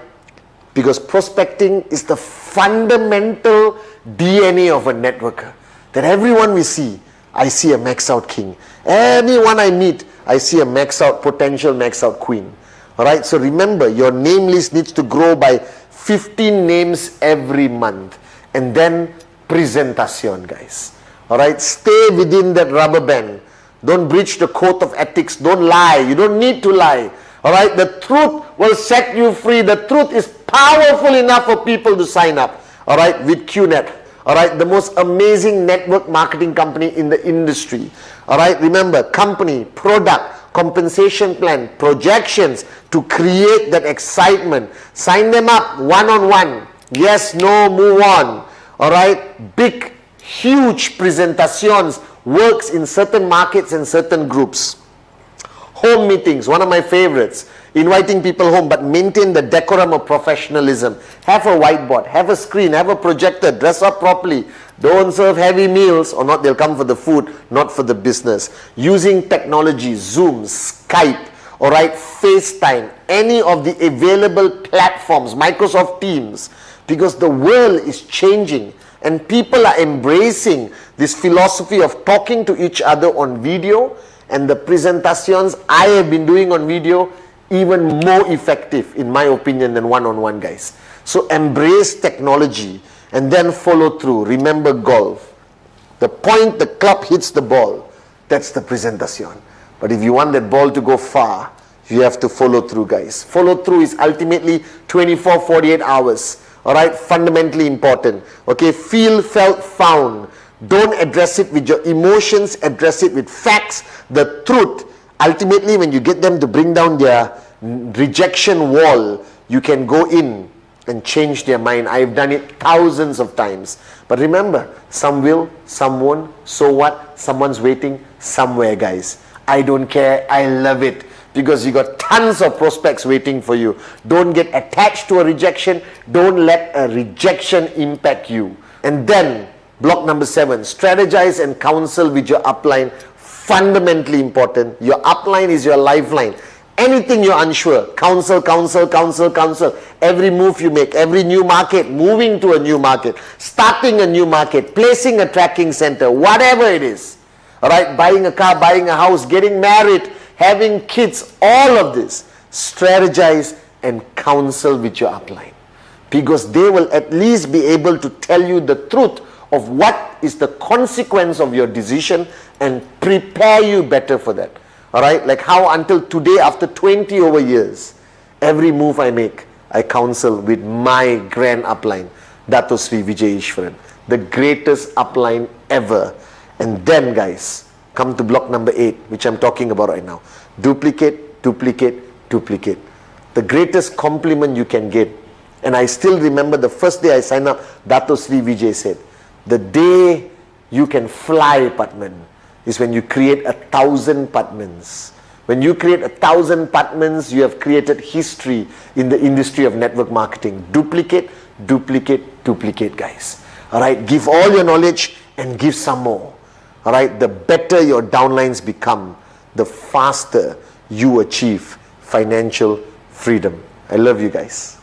Because prospecting is the fundamental DNA of a networker. That everyone we see, I see a max out king. Anyone I meet, I see a max out, potential max out queen. All right, so remember, your name list needs to grow by 15 names every month. And then presentation, guys. All right, stay within that rubber band. Don't breach the code of ethics. Don't lie. You don't need to lie. All right, the truth will set you free. The truth is powerful enough for people to sign up. All right, with QNet. All right, the most amazing network marketing company in the industry. All right, remember, company, product, compensation plan, projections to create that excitement. Sign them up one-on-one. Yes, no, move on. All right, big, huge presentations works in certain markets and certain groups. Home meetings, one of my favorites. Inviting people home, but maintain the decorum of professionalism. Have a whiteboard, have a screen, have a projector, dress up properly. Don't serve heavy meals, or not they'll come for the food, not for the business. Using technology, Zoom, Skype, all right, FaceTime, any of the available platforms, Microsoft Teams, because the world is changing and people are embracing this philosophy of talking to each other on video, and the presentations I have been doing on video even more effective in my opinion than one-on-one, guys. So embrace technology and then follow through. Remember golf. The point the club hits the ball, that's the presentation. But if you want that ball to go far, you have to follow through, guys. Follow through is ultimately 24, 48 hours. All right, fundamentally important. Okay, feel, felt, found. Don't address it with your emotions, address it with facts, the truth. Ultimately, when you get them to bring down their rejection wall, you can go in and change their mind. I've done it thousands of times. But remember, some will, some won't. So what? Someone's waiting somewhere, guys. I don't care. I love it. Because you got tons of prospects waiting for you. Don't get attached to a rejection. Don't let a rejection impact you. And then, block number 7, strategize and counsel with your upline fundamentally important. Your upline is your lifeline. Anything you're unsure, counsel. Every move you make, every new market, moving to a new market, starting a new market, placing a tracking center, whatever it is. All right, buying a car, buying a house, getting married, having kids, all of this, strategize and counsel with your upline, because they will at least be able to tell you the truth of what is the consequence of your decision and prepare you better for that. All right, like how until today, after 20 over years, every move I make, I counsel with my grand upline, Dato Sri Vijay Ishwaran, the greatest upline ever. And then guys, come to block number 8, which I'm talking about right now. Duplicate, duplicate, duplicate. The greatest compliment you can get. And I still remember the first day I signed up, Dato Sri Vijay said, the day you can fly, Patman, is when you create 1,000 Patmans. When you create 1,000 Patmans, you have created history in the industry of network marketing. Duplicate, duplicate, duplicate, guys. All right, give all your knowledge and give some more. All right, the better your downlines become, the faster you achieve financial freedom. I love you guys.